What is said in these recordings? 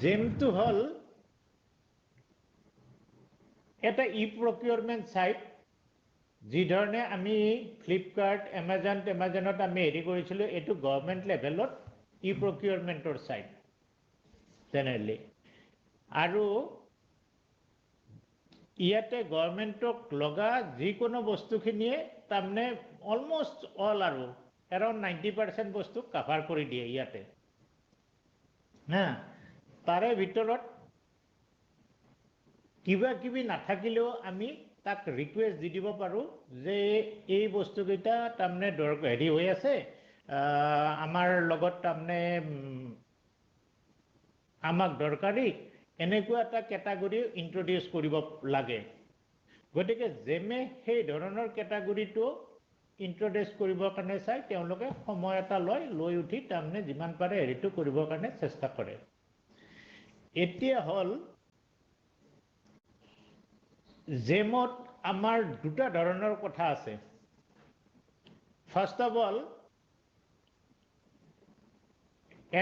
জেমটো হল এটা ই procurement site যি ধৰণে আমি ফ্লিপকাৰ্ট এমাজনত আমি হেৰি কৰিছিলো এটো গভৰ্নমেণ্ট লেভেলত ই প্ৰকিউৰমেণ্টৰ সাইট জেনেৰেলি আৰু ইয়াতে গভৰ্নমেণ্টক লগা যিকোনো বস্তুখিনিয়ে তাৰমানে অলমোষ্ট অল আৰু এৰাউণ্ড 90% বস্তু কভাৰ কৰি দিয়ে ইয়াতে হা তাৰে ভিতৰত কিবা কিবি নাথাকিলেও আমি তাক ৰিকুৱেষ্ট দি দিব পাৰোঁ যে এই বস্তুকেইটা তাৰমানে হেৰি হৈ আছে আমাৰ লগত তাৰমানে আমাক দৰকাৰী এনেকুৱা এটা কেটাগৰী ইন্ট্ৰডিউচ কৰিব লাগে গতিকে জেমে সেই ধৰণৰ কেটাগৰীটো ইন্ট্ৰডিউচ কৰিবৰ কাৰণে চাই তেওঁলোকে সময় এটা লৈ উঠি তাৰমানে যিমান পাৰে হেৰিটো কৰিবৰ কাৰণে চেষ্টা কৰে এতিয়া হল জেমত আমাৰ দুটা ধৰণৰ কথা আছে first of all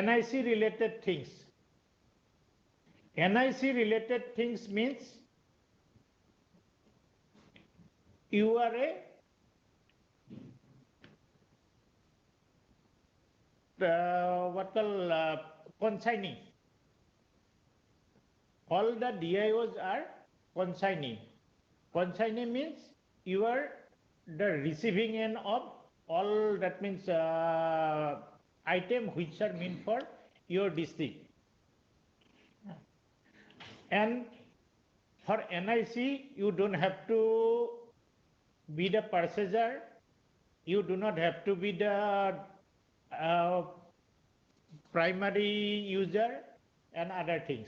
NIC related things NIC related things means you are a consignee. All the DIOs are consignee. Consignee means you are the receiving end of all that means item which are meant for your district. And for NIC, you don't have to be the purchaser. You do not have to be the primary user and other things.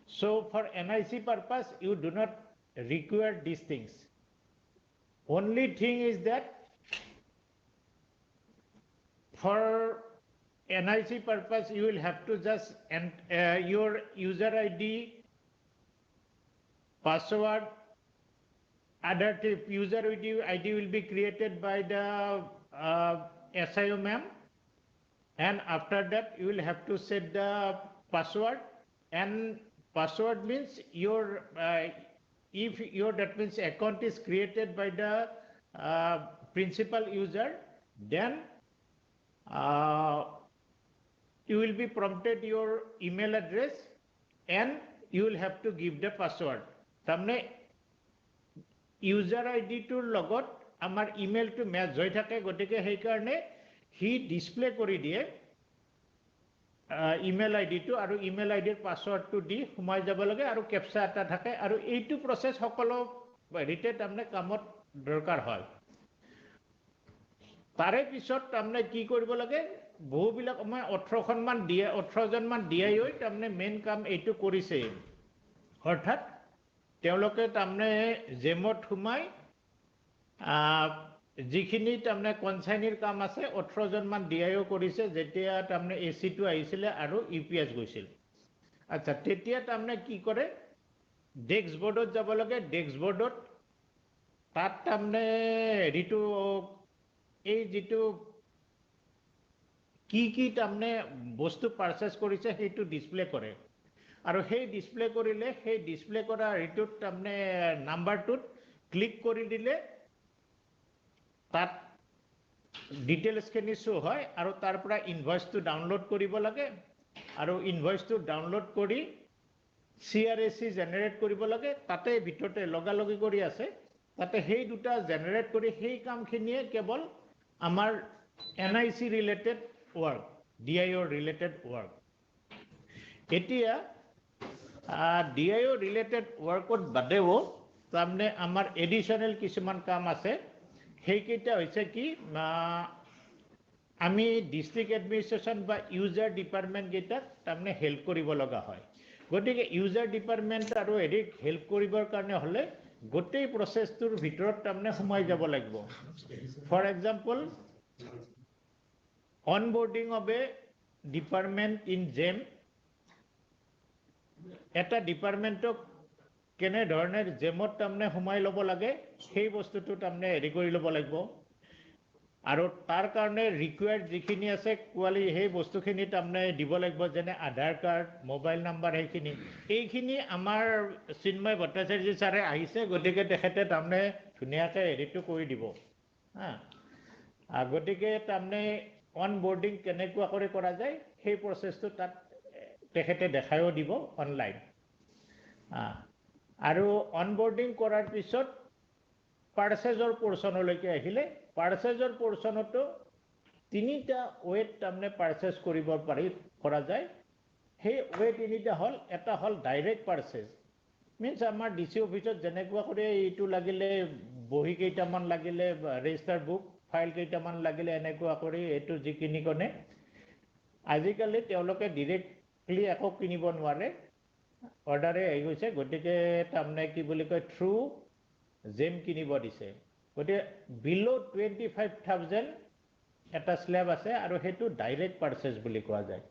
So for NIC purpose, you do not require these things. Only thing is that for NIC purpose, you will have to just your user ID, password, other user ID will be created by the SIO ma'am, and after that you will have to set the password, and password means your if your that means account is created by the principal user, then you will be prompted your email address and you will have to give the password. Tamne user ID tour logot amar email to match hoy thake gotike hei karone he display kori die email ID to aru email ID password to di humai jabo lage aru captcha eta thake aru eitu process hokolo rite tamne kamot dorkar hoy তাৰে পিছত তাৰমানে কি কৰিব লাগে বহুবিলাক মই 18 জন মান DIO তাৰমানে মেইন কাম এইটো কৰিছে অৰ্থাৎ তেওঁলোকে তাৰমানে জেমত সোমাই যিখিনি তাৰমানে কনসাইনিৰ কাম আছে 18 জন মান DIO কৰিছে যেতিয়া তাৰমানে AC2 আহিছিল আৰু UPS গৈছিল আচ্ছা তেতিয়া তাৰমানে কি কৰে ডেস্ক বোৰ্ডত যাব লাগে ডেস্ক বোৰ্ডত তাত তাৰমানে হেৰিটো এই যেটো কি তাৰমানে বস্তু পাৰচেজ কৰিছে সেইটো ডিসপ্লে কৰে আৰু সেই ডিসপ্লে কৰিলে সেই ডিসপ্লে কৰা ৰিটুট তাৰমানে নাম্বাৰটোত ক্লিক কৰি দিলে তাত ডিটেইলছ খিনি শো হয় আৰু তাৰ পৰা ইনভয়েসটো ডাউনলোড কৰিব লাগে আৰু ইনভয়েসটো ডাউনলোড কৰি CRAC জেনাৰেট কৰিব লাগে তাতে ভিতৰতে লগালগি কৰি আছে তাতে সেই দুটা জেনাৰেট কৰি সেই কামখিনিয়ে কেৱল আমাৰ NIC related work, DIO related work. এতিয়া DIO related workত বাদেও তাৰমানে আমাৰ এডিশনাল কিছুমান কাম আছে সেইকেইটা হৈছে কি আমি ডিস্ট্ৰিক্ট এডমিনিস্ট্ৰেশন বা ইউজাৰ ডিপাৰ্টমেন্ট কেইটাক তাৰমানে হেল্প কৰিব লগা হয় গতিকে ইউজাৰ ডিপাৰ্টমেন্ট আৰু এডিক হেল্প কৰিবৰ কাৰণে হলে গোটেই প্ৰসেসটোৰ ভিতৰত তাৰমানে সোমাই যাব লাগিব for example onboarding of a department in GEM এটা ডিপাৰ্টমেন্টক কেনে ধৰণৰ জেমত তাৰমানে সোমাই লব লাগে সেই বস্তুটো তাৰমানে হেৰি কৰি লব লাগিব আৰু তাৰ কাৰণে ৰিকুৱাৰ্ড যিখিনি আছে সেই বস্তুখিনি তাৰমানে দিব লাগিব, যেনে আধাৰ কাৰ্ড, মোবাইল নাম্বাৰ, এইখিনি আমাৰ চিন্ময় ভট্টাচাৰ্য ছাৰে আহিছে, গতিকে তেখেতে তাৰমানে ধুনীয়াকৈ হেৰিটো কৰি দিব। গতিকে তাৰমানে অন বৰ্ডিং কেনেকুৱা কৰি কৰা যায় সেই প্ৰচেছটো তাত তেখেতে দেখাইও দিব অনলাইন। আৰু অন বৰ্ডিং কৰাৰ পিছত পাৰ্চেজৰ পৰ্চনলৈকে আহিলে, পাৰ্চেজৰ পৰ্চনতো 3টা ৱেত তাৰমানে পাৰ্চেজ কৰিব পৰা যায়। সেই ৱে 3টা হ'ল, এটা হ'ল ডাইৰেক্ট পাৰ্চেজ, মিনছ আমাৰ DC অফিচত যেনেকুৱা কৰি এইটো লাগিলে বহি কেইটামান লাগিলে, ৰেজিষ্টাৰ বুক ফাইল কেইটামান লাগিলে, এনেকুৱা কৰি এইটো যিখিনি কনে আজিকালি তেওঁলোকে ডিৰেক্টলি একো কিনিব নোৱাৰে, অৰ্ডাৰে আহি গৈছে, গতিকে তাৰমানে কি বুলি কয় থ্ৰু জেম কিনিব দিছে। গতিকে বিল' 25,000 এটা স্লেব আছে, আৰু সেইটো ডাইৰেক্ট পাৰ্চেজ বুলি কোৱা যায়।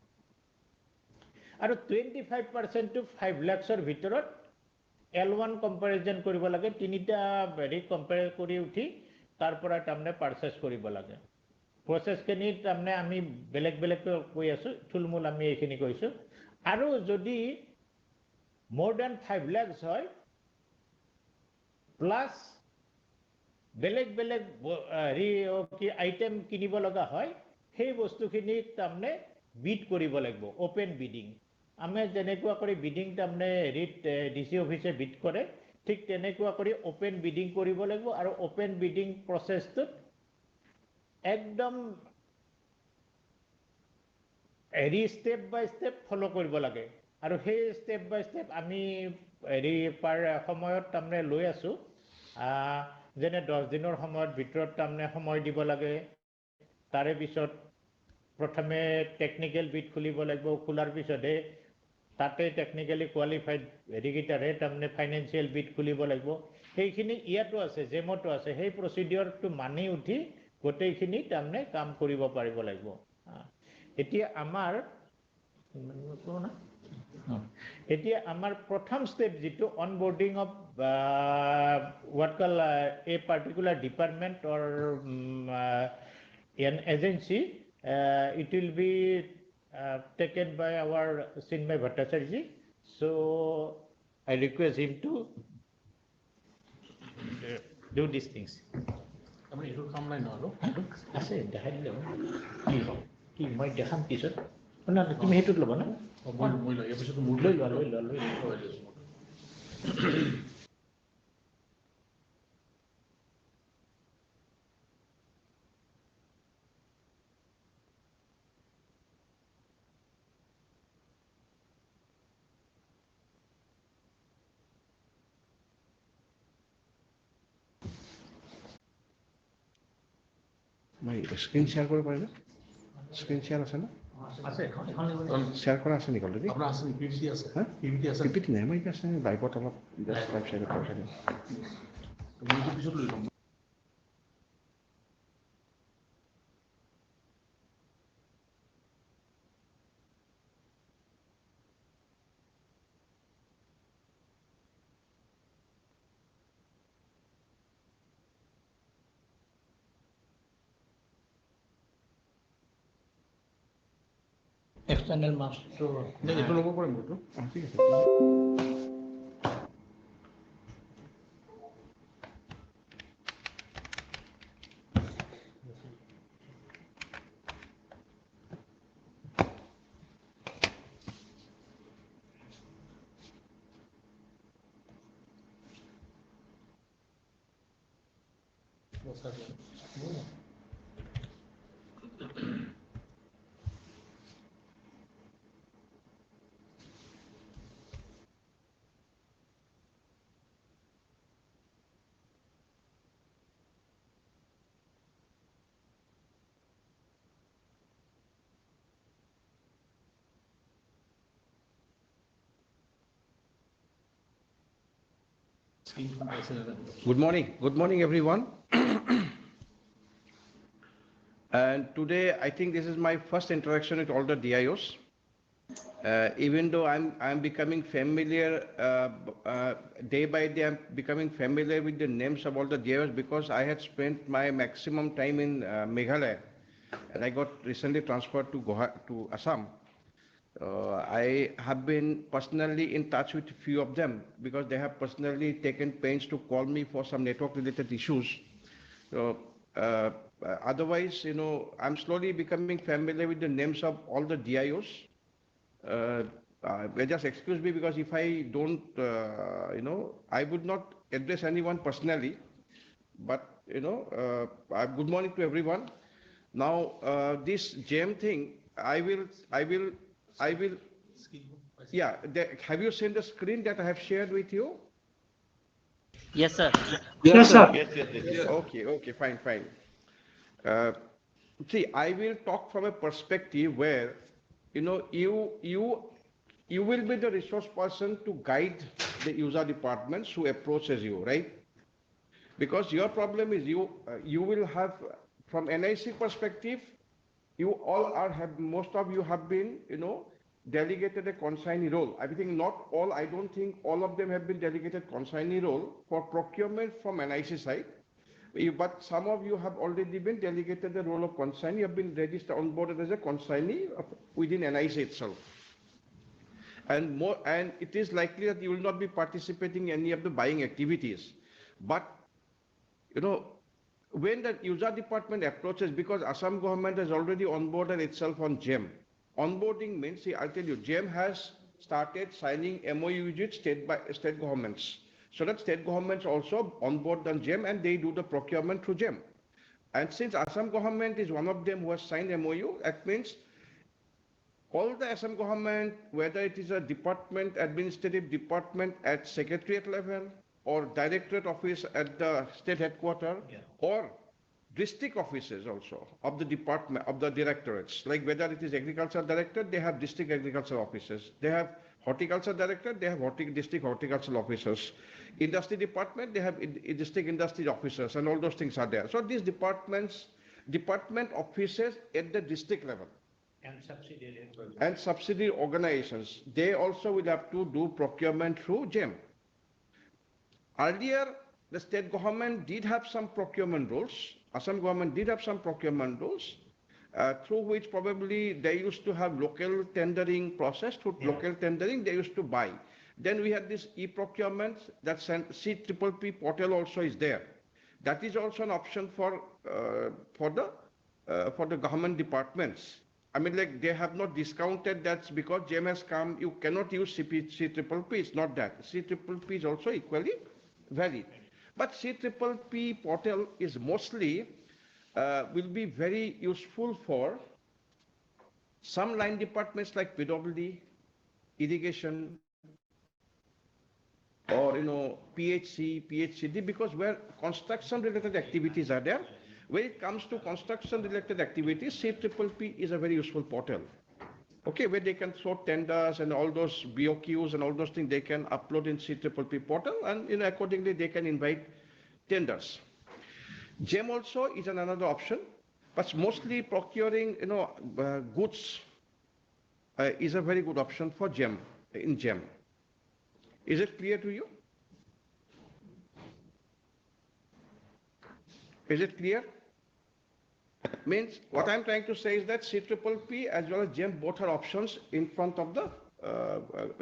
আৰু 25% to 5 lakhsৰ ভিতৰত L1 কম্পেৰিজন কৰিব লাগে, 3টা হেৰি কম্পেয়াৰ কৰি উঠি তাৰ পৰা তাৰমানে পাৰ্চেজ কৰিব লাগে। প্ৰচেছখিনি তাৰমানে আমি বেলেগ বেলেগকৈ কৈ আছোঁ, থুলমূল আমি এইখিনি কৈছোঁ। আৰু যদি more than 5 lakhs হয়, প্লাছ বেলেগ বেলেগ আইটেম কিনিব লগা হয়, সেই বস্তুখিনি তাৰমানে বিড কৰিব লাগিব, অপেন বিডিং। আমি যেনেকুৱা কৰি বিডিং তাৰমানে DC অফিচে বিড কৰে, ঠিক তেনেকুৱা কৰি অপেন বিডিং কৰিব লাগিব। আৰু অপেন বিডিং প্ৰচেছটোত একদম ষ্টেপ বাই ষ্টেপ ফ'ল' কৰিব লাগে। আৰু সেই ষ্টেপ বাই ষ্টেপ আমি পাৰ সময়ত তাৰমানে লৈ আছোঁ। যেনে 10 দিনৰ সময়ত ভিতৰত তাৰমানে সময় দিব লাগে। তাৰে পিছত প্ৰথমে টেকনিকেল বিড খুলিব লাগিব, খোলাৰ পিছতহে তাতে টেকনিকেলি কোৱালিফাইড হেৰিকেইটাৰহে তাৰমানে ফাইনেন্সিয়েল বিড খুলিব লাগিব। সেইখিনি ইয়াতো আছে, জেমতো আছে। সেই প্ৰচিডিঅ'ৰটো মানি উঠি গোটেইখিনি তাৰমানে কাম কৰিব পাৰিব লাগিব। এতিয়া আমাৰ প্ৰথম ষ্টেপ যিটো onboarding of what call a particular department or an agency, it will be taken by our Chinmay Bhattacharya. So I request him to do these things. আমি এইটো কাম নাই ন আছে দেখাই দিলে কি মই দেখাম পিছত। না তুমি সেইটোত ল'বা না? মই লৈ পিছত মোৰ লৈ লোৱা। মই স্ক্ৰীন শ্বেয়াৰ কৰিব পাৰিনে? স্ক্ৰীন শ্বেয়াৰ আছে না? আছে শ্বেয়াৰ কৰা আছে নেকি অলৰেডি? আপোনাৰ আছে পিপিটি আছে? হা পিপিটি আছে? পিপিটি নাই, মই এতিয়া আছে লাইভত অলপ জাষ্ট 5 ছেকেণ্ড পঠাই দিম। মই পিছত লৈ ল'ম। এক্সটাৰ্নেল মাছটো এইটো ল'ব পাৰিম এইটো? ঠিক আছে। Good morning everyone. And today I think this is my first interaction with all the DIOs. Even though I'm becoming familiar day by day, I'm becoming familiar with the names of all the JOs because I had spent my maximum time in Meghalaya, and I got recently transferred to Assam. I have been personally in touch with a few of them because they have personally taken pains to call me for some network-related issues. So, otherwise, I'm slowly becoming familiar with the names of all the DIOs. Just excuse me because if I don't, I would not address anyone personally, but, good morning to everyone. Now, this GEM thing, I will, yeah, have you seen the screen that I have shared with you? Yes, sir. Yes, sir. Okay, fine. Uh, See, I will talk from a perspective where, you will be the resource person to guide the user departments who approaches you, right? Because your problem is you will have, from NIC perspective, most of you have been, delegated a consignee role. I don't think all of them have been delegated consignee role for procurement from NIC side. But some of you have already been delegated the role of consignee. You have been registered, onboarded as a consignee within NIC itself. And it is likely that you will not be participating in any of the buying activities. But, when the user department approaches, because Assam government has already onboarded itself on GEM. Onboarding means, see, I'll tell you, GEM has started signing MOUs with state governments. So that state governments also onboard on GEM and they do the procurement through GEM. And since Assam government is one of them who has signed MOU, that means all the Assam government, whether it is a department, administrative department at secretariat level or directorate office at the state headquarters, or district offices also of the department, of the directorates, like whether it is agriculture director, they have district agriculture offices. They have horticulture director, they have district horticultural officers. Industry department, they have district industry officers, and all those things are there. So these department offices at the district level and subsidiary organizations, they also will have to do procurement through GEM. Earlier, the state government did have some procurement rules. Assam government did have some procurement rules, through which probably they used to have local tendering process. Through local tendering, they used to buy. Then we had this e-procurement, that CPPP portal also is there. That is also an option for the government departments. I mean, like, they have not discounted that because GEM has come, you cannot use CPPP. It's not that. CPPP is also equally valid. But CPPP portal is mostly, will be very useful for some line departments like PWD, irrigation, or, PHC, PHCD, because where construction related activities are there. When it comes to construction related activities, CPPP is a very useful portal. Okay, where they can sort tenders and all those BOQs and all those things they can upload in CPPP portal, and accordingly they can invite tenders. GEM also is another option, but mostly procuring goods is a very good option for GEM, in GEM. Is it clear to you? Is it clear? Means what I'm trying to say is that CPPP as well as GEM both are options in front of the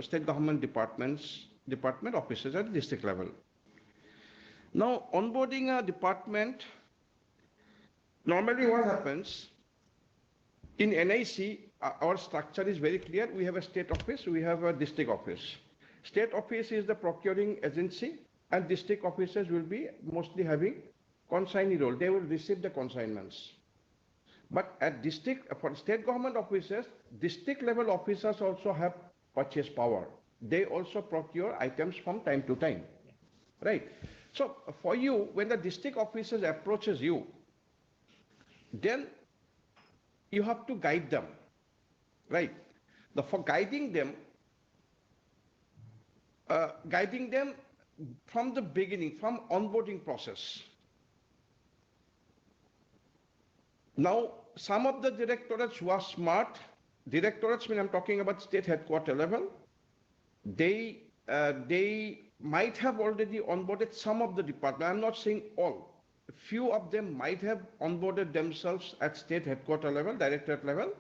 state government department offices at the district level. Now, onboarding a department, normally what happens in NIC, our structure is very clear. We have a state office, we have a district office. State office is the procuring agency, and district offices will be mostly having consignee role. They will receive the consignments. But at for state government offices, district level officers also have purchase power. They also procure items from time to time, right? So for you, when the district officers approaches you, then you have to guide them, right? For guiding them from the beginning, from onboarding process. Now, some of the directorates who are smart, directorates, mean I'm talking about state headquarter level, they might have already onboarded some of the department. I'm not saying all. A few of them might have onboarded themselves at state headquarter level, directorate level,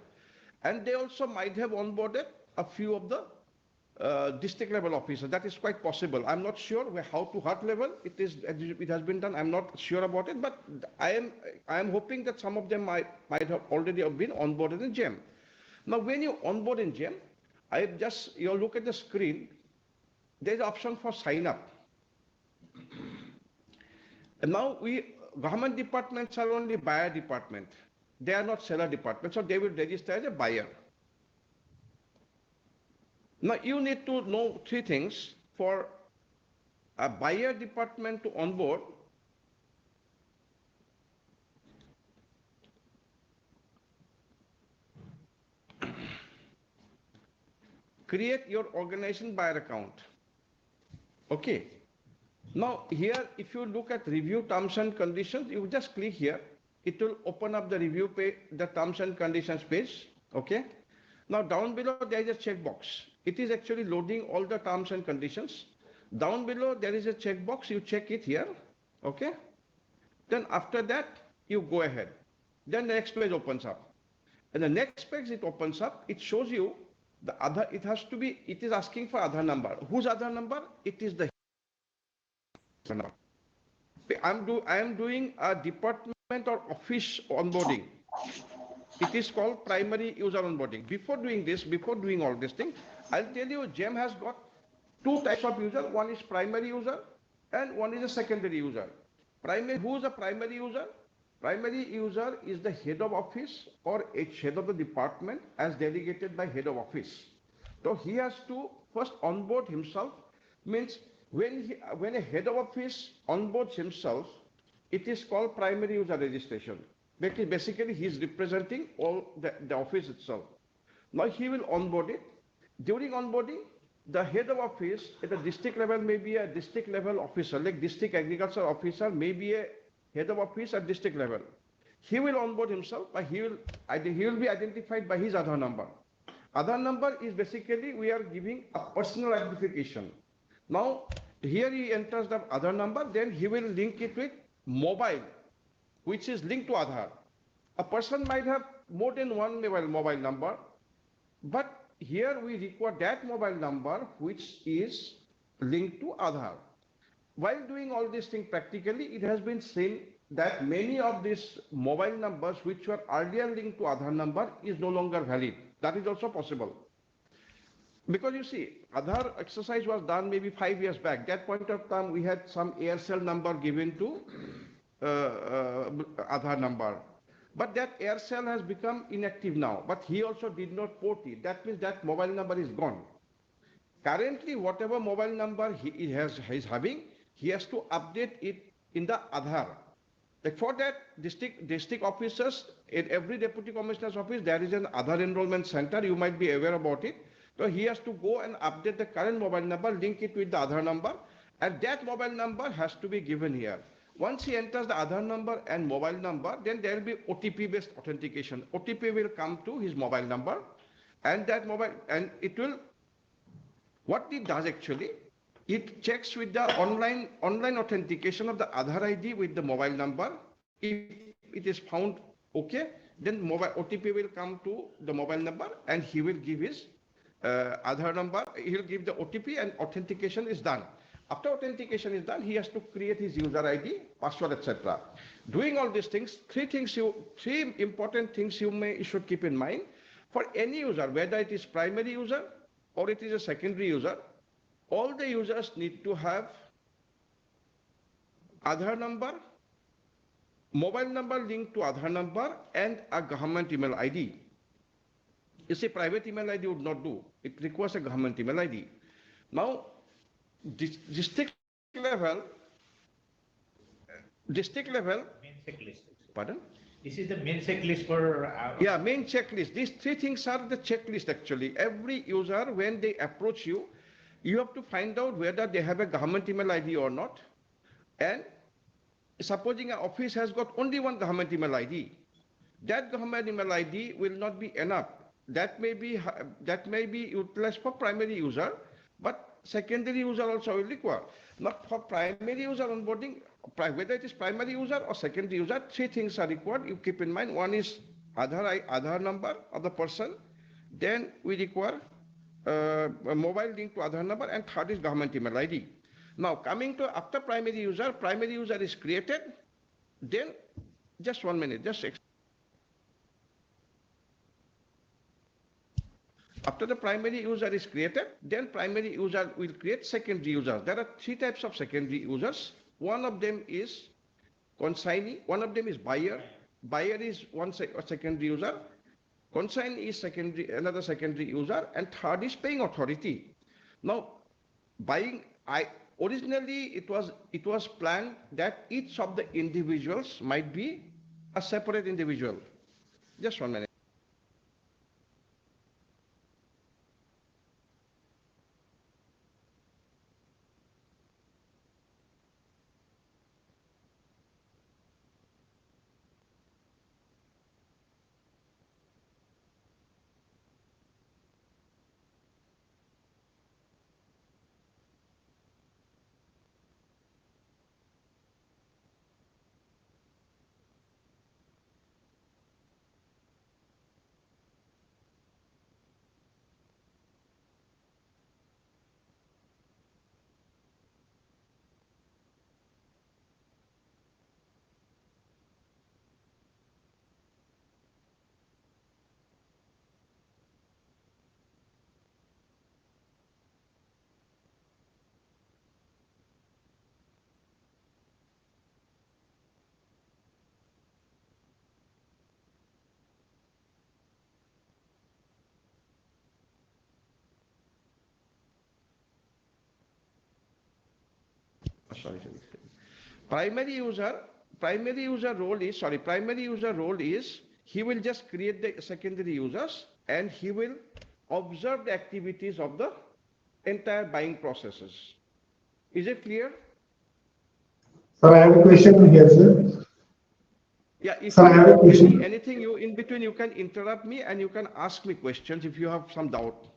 and they also might have onboarded a few of the district level officers. That is quite possible. I'm not sure how to what level it has been done. I'm not sure about it, but I am hoping that some of them might have already been onboarded in GEM. Now, when you onboard in GEM, you look at the screen. There's an option for sign up. And now government departments are only buyer department. They are not seller department, so they will register as a buyer. Now you need to know three things for a buyer department to onboard. Create your organization buyer account. Okay. Now here, if you look at review terms and conditions, you just click here. It will open up the review page, the terms and conditions page. Okay. Now down below there is a checkbox. It is actually loading all the terms and conditions. Down below there is a checkbox. You check it here. Okay. Then after that you go ahead. Then the next page opens up. And the next page it opens up. It shows you the other. It is asking for Aadhaar number. Whose Aadhaar number? It is the number. I am doing a department or office onboarding. It is called primary user onboarding. Before doing all this thing, I'll tell you GEM has got two types of user. One is primary user and one is a secondary user. Who is a primary user? Primary user is the head of office or head of the department as delegated by head of office. So he has to first onboard himself. Means when a head of office onboards himself, it is called primary user registration. Basically, he is representing all the office itself. Now he will onboard it. During onboarding, the head of office at the district level may be a district level officer, like district agriculture officer, may be a head of office at district level. He will onboard himself, but he will be identified by his Aadhaar number. Aadhaar number is basically we are giving a personal identification. Now here he enters the Aadhaar number, then he will link it with mobile, which is linked to Aadhaar. A person might have more than one mobile number, but here we require that mobile number which is linked to Aadhaar. While doing all these things practically, it has been seen that many of these mobile numbers which were earlier linked to Aadhaar number is no longer valid. That is also possible. Because you see, Aadhaar exercise was done maybe 5 years back. That point of time, we had some Aircel number given to Aadhaar number. But that Aircel has become inactive now. But he also did not port it. That means that mobile number is gone. Currently, whatever mobile number he is having, he has to update it in the Aadhaar. Like for that, district officers, in every deputy commissioner's office, there is an Aadhaar enrollment center. You might be aware about it. So he has to go and update the current mobile number, link it with the Aadhaar number, and that mobile number has to be given here. Once he enters the Aadhaar number and mobile number, then there will be OTP-based authentication. OTP will come to his mobile number, and it will, what it does actually, it checks with the online authentication of the Aadhaar ID with the mobile number. If it is found okay, then mobile OTP will come to the mobile number, and he will give his Aadhaar number. He will give the OTP, and authentication is done. After authentication is done, he has to create his user ID, password, etc. Doing all these things, three important things you should keep in mind. For any user, whether it is primary user or it is a secondary user, all the users need to have Aadhaar number, mobile number linked to Aadhaar number, and a government email ID. You see, private email ID would not do. It requires a government email ID. Now, district level. Main checklist. Pardon? This is the main checklist for. Yeah, main checklist. These three things are the checklist actually. Every user, when they approach you, you have to find out whether they have a government email ID or not. And supposing an office has got only one government email ID, that government email ID will not be enough. that may be utilized for primary user, but secondary user also will require. Not for primary user onboarding, whether it is primary user or secondary user, three things are required. You keep in mind. One is Aadhaar number of the person. Then we require a mobile link to Aadhaar number, and third is government email ID. Now coming to after primary user is created. Then just 1 minute, after the primary user is created, then primary user will create secondary users. There are three types of secondary users. One of them is consignee, one of them is buyer. Buyer is a secondary user. Consignee is another secondary user, and third is paying authority. Now, originally it was planned that each of the individuals might be a separate individual. Just 1 minute. Sorry. Primary user role is he will just create the secondary users, and he will observe the activities of the entire buying processes. Is it clear? Sir, I have a question here, sir. Yeah, if Sir, I have a question. anything you in between, you can interrupt me and you can ask me questions if you have some doubt.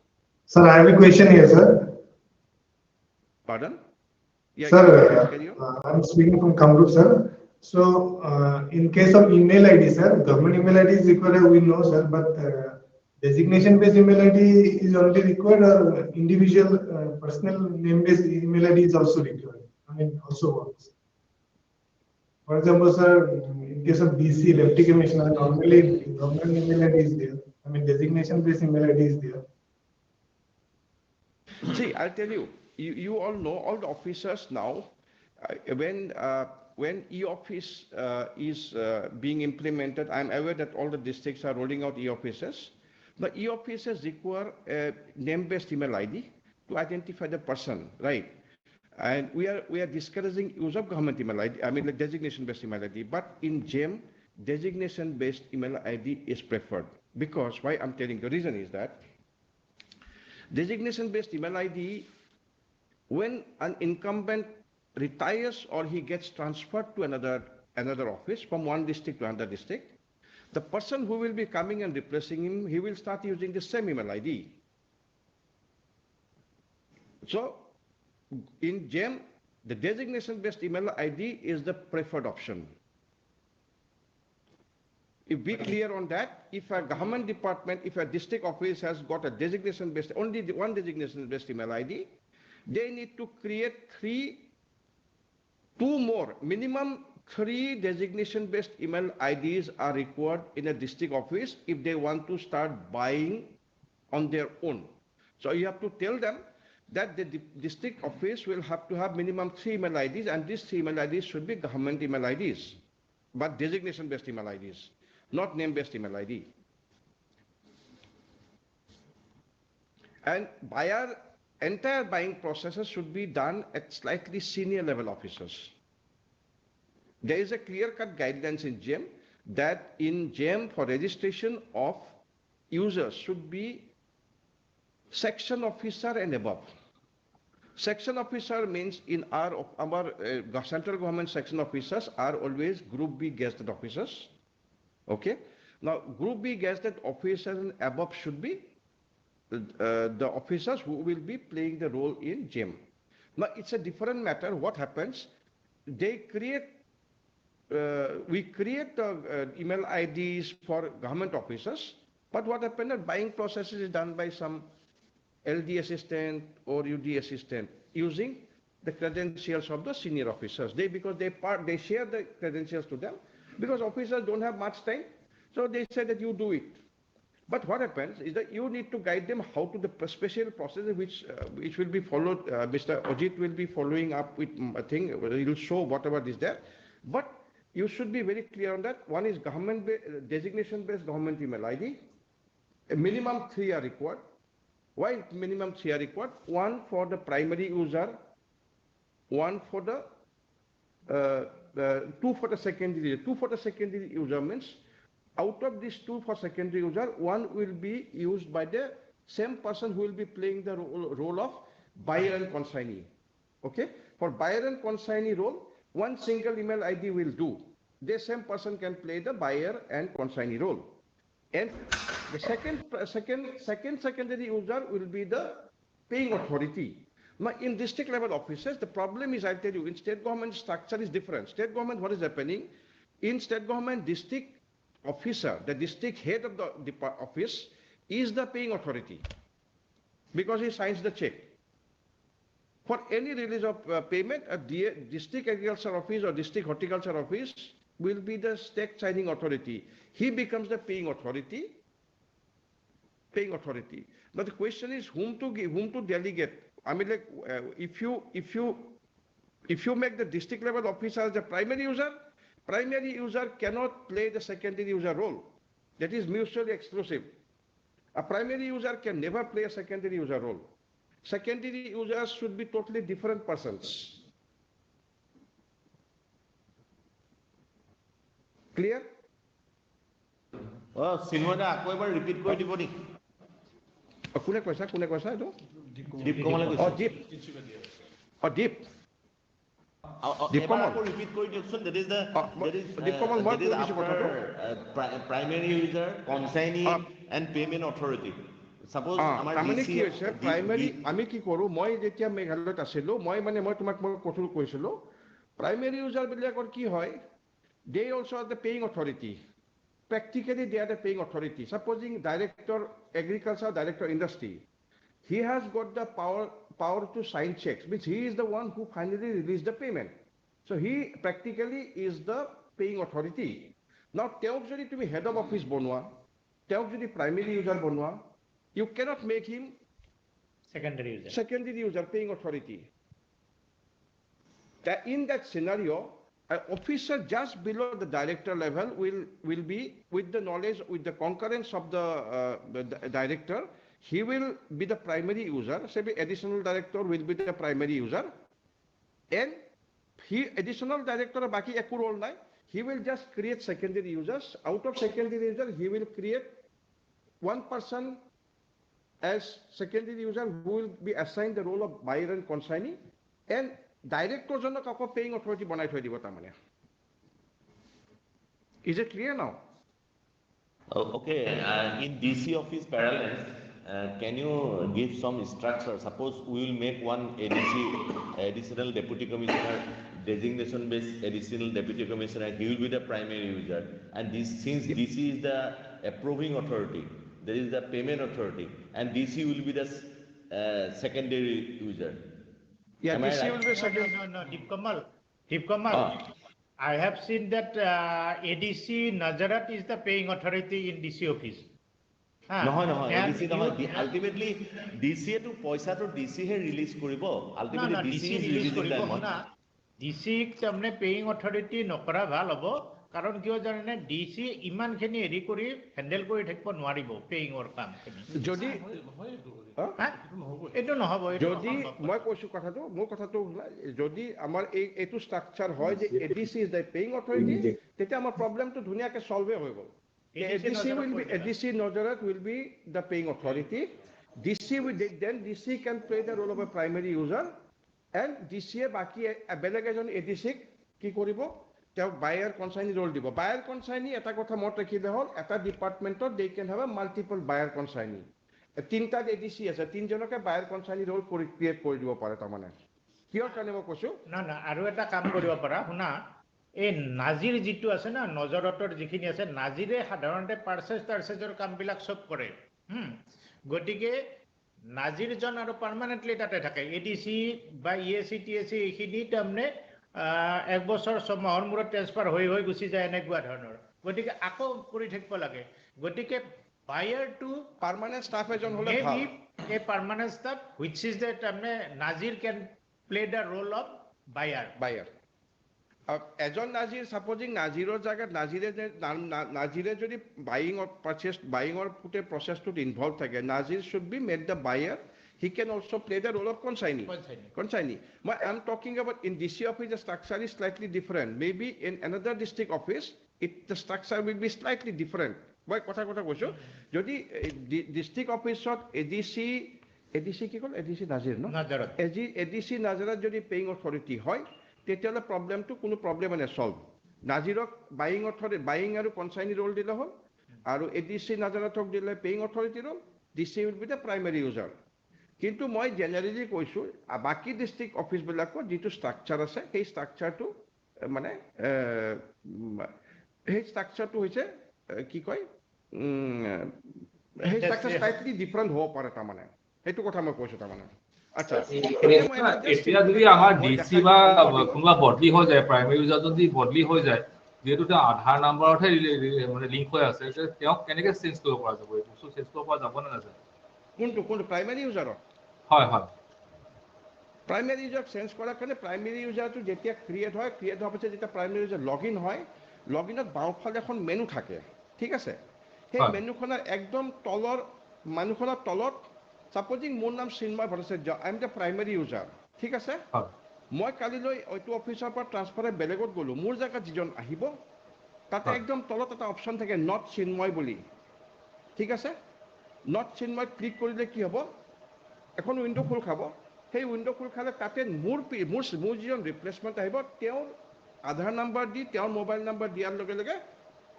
Sir, I have a question here, sir. Pardon? Yeah, Sir, carry on. I'm speaking from Kamrup, sir. So, in case of email ID, sir, government email ID is required, we know, sir, but designation-based email ID is only required, or individual personal name-based email ID is also required. I mean, also works. For example, sir, in case of DC, Deputy Commissioner, normally government email ID is there. I mean, designation-based email ID is there. See, I'll tell you, you all know, all the officers now, when e-office is being implemented, I'm aware that all the districts are rolling out e-offices. The e-offices require a name-based email ID to identify the person, right? And we are discouraging use of government email ID, I mean like designation-based email ID, but in GEM, designation-based email ID is preferred. Because why I'm telling, the reason is that designation-based email ID, when an incumbent retires or he gets transferred to another office from one district to another district, the person who will be coming and replacing him, he will start using the same email ID. So in GEM, the designation-based email ID is the preferred option. If we clear on that, if a government department, if a district office has got a designation-based, only one designation-based email ID, they need to create minimum three designation-based email IDs are required in a district office if they want to start buying on their own. So you have to tell them that the district office will have to have minimum 3 email IDs, and these 3 email IDs should be government email IDs, but designation-based email IDs, not name-based email ID. And entire buying processes should be done at slightly senior level officers. There is a clear-cut guidelines in GEM that in GEM for registration of users should be section officer and above. Section officer means in our central government section officers are always Group B gazetted officers. Okay, Now, Group B gets that officers and above should be the officers who will be playing the role in GEM. Now, it's a different matter. What happens? They create, we create email IDs for government officers, but what happens? That buying process is done by some LD assistant or UD assistant using the credentials of the senior officers. Because they share the credentials to them, because officers don't have much time, so they say that you do it. But what happens is that you need to guide them how to the special process which will be followed. Mr. Ajit will be following up with a thing. He will show whatever is there. But you should be very clear on that. One is government designation-based government email ID. A minimum 3 are required. Why minimum 3 are required? One for the primary user, one for the two for the secondary. Two for the secondary user means out of these 2 for secondary user, one will be used by the same person who will be playing the role of buyer and consignee. Okay? For buyer and consignee role, one single email ID will do. The same person can play the buyer and consignee role. And the second secondary user will be the paying authority. Now, in district level offices, the problem is, I'll tell you, in state government structure is different. State government, what is happening? In state government, district officer, the district head of the office is the paying authority because he signs the check. For any release of payment, a district agriculture office or district horticulture office will be the state signing authority. He becomes the paying authority. But the question is whom to give, whom to delegate. I mean, like if you make the district level officer as the primary user cannot play the secondary user role. That is mutually exclusive. A primary user can never play a secondary user role. Secondary users should be totally different persons. Clear? চিন্ময়দা আকৌ এবাৰ repeat কৰি দিব নেকি? কোনে কৈছা এইটো? দীপ কমলে কৈছে। দীপ এবাৰ আকৌ ৰিপিট কৰি দিয়কচোন। That is দীপ কমল, মই কৈ দিছোঁ কথাটো। primary user, consignee and payment authority. Suppose আমাৰ তাৰমানে কি DC হৈছে প্ৰাইমাৰী আমি কি কৰোঁ, মই যেতিয়া মেঘালয়ত আছিলোঁ, মই তোমাক কথা কৈছিলোঁ, প্ৰাইমাৰী ইউজাৰ বিলাকৰ কি হয়, they also are the paying authority. Practically, they are the paying authority. Supposing director agriculture, director industry, he has got the power to sign checks, which he is the one who finally released the payment. So he practically is the paying authority. Now, teok jodi tumi head of office bonwa, teok jodi primary user bonwa, you cannot make him secondary user paying authority. In that scenario, an officer just below the director level will be with the knowledge, with the concurrence of the director. He will be the primary user. Say the additional director will be the primary user, and additional director baki eku role nai. He will just create secondary users. Out of secondary user, he will create one person as secondary user who will be assigned the role of buyer and consignee, and director jonok ako paying authority banai thoi dibo tamane. Is it clear now? Okay, in DC office parallels, can you give some structure? Suppose we will make one ADC, additional deputy commissioner, designation based additional deputy commissioner. He will be the primary user, and since DC is the approving authority, there is the payment authority, and DC will be the secondary user. Yeah, Am I DC right? will be second. No, Deep Kamal. I have seen that ADC Nazarat is the paying authority in DC office. নহয় And ADC নহয়, ultimately DC to পইচাটো DC হে release কৰিব, ultimately DC is releasing the amount. DC তাৰমানে paying authority নকৰা ভাল হ'ব, কাৰণ কিয় জানেনে, DC ইমানখিনি হেৰি কৰি হেণ্ডেল কৰি থাকিব নোৱাৰিব পেইঙৰ কামখিনি। যদি এইটো নহ'ব। যদি মই কৈছো কথাটো, মোৰ কথাটো যদি আমাৰ এইটো ষ্ট্ৰাকচাৰ হয় যে ADC is the paying authority, তেতিয়া আমাৰ প্ৰব্লেমটো ধুনীয়াকে সলভে হৈ গ'ল। ADC Nazarat will be the paying authority. Then DC can play the role of a primary user, and DC বাকি বেলেগ এজন ADC কি কৰিব, তেওঁ বায়াৰ কনচাইনি ৰোল দিব বায়াৰ কনচাইনি এটা কথা মনত ৰাখিলে হ'ল এটা ডিপাৰ্টমেণ্টত দে কেন হেভ মাল্টিপল বায়াৰ কনচাইনি তিনিটাত এডিচি আছে তিনিজনকে বায়াৰ কনচাইনি ৰোল ক্ৰিয়েট কৰি দিব পাৰে তাৰমানে কিহৰ কাৰণে মই কৈছোঁ না আৰু এটা কাম কৰিব পাৰা শুনা এই নাজিৰ যিটো আছে না নজৰতৰ যিখিনি আছে নাজিৰে সাধাৰণতে পাৰ্চেজৰ কামবিলাক চব কৰে গতিকে নাজিৰজন আৰু পাৰ্মানেণ্টলি তাতে থাকে এডিচি বা ইএচি টিএচি এইখিনি তাৰমানে 1 বছৰ 6 মাহৰ মূৰত ট্ৰেন্সফাৰ হৈ গুচি যায় এনেকুৱা ধৰণৰ গতিকে আকৌ কৰি থাকিব লাগে গতিকে বায়াৰ টু পাৰ্মানেণ্ট ষ্টাফ এজন হ'লে ভাল a permanent staff which is that Nazir can play the role of buyer. এজন নাজিৰ সাপোজিং নাজিৰৰ জায়গাত নাজিৰে যদি বাইঙৰ পুটে প্ৰচেছটোত ইনভলভ থাকে নাজিৰ should be made the buyer he can also play the role of consignee. I am talking about in DC office the structure is slightly different. Maybe in another district office the structure will be slightly different. Why কথা কৈছো যদি district অফিসত ADC কি call ADC নাজিৰ ন ADC নাজিৰত যদি paying authority হয় তেতিয়ালে প্ৰবলেমটো কোনো প্ৰবলেম নাই সলভ নাজিৰক বাইং আৰু কনসাইনি ৰোল দিলে হ'ল আৰু এডিসি নাজিৰতক দিলে paying authority role DC will be the primary user কিন্তু মই জেনেৰেলি কৈছো বাকি ডিস্ট্ৰিক্ট অফিস বিলাকৰ যেটো ষ্ট্ৰাকচাৰ আছে সেই ষ্ট্ৰাকচাৰটো মানে সেই ষ্ট্ৰাকচাৰটো হৈছে কি কয় সেই ষ্ট্ৰাকচাৰ স্লাইটলি ডিফাৰেণ্ট হ'ব পাৰে তাৰমানে সেইটো কথা মই কৈছো তাৰমানে আচ্ছা এতিয়া যদি আমাৰ ডিসি বা কোনোবা বদলি হৈ যায় প্ৰাইমাৰী ইউজাৰ যদি বদলি হৈ যায় যেহেতু তেওঁ আধাৰ নাম্বাৰতহে মানে লিংক হৈ আছে তেওঁক কেনেকৈ চেঞ্জ কৰিব পৰা যাব এই বস্তু চেঞ্জ কৰিব পৰা যাব নে নাযায় কোনটো প্ৰাইমাৰী ইউজাৰত হয় প্ৰাইমাৰী ইউজাৰ চেঞ্জ কৰাৰ কাৰণে প্ৰাইমাৰী ইউজাৰটো যেতিয়া ক্ৰিয়েট হোৱাৰ পিছত যেতিয়া প্ৰাইমাৰী ইউজাৰ লগইন হয় লগইনত বাওঁফালে এখন মেনু থাকে ঠিক আছে সেই মেনুখনৰ একদম তলৰ মানুহখনৰ তলত সাপোজিং মোৰ নাম Chinmoy Bhattacharya I am the primary user ঠিক আছে মই কালিলৈ এইটো অফিচৰ পৰা ট্ৰান্সফাৰ বেলেগত গ'লো মোৰ জায়গাত যিজন আহিব তাতে একদম তলত এটা অপশ্যন থাকে নট চিন্ময় বুলি ঠিক আছে নট চিন্ময় ক্লিক কৰিলে কি হ'ব এখন উইন্ডো খোল খাব সেই উইন্ডো খোল খালে তাতে মোৰ যিজন ৰিপ্লেচমেণ্ট আহিব তেওঁৰ আধাৰ নাম্বাৰ দি তেওঁৰ মোবাইল নাম্বাৰ দিয়াৰ লগে লগে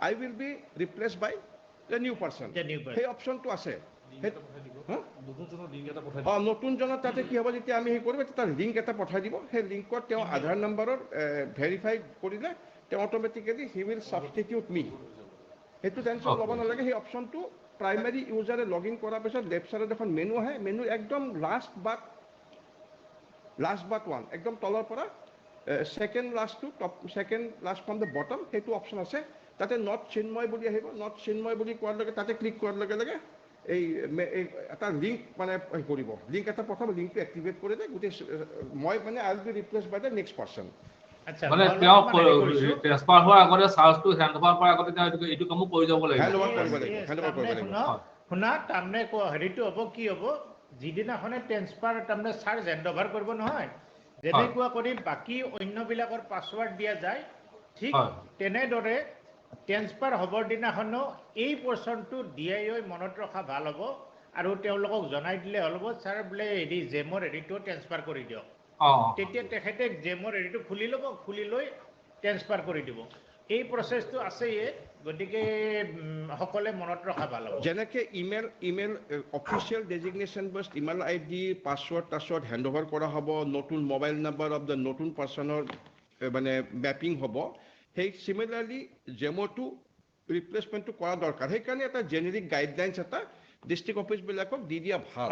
I will be replaced by the new person. সেই অপশনটো আছে নতুনজনৰ তাতে কি হ'ব যেতিয়া আমি সেই কৰিব তাৰ লিংক এটা পঠাই দিব সেই লিংকত তেওঁ আধাৰ নাম্বাৰৰ ভেৰিফাই কৰিলে তেওঁ অটোমেটিক্যালি হি উইল সাবস্টিটিউট মি সেইটো টেনশ্যন ল'ব নালাগে সেই অপশনটো প্ৰাইমাৰী ইউজাৰে লগইন কৰাৰ পিছত লেফ্ট সাইডত এখন মেনু আহে মেনু একদম লাষ্ট বাট ওৱান একদম তলৰ পৰা second last to top second last from the bottom সেইটো অপশন আছে তাতে নট চিন্ময় বুলি আহিব নট চিন্ময় বুলি কোৱাৰ লগে তাতে ক্লিক কৰাৰ লগে লগে এই এটা লিংক মানে কৰিব লিংক এটা প্ৰথম লিংকটো এক্টিভেট কৰি দে গোটেই মই মানে I will be replaced by the next person মানে তেওঁ ট্ৰান্সফাৰ হোৱাৰ আগতে চাৰ্জটো হেণ্ডঅভাৰ কৰাৰ আগতে তেওঁ এইটো কামো কৰি যাব লাগিব হেণ্ডঅভাৰ কৰিব লাগিব শুনা তাৰমানে হেৰিটো হ'ব কি হ'ব যিদিনাখনে ট্ৰান্সফাৰ তাৰমানে চাৰ্জ হেণ্ডঅভাৰ কৰিব নহয় যেনেকুৱা কৰি বাকি অন্যবিলাকৰ পাছৱৰ্ড দিয়া যায় ঠিক তেনেদৰে ট্ৰান্সফাৰ হ'বৰ দিনাখনো এই পৰ্চনটো ডিআইঅ মনত ৰখা ভাল হ'ব আৰু তেওঁলোকক জনাই দিলে হ'ল ছাৰ বোলে হেৰি জেমৰ হেৰিটো ট্ৰান্সফাৰ কৰি দিয়ক তেতিয়া তেখেতে জেমৰ হেৰিটো খুলি ল'ব খুলি লৈ ট্ৰান্সফাৰ কৰি দিব এই প্ৰচেছটো আছেই গতিকে সকলে মনত ৰখা ভাল হ'ব যেনেকে ইমেইল অফিচিয়েল ডেজিগনেশ্যন বেছ ইমেইল আইডি পাছৱৰ্ড হেণ্ডঅভাৰ কৰা হ'ব নতুন মোবাইল নাম্বাৰ অফ দ্য নতুন পাৰ্চনৰ মানে মেপিং হ'ব সেই সিমিলাৰলি জেমটো ৰিপ্লেচমেণ্টটো কৰা দৰকাৰ সেইকাৰণে এটা জেনেৰিক গাইডলাইনছ এটা ডিস্ট্রিক্ট অফিস বিলাকক দি দিয়া ভাল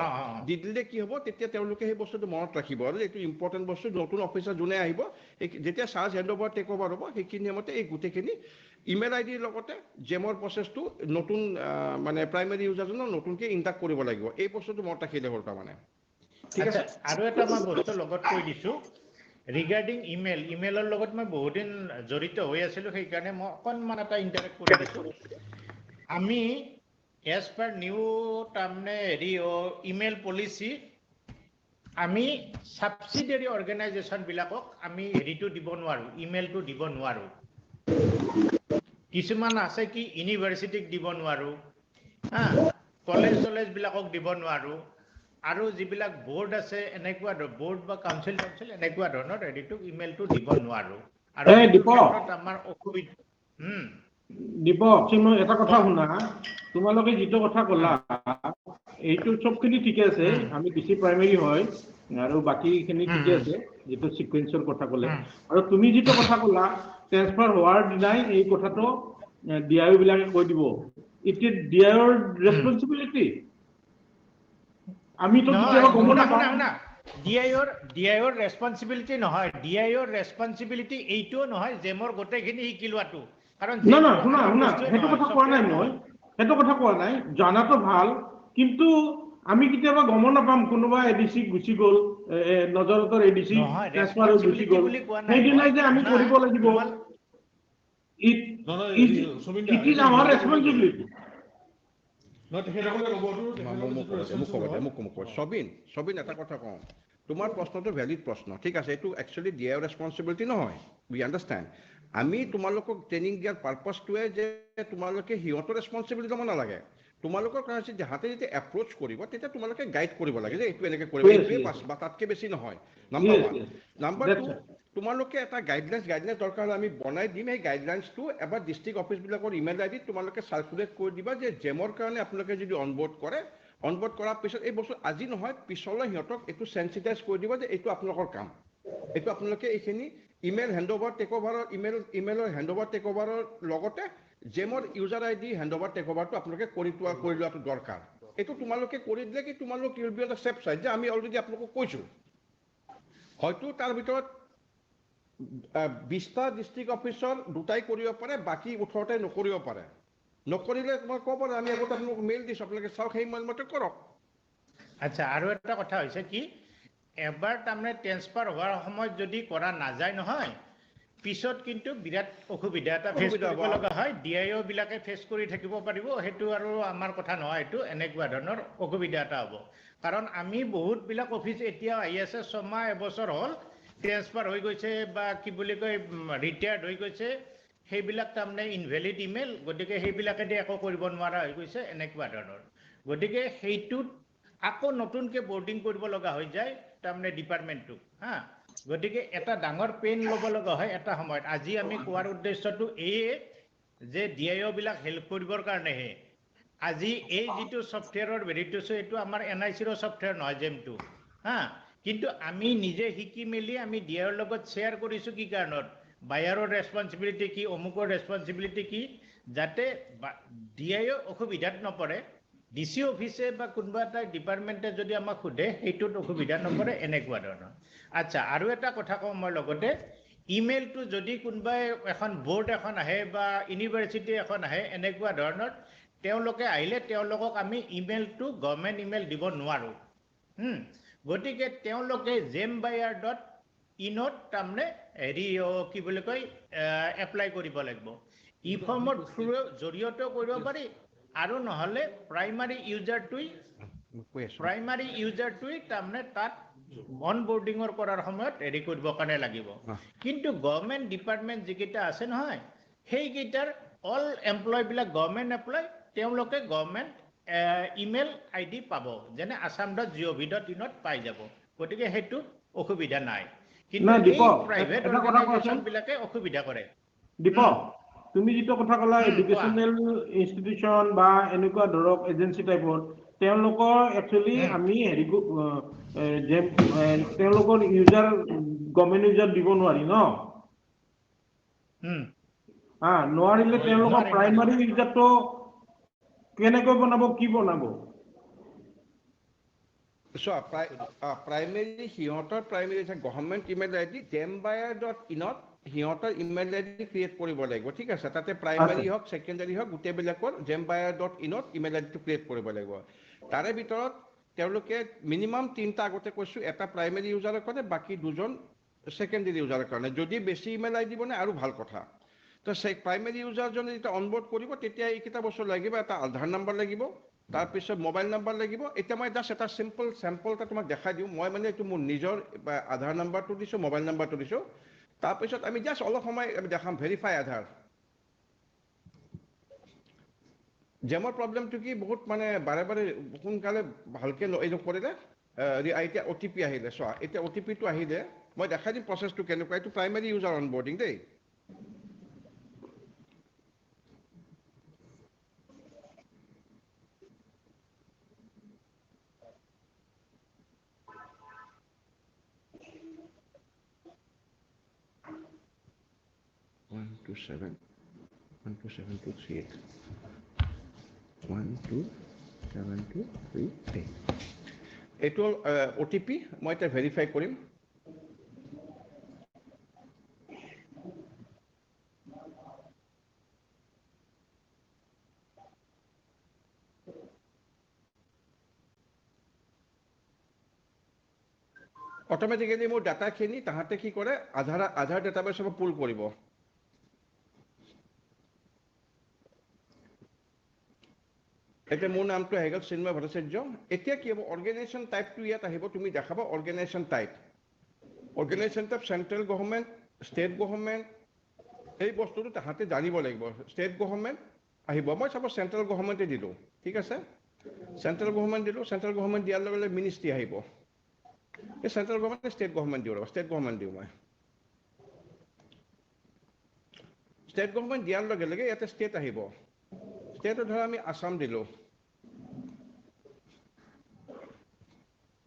দি দিলে কি হ'ব তেতিয়া তেওঁলোকে সেই বস্তুটো মনত ৰাখিব আৰু এইটো ইম্পৰ্টেণ্ট বস্তু নতুন অফিচাৰ যোনে আহিব যেতিয়া চাৰ্জ হেণ্ডঅভাৰ টেক অভাৰ হ'ব সেইখিনি মতে এই গোটেইখিনি ইমেইল আইডিৰ লগতে জেমৰ প্ৰচেছটো নতুন মানে প্ৰাইমাৰী ইউজাৰজনৰ নতুনকৈ ইনটাক্ট কৰিব লাগিব এই বস্তুটো মনত ৰাখিলে হ'ল তাৰমানে ঠিক আছে আৰু এটা মই বস্তু লগত কৈ দিছোঁ ৰিগাৰ্ডিং ইমেইলৰ লগত মই বহুত দিন জড়িত হৈ আছিলোঁ সেইকাৰণে মই অকণমান এটা ইণ্টাৰেক্ট কৰি দিছোঁ আমি এজ পাৰ নিউ তাৰমানে হেৰি ইমেইল পলিচি আমি ছাবচিডিয়াৰী অৰ্গেনাইজেশ্যনবিলাকক আমি হেৰিটো দিব নোৱাৰোঁ ইমেইলটো দিব নোৱাৰোঁ কিছুমান আছে কি ইউনিভাৰ্চিটিক দিব নোৱাৰোঁ কলেজবিলাকক দিব নোৱাৰোঁ আৰু যিবিলাক বোৰ্ড আছে এনেকুৱা বোৰ্ড বা কাউন্সিল এনেকুৱা ধৰণৰ হেৰিটো ইমেইলটো দিব নোৱাৰোঁ আৰু এই সেইটো দীপক। ক্ষেত্ৰত আমাৰ অসুবিধা দীপক মই এটা কথা শুনা তোমালোকে যিটো কথা ক'লা এইটো চবখিনি ঠিকে আছে আমি বেছি প্ৰাইমেৰী হয় আৰু বাকীখিনি ঠিকে আছে যিটো সিকুৱেন্সৰ কথা ক'লে আৰু তুমি যিটো কথা ক'লা ট্ৰেন্সফাৰ হোৱাৰ দিনাই এই কথাটো ডিআইও বিলাকে কৈ দিব ইট ইজ ডিআইৰ ৰেছপন্সিবিলিটি আমিতো কেতিয়াবা গম নাপাওঁ ডিআইঅৰ ৰেছপন্সিবিলিটি নহয় ডিআইঅৰ ৰেছপন্সিবিলিটি এইটোও নহয় যে মোৰ গোটেইখিনি শিকি লোৱাটো কাৰণ না শুনা সেইটো কথা কোৱা নাই মই সেইটো কথা কোৱা নাই জানাটো ভাল কিন্তু আমি কেতিয়াবা গম নাপাম কোনোবা এডিসি গুচি গ'ল নজৰতৰ এডিসি ট্ৰান্সফাৰ হৈ গুচি গ'ল সেইদিনাই যে আমি কৰিব লাগিব ইট ইজ আৱাৰ ৰেছপন্সিবিলিটি সবিন এটা কথা কওঁ তোমাৰ প্ৰশ্নটো ভ্যালিড প্ৰশ্ন ঠিক আছে এইটো একচুয়ালি ডিআইঅৰ ৰেছপন্সিবিলিটি নহয় উই আন্ডাৰষ্টেণ্ড আমি তোমালোকক ট্ৰেইনিং দিয়াৰ পাৰপাছটোৱে যে তোমালোকে সিহঁতৰ ৰেছপন্সিবিলিটি ল'ব নালাগে তোমালোকৰ কাৰণে হৈছে হাতে যেতিয়া এপ্ৰোচ কৰিব তেতিয়া তোমালোকে গাইড কৰিব লাগে যে এইটো এনেকৈ কৰিব এইটোৱে পাছ বা তাতকৈ বেছি নহয় নাম্বাৰ 1 নাম্বাৰ 2 তোমালোকে এটা গাইডলাইন্স দৰকাৰ হ'লে আমি বনাই দিম এই গাইডলাইন্সটো এবাৰ ডিষ্ট্ৰিক্ট অফিচবিলাকৰ ইমেইল আইডিত তোমালোকে চাৰ্কুলেট কৰি দিবা যে জেমৰ কাৰণে আপোনালোকে যদি অনবোৰ্ড কৰাৰ পিছত এই বস্তু আজি নহয় পিছলৈ সিহঁতক এইটো সেন্সিটাইজ কৰি দিব যে এইটো আপোনালোকৰ কাম এইটো আপোনালোকে এইখিনি ইমেইল হেণ্ডঅভাৰ টেকঅভাৰৰ ইমেইলৰ হেণ্ডঅভাৰ টেকঅভাৰৰ লগতে জেমৰ ইউজাৰ আইডি হেণ্ডঅভাৰ টেকঅভাৰটো আপোনালোকে কৰি লোৱাটো দৰকাৰ এইটো তোমালোকে কৰি দিলে কি তোমালোক you'll be on the safe side যে আমি অলৰেডি আপোনালোকক কৈছোঁ হয়তো তাৰ ভিতৰত 20টা ডিষ্ট্ৰিক্ট অফিচৰ 2টাই কৰিব পাৰে বাকি 18টাই নকৰিব পাৰে নকৰিলে মই ক'ব পাৰোঁ আমি আগতে আপোনালোকক মেইল দিছোঁ আপোনালোকে চাওক সেই মেইল মতে কৰক আচ্ছা আৰু এটা কথা হৈছে কি এবাৰ তাৰমানে ট্ৰেন্সফাৰ হোৱাৰ সময়ত যদি কৰা নাযায় নহয় পিছত কিন্তু বিৰাট অসুবিধা এটা ফেচ কৰিব লগা হয় ডিআইঅ বিলাকে ফেচ কৰি থাকিব পাৰিব সেইটো আৰু আমাৰ কথা নহয় এইটো এনেকুৱা ধৰণৰ অসুবিধা এটা হ'ব কাৰণ আমি বহুতবিলাক অফিচ এতিয়া আহি আছে 6 মাহ এবছৰ হ'ল ট্ৰেন্সফাৰ হৈ গৈছে বা কি বুলি কয় ৰিটায়াৰ্ড হৈ গৈছে সেইবিলাক তাৰমানে ইনভেলিড ইমেইল গতিকে সেইবিলাকেদি একো কৰিব নোৱাৰা হৈ গৈছে এনেকুৱা ধৰণৰ গতিকে সেইটোত আকৌ নতুনকৈ বৰ্ডিং কৰিব লগা হৈ যায় তাৰমানে ডিপাৰ্টমেণ্টটো হা গতিকে এটা ডাঙৰ পেইন ল'ব লগা হয় এটা সময়ত আজি আমি কোৱাৰ উদ্দেশ্যটো এইয়ে যে ডিআইঅ বিলাক হেল্প কৰিবৰ কাৰণেহে আজি এই যিটো ছফ্টৱেৰৰ ভেৰিফিকেশ্যন এইটো আমাৰ NICৰ ছফ্টৱেৰ নহয় জেমটো হা কিন্তু আমি নিজে শিকি মেলি আমি ডিআইঅৰ লগত শ্বেয়াৰ কৰিছোঁ কি কাৰণত বায়াৰৰ ৰেছপন্সিবিলিটি কি অমুকৰ ৰেছপন্সিবিলিটি কি যাতে ডিআইঅ অসুবিধাত নপৰে ডিসি অফিসে বা কোনোবা এটা ডিপাৰ্টমেণ্টে যদি আমাক সোধে সেইটোত অসুবিধা নপৰে এনেকুৱা ধৰণৰ আচ্ছা আৰু এটা কথা কওঁ মই লগতে ইমেইলটো যদি কোনোবাই এখন বোৰ্ড এখন আহে বা ইউনিভাৰ্চিটি এখন আহে এনেকুৱা ধৰণৰ তেওঁলোকে আহিলে তেওঁলোকক আমি ইমেইলটো গভৰ্ণমেণ্ট ইমেইল দিব নোৱাৰোঁ গতিকে তেওঁলোকে gembuyer.in তাৰমানে হেৰি কি বুলি কয় এপ্লাই কৰিব লাগিব ই ফৰ্মৰ জৰিয়তেও কৰিব পাৰি আৰু নহলে প্ৰাইমাৰী ইউজাৰটোই তাৰমানে তাত অনবোৰ্ডিঙৰ কৰাৰ সময়ত হেৰি কৰিবৰ কাৰণে লাগিব কিন্তু গভৰ্ণমেণ্ট ডিপাৰ্টমেণ্ট যিকেইটা আছে নহয় সেইকেইটাৰ অল এমপ্লয়বিলাক গভৰ্ণমেণ্ট এমপ্লয় তেওঁলোকে গভৰ্ণমেণ্ট ইমেইল আইডি পাব যেনে assam.gov.in পাই যাব গতিকে সেইটো অসুবিধা নাই কিন্তু এই প্ৰাইভেট অৰ্গানাইজেশ্যনবিলাকে অসুবিধা কৰে দীপক তুমি যিটো কথা ক'লা এডুকেশ্যনেল ইনষ্টিটিউচন বা এনেকুৱা ধৰক এজেন্সি টাইপৰ তেওঁলোকৰ একচুয়ালি আমি হেৰি তেওঁলোকৰ ইউজাৰ গভৰ্ণমেণ্ট ইউজাৰ দিব নোৱাৰি ন নোৱাৰিলে তেওঁলোকৰ প্ৰাইমাৰী ইউজাৰটো কেনেকৈ বনাব কি বনাব প্ৰাইমেৰী সিহঁতৰ primary government email ID gembuyer.in সিহঁতৰ ইমেইল আইডি ক্ৰিয়েট কৰিব লাগিব ঠিক আছে তাতে প্ৰাইমাৰী হওক ছেকেণ্ডাৰী হওক গোটেইবিলাকৰ gembuyer.in ইমেইল আইডিটো ক্ৰিয়েট কৰিব লাগিব তাৰে ভিতৰত তেওঁলোকে মিনিমাম 3টা আগতে কৈছোঁ এটা প্ৰাইমেৰী ইউজাৰৰ কাৰণে বাকী 2জন ছেকেণ্ডাৰী ইউজাৰৰ কাৰণে যদি বেছি ইমেইল আইডি বনে আৰু ভাল কথা তো প্ৰাইমেৰী ইউজাৰজনে যেতিয়া অনবোৰ্ড কৰিব তেতিয়া এইকেইটা বস্তু লাগিব এটা আধাৰ নাম্বাৰ লাগিব তাৰপিছত মোবাইল নাম্বাৰ লাগিব এতিয়া মই জাষ্ট এটা চিম্পল চেম্পল এটা তোমাক দেখাই দিওঁ মই মানে এইটো মোৰ নিজৰ আধাৰ নাম্বাৰটো দিছোঁ মোবাইল নাম্বাৰটো দিছোঁ তাৰপিছত আমি জাষ্ট অলপ সময় দেখাম ভেৰিফাই আধাৰ জেমৰ প্ৰব্লেমটো কি বহুত মানে বাৰে বাৰে সোনকালে ভালকৈ এই নকৰিলে এতিয়া OTP আহিলে চোৱা এতিয়া OTPটো আহিলে মই দেখাই দিম প্ৰচেছটো কেনেকুৱা এইটো প্ৰাইমেৰী ইউজাৰ অনবোৰ্ডিং দেই One two seven 12723 12723 এইটো OTP মই এটা ভেৰিফাই কৰিম অটোমেটিক্যালি মোৰ ডাটাখিনি তাহাঁতে কি কৰে আধাৰ ডাটাবেছৰ পৰা পুল কৰিব এতিয়া মোৰ নামটো আহি গ'ল চিন্ময় ভট্টাচাৰ্য এতিয়া কি হ'ব অৰ্গেনাইজেশ্যন টাইপটো ইয়াত আহিব তুমি দেখাবা organisation type central government state government এই বস্তুটো তাহাঁতে জানিব লাগিব ষ্টেট গভৰ্ণমেণ্ট আহিব মই চাপ'জ চেন্ট্ৰেল গভৰ্ণমেণ্টে দিলোঁ ঠিক আছে চেন্ট্ৰেল গভৰ্ণমেণ্ট দিলোঁ চেন্ট্ৰেল গভৰ্ণমেণ্ট দিয়াৰ লগে লগে মিনিষ্ট্ৰী আহিব এই চেন্ট্ৰেল গভৰ্ণমেণ্ট ষ্টেট গভৰ্ণমেণ্ট দিওঁ ষ্টেট গভৰ্ণমেণ্ট দিওঁ মই ষ্টেট গভৰ্ণমেণ্ট দিয়াৰ লগে লগে ইয়াতে ষ্টেট আহিব ষ্টেটত ধৰা আমি আসাম দিলোঁ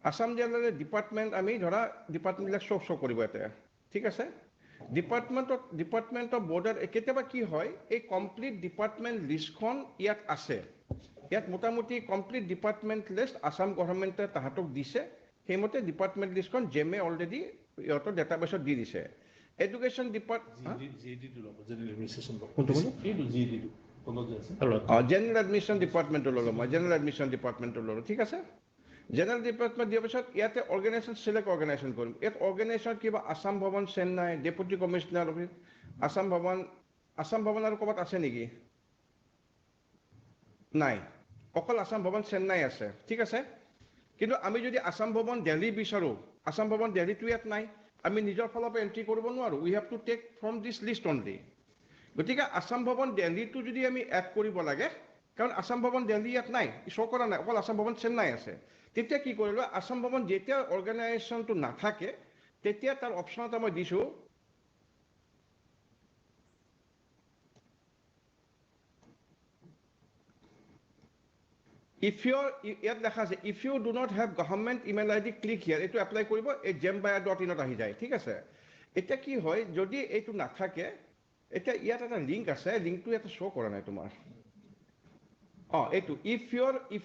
আসাম দিয়াৰ লগে ডিপাৰ্টমেণ্ট আমি ধৰা ডিপাৰ্টমেণ্টবিলাক শ্ব' কৰিব ইয়াতে ঠিক আছে ডিপাৰ্টমেণ্ট অফ বৰ্ডাৰ কেতিয়াবা কি হয় এই কমপ্লিট ডিপাৰ্টমেণ্ট লিষ্টখন ইয়াত আছে ইয়াত মোটামুটি কমপ্লিট ডিপাৰ্টমেণ্ট লিষ্ট আসাম গভৰ্ণমেণ্টে তাহাঁতক দিছে সেইমতে ডিপাৰ্টমেণ্ট লিষ্টখন জেমে অলৰেডি ইহঁতৰ ডাটাবেছত দি দিছে এডুকেশ্যন জেনেৰেল এডমিশ্যন ডিপাৰ্টমেণ্টটো ল'লোঁ মই জেনেৰেল এডমিশ্যন ডিপাৰ্টমেণ্টটো ল'লোঁ ঠিক আছে জেনেৰেল ডিপাৰ্টমেণ্ট দিয়াৰ পিছত ইয়াতে অৰ্গেনাইজেশ্যন চিলেক্ট অৰ্গেনাইজেশ্যন কৰিম ইয়াত অৰ্গেনাইজেশ্যন কিবা Assam Bhawan Chennai deputy commissioner office Assam Bhawan আৰু ক'ৰবাত আছে নেকি নাই অকল আসাম ভৱন চেন্নাই আছে ঠিক আছে কিন্তু আমি যদি আসাম ভৱন দিল্লী বিচাৰোঁ আসাম ভৱন দিল্লীটো ইয়াত নাই আমি নিজৰ ফালৰ পৰা এণ্ট্ৰি কৰিব নোৱাৰোঁ we have to take from this list only গতিকে আসাম ভৱন দিল্লীটো যদি আমি এড কৰিব লাগে কাৰণ আসাম ভৱন দিল্লী ইয়াত নাই শ্ব' কৰা নাই অকল আসাম ভৱন চেন্নাই আছে তেতিয়া কি কৰিলোঁ আসাম ভৱন যেতিয়া অৰ্গেনাইজেশ্যনটো নাথাকে তেতিয়া তাৰ অপশ্যন এটা মই দিছোঁ ইয়াত দেখা আছে if you do not have government email ID click here এইটো এপ্লাই কৰিব এই jembuyer.in আহি যায় ঠিক আছে এতিয়া কি হয় যদি এইটো নাথাকে এতিয়া ইয়াত এটা লিংক আছে লিংকটো ইয়াতে শ্ব' কৰা নাই তোমাৰ এইটো if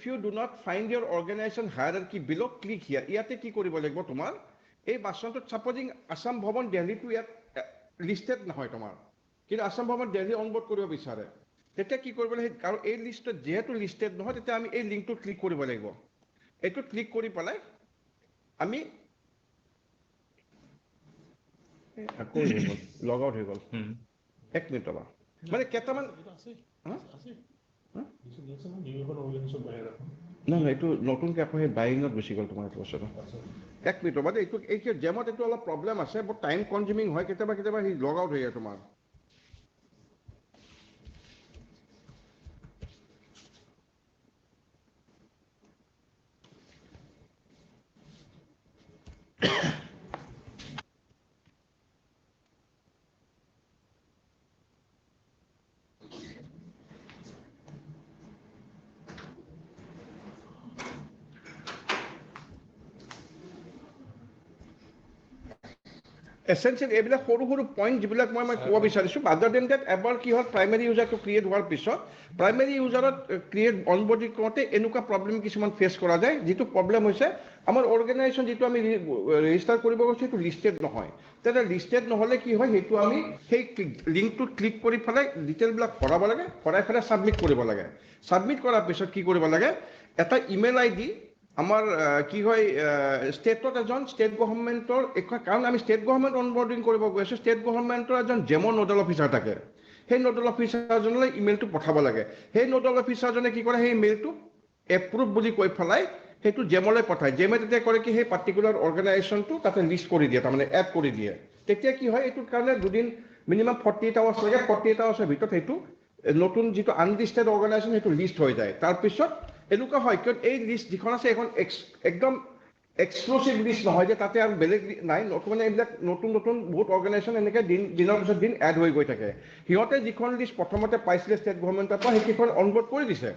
you do not find your organisation hierarchy below' click here ইয়াতে কি কৰিব লাগিব তোমাৰ এই বাচনটোত ছাপ'জিং আসাম ভৱন দিল্লীটো ইয়াত লিষ্টেড নহয় তোমাৰ কিন্তু আসাম ভৱন দিল্লী অনবোৰ্ড কৰিব বিচাৰে তেতিয়া কি কৰিব লাগিব কাৰণ এই লিষ্টত যেহেতু লিষ্টেড নহয় তেতিয়া আমি এই লিংকটো ক্লিক কৰিব লাগিব এইটো ক্লিক কৰি পেলাই আমি আকৌ লগ আউট হৈ গ'ল এক মিনিট ৰ'বা মানে কেইটামান নাই এইটো নতুনকৈ আকৌ সেই বাইঙত গুচি গ'ল তোমাৰ এইটো বস্তুটো এক মিনিট ৰ'বা দেই এইটো জেমত এইটো অলপ প্ৰব্লেম আছে বহুত টাইম কনজিউমিং হয় কেতিয়াবা সি লগ আউট হৈ যায় তোমাৰ এছেঞ্চিয়েল এইবিলাক সৰু সৰু পইণ্ট যিবিলাক মই ক'ব বিচাৰিছোঁ আদাৰ দেন ডেট এবাৰ কি হ'ল প্ৰাইমেৰী ইউজাৰটো ক্ৰিয়েট হোৱাৰ পিছত প্ৰাইমেৰী ইউজাৰত ক্ৰিয়েট অনবোৰ্ডিং কৰোঁতে এনেকুৱা প্ৰব্লেম কিছুমান ফেচ কৰা যায় যিটো প্ৰব্লেম হৈছে আমাৰ অৰ্গেনাইজেশ্যন যিটো আমি ৰেজিষ্টাৰ কৰিব গৈছোঁ সেইটো লিষ্টেড নহয় তেতিয়া লিষ্টেড নহ'লে কি হয় সেইটো আমি সেই লিংকটোত ক্লিক কৰি পেলাই ডিটেইলবিলাক ভৰাব লাগে ভৰাই পেলাই ছাবমিট কৰিব লাগে ছাবমিট কৰাৰ পিছত কি কৰিব লাগে এটা ইমেইল ID আমাৰ কি হয় ষ্টেটত এজন ষ্টেট গভৰ্ণমেণ্টৰ কাৰণ আমি ষ্টেট গভৰ্ণমেণ্ট অনবোৰ্ডিং কৰিব গৈ আছোঁ ষ্টেট গভৰ্ণমেণ্টৰ এজন জেমৰ নোডেল অফিচাৰ থাকে সেই নোডেল অফিচাৰজনলৈ ইমেইলটো পঠাব লাগে সেই নোডেল অফিচাৰজনে কি কৰে সেই ইমেইলটো এপ্ৰুভ বুলি কৈ পেলাই সেইটো জেমলৈ পঠায় জেমে তেতিয়া কৰে কি সেই পাৰ্টিকুলাৰ অৰ্গেনাইজেশ্যনটো তাতে লিষ্ট কৰি দিয়ে তাৰমানে এড কৰি দিয়ে তেতিয়া কি হয় এইটোৰ কাৰণে দুদিন মিনিমাম 48 আৱাৰ্ছ লাগে 48 আৱাৰ্ছৰ ভিতৰত সেইটো নতুন যিটো আনলিষ্টেড অৰ্গেনাইজেশ্যন সেইটো লিষ্ট হৈ যায় তাৰপিছত এনেকুৱা হয় কিয় এই লিষ্ট যিখন আছে এখন একদম এক্সক্লুসিভ লিষ্ট নহয় যে তাতে আৰু বেলেগ নাই, মানে এইবিলাক নতুন নতুন বহুত অৰ্গেনাইজেশ্যন এনেকৈ দিনৰ পিছত দিন এড হৈ গৈ থাকে। সিহঁতে যিখন লিষ্ট প্ৰথমতে পাইছিলে ষ্টেট গভৰ্ণমেণ্টৰ পৰা সেইকেইখন অনবোৰ্ড কৰি দিছে,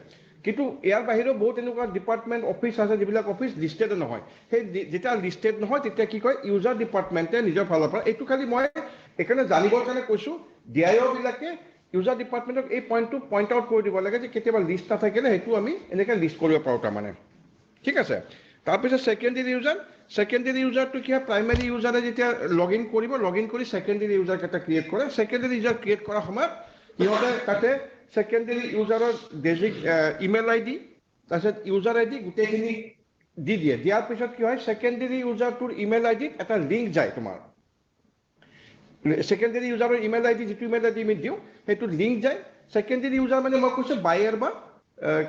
কিন্তু ইয়াৰ বাহিৰেও বহুত এনেকুৱা ডিপাৰ্টমেণ্ট অফিচ আছে যিবিলাক অফিচ লিষ্টেড নহয়। সেই যেতিয়া লিষ্টেড নহয় তেতিয়া কি কয় ইউজাৰ ডিপাৰ্টমেণ্টে নিজৰ ফালৰ পৰা, এইটো খালি মই এইকাৰণে জানিবৰ কাৰণে কৈছোঁ, DIO বিলাকে ইউজাৰ ডিপাৰ্টমেণ্টক এই পইণ্টটো পইণ্ট আউট কৰি দিব লাগে যে কেতিয়াবা লিষ্ট নাথাকিলে সেইটো আমি এনেকৈ লিষ্ট কৰিব পাৰোঁ তাৰমানে, ঠিক আছে। তাৰপিছত ছেকেণ্ডেৰী ইউজাৰটো কি হয়, প্ৰাইমেৰী ইউজাৰে যেতিয়া লগ ইন কৰি ছেকেণ্ডেৰী ইউজাৰ কেইটা ক্ৰিয়েট কৰে। ছেকেণ্ডেৰী ইউজাৰ ক্ৰিয়েট কৰাৰ সময়ত সিহঁতে তাতে ছেকেণ্ডেৰী ইউজাৰৰ ইমেইল ID, তাৰপিছত ইউজাৰ ID গোটেইখিনি দি দিয়ে। দিয়াৰ পিছত কি হয়, ছেকেণ্ডেৰী ইউজাৰটোৰ ইমেইল IDত এটা লিংক যায় তোমাৰ। ছেকেণ্ডেৰী ইউজাৰৰ ইমেইল ID, যিটো ইমেইল ID আমি দিওঁ সেইটো লিংক যায়। ছেকেণ্ডেৰী ইউজাৰ মানে মই কৈছোঁ বায়াৰ বা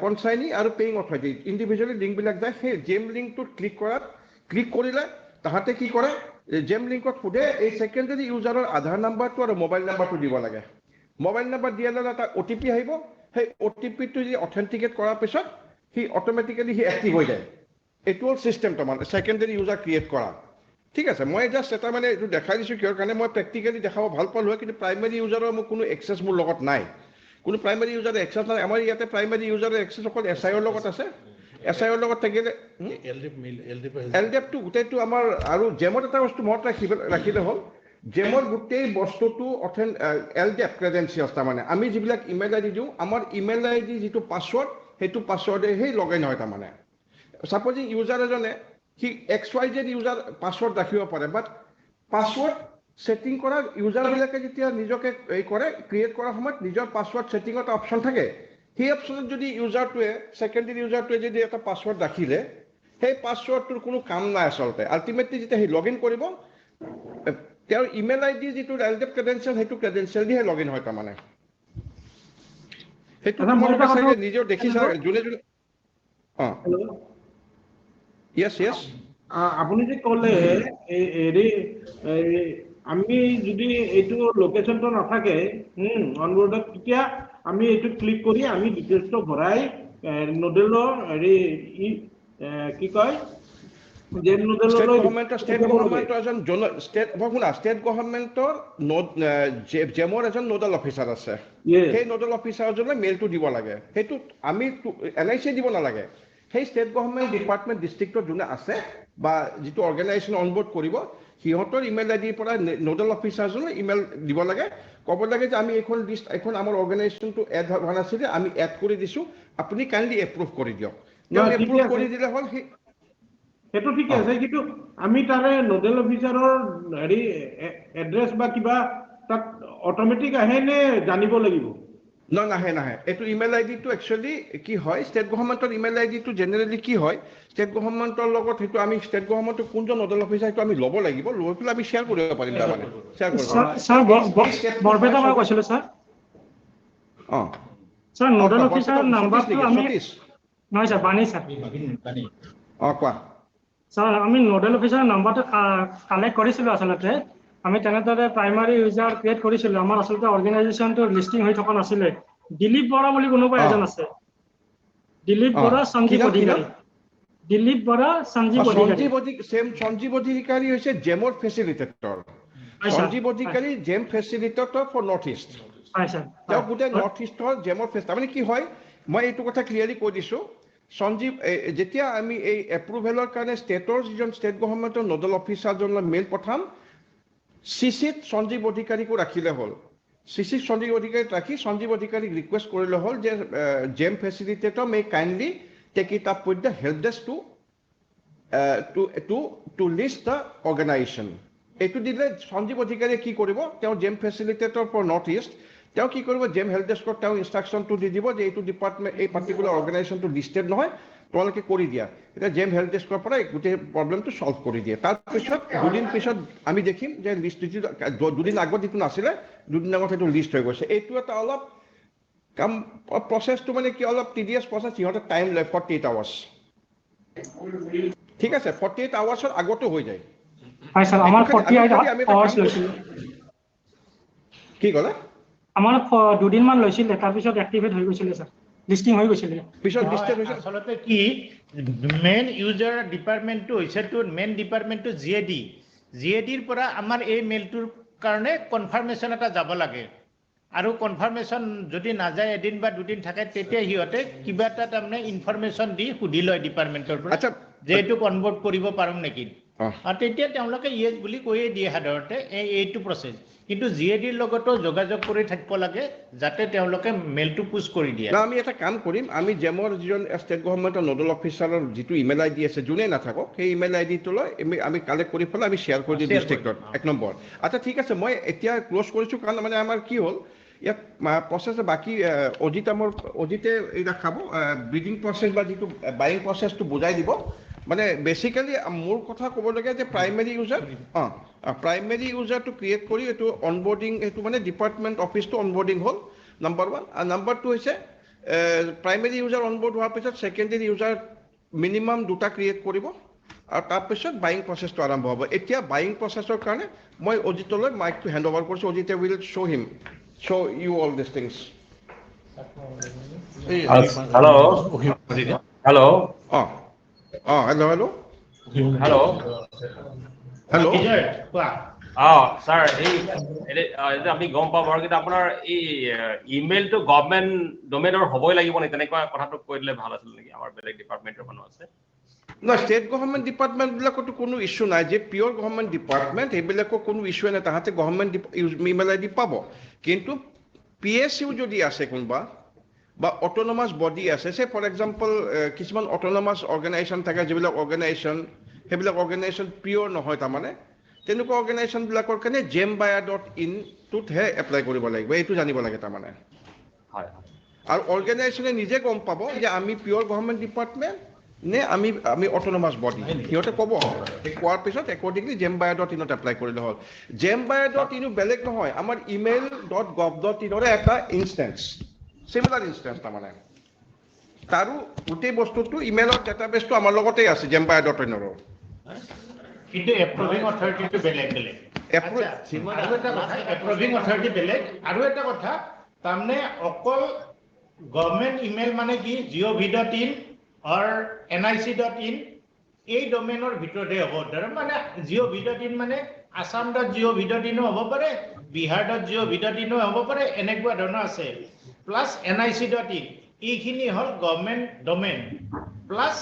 কনচাইনি আৰু পেইং অথৰিটি ইণ্ডিভিজুৱেলি লিংকবিলাক যায়। সেই জেম লিংকটোত ক্লিক কৰিলে তাহাঁতে কি কৰে, জেম লিংকত সোধে এই ছেকেণ্ডেৰী ইউজাৰৰ আধাৰ নাম্বাৰটো আৰু মোবাইল নাম্বাৰটো দিব লাগে। মোবাইল নাম্বাৰ দিয়াৰ লগে এটা OTP আহিব, সেই OTPটো যদি অথেণ্টিকেট কৰাৰ পিছত সি অট'মেটিকেলি সি এক্টিভ হৈ যায়। এইটো হ'ল চিষ্টেম তাৰমানে ছেকেণ্ডেৰী ইউজাৰ ক্ৰিয়েট কৰা, ঠিক আছে। মই জাষ্ট এটা মানে এইটো দেখাই দিছোঁ কিহৰ কাৰণে, মই প্ৰেক্টিকেলি দেখাব ভাল পালোঁ হয়, কিন্তু প্ৰাইমেৰী ইউজাৰৰ মোৰ কোনো এক্সেছ মোৰ লগত নাই, কোনো প্ৰাইমেৰী ইউজাৰৰ এক্সেছ নাই। আমাৰ ইয়াতে প্ৰাইমেৰী ইউজাৰৰ এক্সেছ অকল SIৰ লগত আছে। SIৰ লগত থাকিলে LDAP গোটেইটো আমাৰ, আৰু জেমত এটা বস্তু মনত ৰাখিলে হ'ল, জেমৰ গোটেই বস্তুটো LDAP ক্ৰেডেঞ্চিয়েলছ, তাৰমানে আমি যিবিলাক ইমেইল ID দিওঁ, আমাৰ ইমেইল ID যিটো পাছৱৰ্ড সেইটো পাছৱৰ্ডে সেই লগ ইন হয় তাৰমানে। ছাপ'জিং ইউজাৰ এজনে সি XYZ ইউজাৰ পাছৱৰ্ড ৰাখিব পাৰে, বাট পাছৱৰ্ড ছেটিং কৰা ইউজাৰবিলাকে যেতিয়া নিজকে কৰে ক্ৰিয়েট কৰাৰ সময়ত নিজৰ পাছৱৰ্ড ছেটিঙত এটা অপশ্যন থাকে। সেই অপশ্যনত যদি ছেকেণ্ডেৰী ইউজাৰটোৱে যদি এটা পাছৱৰ্ড ৰাখিলে, সেই পাছৱৰ্ডটোৰ কোনো কাম নাই আচলতে। আল্টিমেটলি যেতিয়া সি লগ ইন কৰিব, তেওঁৰ ইমেইল ID যিটো LDAP ক্ৰেডেঞ্চিয়েল সেইটো ক্ৰেডেঞ্চিয়েল দিহে লগ ইন হয় তাৰমানে। সেইটো তোমালোকে চাগে নিজেও দেখিছা যোনে যোনে। য়েছ আপুনি যে ক'লে হেৰি আমি যদি এইটো লোকেশ্যনটো নাথাকে অনবোৰ্ডত, তেতিয়া আমি এইটো ক্লিক কৰি আমি ডিটেইলছটো ভৰাই নোডেলৰ হেৰি কি কয় ষ্টেট গভৰ্ণমেণ্টৰ জেমৰ এজন নোডেল অফিচাৰ আছে। সেই নোডেল অফিচাৰজনে মেইলটো দিব লাগে। সেইটো আমি LIC দিব নালাগে। সেই ষ্টেট গভৰ্ণমেণ্ট ডিপাৰ্টমেণ্ট ডিষ্ট্ৰিক্টত যোনে আছে বা যিটো অৰ্গেনাইজেশ্যন অনবোৰ্ড কৰিব, সিহঁতৰ ইমেইল IDৰ পৰা নোডেল অফিচাৰজনে ইমেইল দিব লাগে, ক'ব লাগে যে আমি এইখন লিষ্ট, এইখন আমাৰ অৰ্গেনাইজেশ্যনটো এড হোৱা নাছিলে, আমি এড কৰি দিছোঁ, আপুনি কাইণ্ডলি এপ্ৰুভ কৰি দিয়ক। এপ্ৰুভ কৰি দিলে হ'ল। সেইটো ঠিকে আছে, কিন্তু আমি তাৰে নোডেল অফিচাৰৰ হেৰি এড্ৰেছ বা কিবা তাত অট'মেটিক আহে নে জানিব লাগিব? নাহে। এইটো ইমেইল IDটো একচুৱেলি কি হয়, ষ্টেট গভৰ্ণমেণ্টৰ ইমেইল IDটো জেনেৰেলি কি হয়, ষ্টেট গভৰ্ণমেণ্টৰ লগত সেইটো আমি ষ্টেট গভৰ্ণমেণ্টৰ কোনজন নোডেল অফিচাৰ সেইটো আমি ল'ব লাগিব, লৈ পেলাই আমি শ্বেয়াৰ কৰিব পাৰিম তাৰমানে। বৰপেটা পৰা কৈছিলোঁ ছাৰ। ছাৰ নোডেল অফিচাৰৰ নাম্বাৰটো আমি নহয় ছাৰ, বাণী ছাৰ। কোৱা ছাৰ, আমি নোডেল অফিচাৰৰ নাম্বাৰটো কালেক্ট কৰিছিলোঁ আচলতে। আমি তেনেদৰে প্ৰাইমাৰী ইউজাৰ ক্ৰিয়েট কৰিছিলোঁ। আমাৰ আচলতে অৰ্গেনাইজেশ্যনটো লিষ্টিং হৈ থকা নাছিলে। দিলীপ বৰা বুলি কোনোবা এজন আছে, দিলীপ বৰা, সঞ্জীৱ অধিকাৰী। দিলীপ বৰা, সঞ্জীৱ অধিকাৰী হৈছে জেমৰ facilitator. Sanjeev Adhikari GeM facilitator for north east. তেওঁ গোটেই নৰ্থ ইষ্টৰ জেমৰ তাৰমানে কি হয়, মই এইটো কথা ক্লিয়াৰলি কৈ দিছোঁ। সঞ্জীৱ, যেতিয়া আমি এই এপ্ৰুভেলৰ কাৰণে ষ্টেটৰ যিজন ষ্টেট গভৰ্ণমেণ্টৰ নোডেল অফিচাৰজনলৈ মেইল পঠাম, CCত সঞ্জীৱ অধিকাৰীকো ৰাখিলে হ'ল। CCত সঞ্জীৱ অধিকাৰীক ৰাখি সঞ্জীৱ অধিকাৰীক ৰিকুৱেষ্ট কৰিলে হ'ল যে GeM facilitator may kindly take it up with the help desk to list the organisation. এইটো দিলে সঞ্জীৱ অধিকাৰীয়ে কি কৰিব, তেওঁ GeM facilitator for north east, তেওঁ কি কৰিব, জেম হেল্প ডেস্কক তেওঁ ইনষ্ট্ৰাকশ্যনটো দি দিব যে এইটো ডিপাৰ্টমেণ্ট, এই পাৰ্টিকুলাৰ অৰ্গেনাইজেশ্যনটো লিষ্টেড নহয়, তোমালোকে কৰি দিয়া। এতিয়া জেম হেল্প ডেস্কৰ পৰা গোটেই প্ৰব্লেমটো ছল্ভ কৰি দিয়ে। তাৰপিছত দুদিন পিছত আমি দেখিম যে লিষ্ট, দুদিন আগত যিটো নাছিলে, দুদিন আগত সেইটো লিষ্ট হৈ গৈছে। এইটো এটা অলপ কাম প্ৰচেছটো মানে কি অলপ টিডিয়াছ প্ৰচেছ, সিহঁতে টাইম লয় 48 আৱাৰ্ছ। ঠিক আছে, 48 আৱাৰ্ছৰ আগতো হৈ যায়। কি ক'লে? আমাৰ 2 দিনমান লৈছিলে, তাৰপিছত এক্টিভেট হৈ গৈছিলে ছাৰ। লিষ্টিং হৈ গৈছিলে পিছত ডিস্টেন্স হৈছে আচলতে কি মেইন ইউজাৰ ডিপাৰ্টমেণ্টটো হৈছে মেইন ডিপাৰ্টমেণ্টটো জিএডিৰ পৰা আমাৰ এই মেইলটোৰ কাৰণে কনফাৰ্মেশ্যন এটা যাব লাগে আৰু কনফাৰ্মেশ্যন যদি নাযায় এদিন বা দুদিন থাকে তেতিয়া সিহঁতে কিবা এটা তাৰমানে ইনফৰমেশ্যন দি সুধি লয় ডিপাৰ্টমেণ্টৰ পৰা আচ্ছা যে এইটো কনভাৰ্ট কৰিব পাৰোঁ নেকি আৰু তেতিয়া তেওঁলোকে ইয়েছ বুলি কৈয়ে দিয়ে সাধাৰণতে এইটো প্ৰচেছ কিন্তু জিএডিৰ লগতো যোগাযোগ কৰি থাকিব লাগে যাতে তেওঁলোকে মেইলটো পুছ কৰি দিয়ে না আমি এটা কাম কৰিম আমি জেমৰ যিজন ষ্টেট গভৰ্ণমেণ্টৰ নোডেল অফিচাৰৰ যিটো ইমেইল আইডি আছে যোনে নাথাকক সেই ইমেইল আইডিটো লৈ আমি কালেক্ট কৰি পেলাই আমি শ্বেয়াৰ কৰি দিম ডিষ্ট্ৰিক্টত 1 নম্বৰ আচ্ছা ঠিক আছে মই এতিয়া ক্লোজ কৰিছোঁ কাৰণ মানে আমাৰ কি হ'ল ইয়াত প্ৰচেছ বাকী অডিটে এইটা খাব ব্ৰিডিং প্ৰচেছ বা যিটো বাইং প্ৰচেছটো বুজাই দিব মানে বেচিকেলি মোৰ কথা ক'বলগীয়া যে প্ৰাইমেৰী ইউজাৰটো ক্ৰিয়েট কৰি এইটো অনবোৰ্ডিং এইটো মানে ডিপাৰ্টমেণ্ট অফিচটো অনবোৰ্ডিং হ'ল নম্বৰ 1 আৰু নম্বৰ 2 হৈছে প্ৰাইমেৰী ইউজাৰ অনবোৰ্ড হোৱাৰ পিছত ছেকেণ্ডেৰী ইউজাৰ মিনিমাম 2টা ক্ৰিয়েট কৰিব আৰু তাৰপিছত বাইং প্ৰচেছটো আৰম্ভ হ'ব এতিয়া বাইং প্ৰচেছৰ কাৰণে মই অজিতলৈ মাইকটো হেণ্ড অভাৰ কৰিছোঁ অজিতে will show you all these things hello hello sir আমি গম পাওঁ বাৰু কিন্তু আপোনাৰ এই ইমেইলটো গভৰ্ণমেণ্ট ডোমেইনৰ হ'বই লাগিব নে তেনেকুৱা কথাটো কৈ দিলে ভাল আছিল নেকি আমাৰ বেলেগ ডিপাৰ্টমেণ্টৰ মানুহ আছে না ষ্টেট গভৰ্ণমেণ্ট ডিপাৰ্টমেণ্টবিলাকতো কোনো ইছ্যু নাই যে পিয়ৰ গভৰ্ণমেণ্ট ডিপাৰ্টমেণ্ট সেইবিলাকৰ কোনো ইছ্যুৱে নাই তাহাঁতে গভৰ্ণমেণ্ট ইমেইল আইডি পাব কিন্তু PSU যদি আছে কোনোবা বা অট'নমাছ বডি আছে সে ফৰ এক্সাম্পল কিছুমান অট'নমাছ অৰ্গেনাইজেশ্যন থাকে যিবিলাক সেইবিলাক অৰ্গেনাইজেশ্যন পিয়ৰ নহয় তাৰমানে তেনেকুৱা অৰ্গেনাইজেশ্যনবিলাকৰ কাৰণে jembuyer.in টোতহে এপ্লাই কৰিব লাগিব এইটো জানিব লাগে তাৰমানে হয় আৰু অৰ্গেনাইজেশ্যনে নিজে গম পাব যে আমি পিয়ৰ গভৰ্ণমেণ্ট ডিপাৰ্টমেণ্ট নে আমি অট'নমাছ বডি সিহঁতে ক'ব কোৱাৰ পিছত একৰ্ডিংলি jembuyer.in এপ্লাই কৰিলে হ'ল jembuyer.in বেলেগ নহয় আমাৰ email.gov.in এটা ইনষ্টেন্স চিমিলাৰ ইনষ্টেন্স তাৰমানে তাৰো গোটেই বস্তুটো ইমেইলৰ ডাটাবেছটো আমাৰ লগতেই আছে jembuyer.in কিন্তু এপ্ৰুভিং অথৰিটিটো বেলেগ এপ্ৰুভিং অথৰিটি বেলেগ আৰু এটা কথা তাৰমানে অকল গভৰ্ণমেণ্ট ইমেইল মানে কি gov.in or nic.in এই ডোমেইনৰ ভিতৰতে হ'ব মানে gov.in মানে assam.gov.in হ'ব পাৰে bihar.gov.in হ'ব পাৰে এনেকুৱা ধৰণৰ আছে প্লাছ nic.in এইখিনি হ'ল গভৰ্ণমেণ্ট ডোমেইন প্লাছ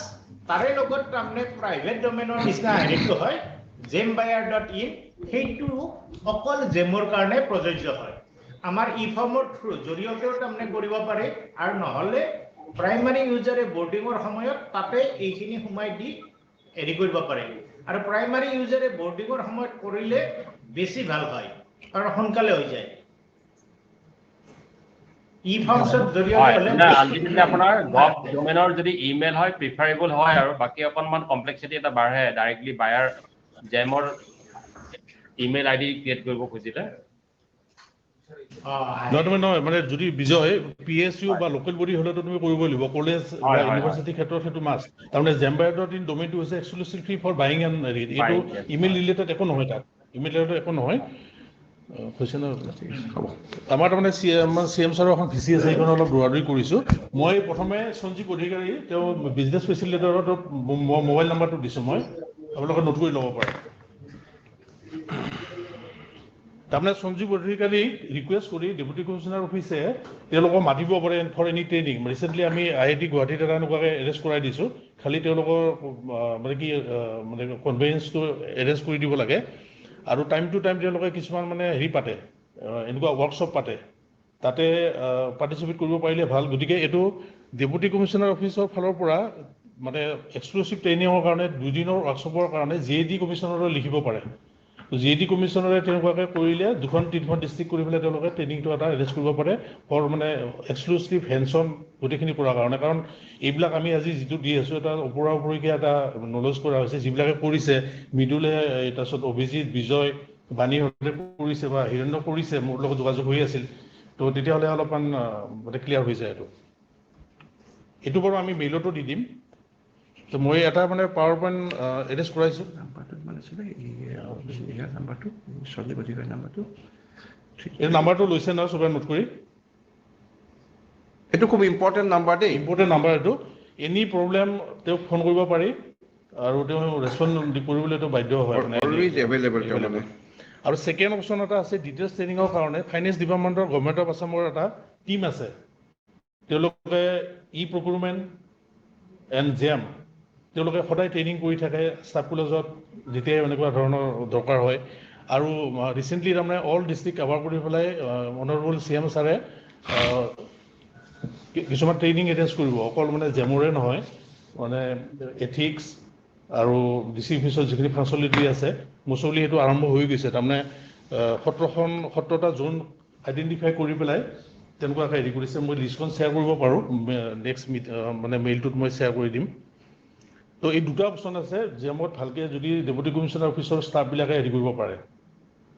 তাৰে লগত তাৰমানে প্ৰাইভেট ডোমেইনৰ নিচিনা হেৰিটো হয় jembuyer.in সেইটো অকল জেমৰ কাৰণে প্ৰযোজ্য হয় আমাৰ ইফৰ্মৰ থ্ৰু জৰিয়তেও তাৰমানে কৰিব পাৰে আৰু নহ'লে প্ৰাইমাৰী ইউজাৰে বৰ্ডিঙৰ সময়ত তাতে এইখিনি সোমাই দি হেৰি কৰিব পাৰে আৰু প্ৰাইমাৰী ইউজাৰে বৰ্ডিঙৰ সময়ত কৰিলে বেছি ভাল হয় আৰু সোনকালে হৈ যায় ইফৰ্মছৰ জৰিয়তে হ'লে আলটিমেটলি আপোনাৰ গভ ডোমেইনৰ যদি ইমেইল হয় প্ৰিফাৰেবল হয় আৰু বাকী অকণমান কমপ্লেক্সিটি এটা বাঢ়ে ডাইৰেক্টলি বায়াৰ জেমৰ ইমেইল আইডি ক্ৰিয়েট কৰিব খুজিলে নহয় মানে যদি বিজয় PSU বা লোকেল বডি হলেতো তুমি কৰিব লাগিব কলেজ বা ইউনিভাৰ্চিটি ক্ষেত্ৰত সেইটো মাষ্ট তাৰমানে jembuyer.in ডোমেইনটো হৈছে এক্সক্লুসিভলি ফৰ বাইং এণ্ড এইটো ইমেইল ৰিলেটেড একো নহয় তাত ইমেইল ৰিলেটেড একো নহয় হৈছে ন আমাৰ তাৰমানে CM ছাৰৰ এখন ভিচি আছে সেইখন অলপ দৌৰাদৌৰি কৰিছোঁ মই প্ৰথমে সঞ্জীৱ অধিকাৰী তেওঁ বিজনেছ ফেচিলিটেটৰৰ মোবাইল নাম্বাৰটো দিছোঁ মই আপোনালোকে নোট কৰি ল'ব পাৰে তাৰমানে সঞ্জীৱ অধিকাৰীক ৰিকুৱেষ্ট কৰি ডেপুটি কমিশ্যনাৰ অফিচে তেওঁলোকক মাতিব পাৰে ফৰ এনি ট্ৰেইনিং ৰিচেণ্টলি আমি IIT গুৱাহাটীত এটা এনেকুৱাকৈ এৰেঞ্জ কৰাই দিছোঁ খালি তেওঁলোকৰ মানে কি মানে কনভেয়েন্সটো এৰেঞ্জ কৰি দিব লাগে আৰু টাইম টু টাইম তেওঁলোকে কিছুমান মানে হেৰি পাতে এনেকুৱা ৱৰ্কশ্বপ পাতে তাতে পাৰ্টিচিপেট কৰিব পাৰিলে ভাল গতিকে এইটো ডেপুটি কমিশ্যনাৰ অফিচৰ ফালৰ পৰা মানে এক্সক্লুচিভ ট্ৰেইনিঙৰ কাৰণে 2 দিনৰ ৱৰ্কশ্বপৰ কাৰণে JD কমিশ্যনাৰলৈ লিখিব পাৰে JD কমিশ্যনাৰে তেনেকুৱাকৈ কৰিলে 2-3খন ডিষ্ট্ৰিক্ট কৰি পেলাই তেওঁলোকে ট্ৰেইনিংটো এটা এৰেঞ্জ কৰিব পাৰে ফৰ মানে এক্সক্লুচিভ হেণ্ডছন গোটেইখিনি কৰাৰ কাৰণে কাৰণ এইবিলাক আমি আজি যিটো দি আছোঁ এটা ওপৰা ওপৰিকৈ এটা নলেজ কৰা হৈছে যিবিলাকে কৰিছে মৃদুলে তাৰপিছত অভিজিত বিজয় বাণীহঁতে কৰিছে বা হিৰণ্য কৰিছে মোৰ লগত যোগাযোগ হৈ আছিল তো তেতিয়াহ'লে অলপমান মানে ক্লিয়াৰ হৈ যায় এইটো বাৰু আমি মেইলতো দি দিম তো মই এটা মানে পাৱাৰ পইণ্ট এৰেঞ্জ কৰাইছোঁ নাম্বাৰটো মানে আছিলে ইয়াৰ নাম্বাৰটো সঞ্জীৱ অধিকাৰী নাম্বাৰটো এই নাম্বাৰটো লৈছে নহয় চবে নোট কৰি এইটো খুব ইম্পৰ্টেণ্ট নাম্বাৰ দেই। ইম্পৰ্টেণ্ট নাম্বাৰ এইটো। এনি প্ৰব্লেম তেওঁক ফোন কৰিব পাৰি আৰু তেওঁ ৰেছপন্ড কৰিবলৈ এইটো বাধ্য হয় অলৱেজ এভেইলেবল তেওঁলোকে। আৰু ছেকেণ্ড অপশ্যন এটা আছে ডিটেইলছ ট্ৰেইনিঙৰ কাৰণে ফাইনেন্স ডিপাৰ্টমেণ্টৰ গভৰ্ণমেণ্ট অফ আছামৰ এটা টীম আছে। তেওঁলোকে ই প্ৰকিউৰমেণ্ট এণ্ড জেম তেওঁলোকে সদায় ট্ৰেইনিং কৰি থাকে ষ্টাফ কলেজত যেতিয়াই এনেকুৱা ধৰণৰ দৰকাৰ হয়। আৰু ৰিচেণ্টলি তাৰমানে অল ডিষ্ট্ৰিক্ট কভাৰ কৰি পেলাই অনাৰেবল CM ছাৰে কিছুমান ট্ৰেইনিং এটেঞ্চ কৰিব, অকল মানে জেমৰে নহয়, মানে এথিক্স আৰু DC অফিচৰ যিখিনি ফাংচনেলিটি আছে মচলি সেইটো আৰম্ভ হৈ গৈছে। তাৰমানে 17টা জোন আইডেণ্টিফাই কৰি পেলাই তেনেকুৱাকৈ হেৰি কৰিছে। মই লিষ্টখন শ্বেয়াৰ কৰিব পাৰোঁ, নেক্সট মানে মেইলটোত মই শ্বেয়াৰ কৰি দিম। তো এই দুটা অপশ্যন আছে জেমত ভালকৈ যদি ডেপুটি কমিশ্যনাৰ অফিচৰ ষ্টাফবিলাকে হেৰি কৰিব পাৰে।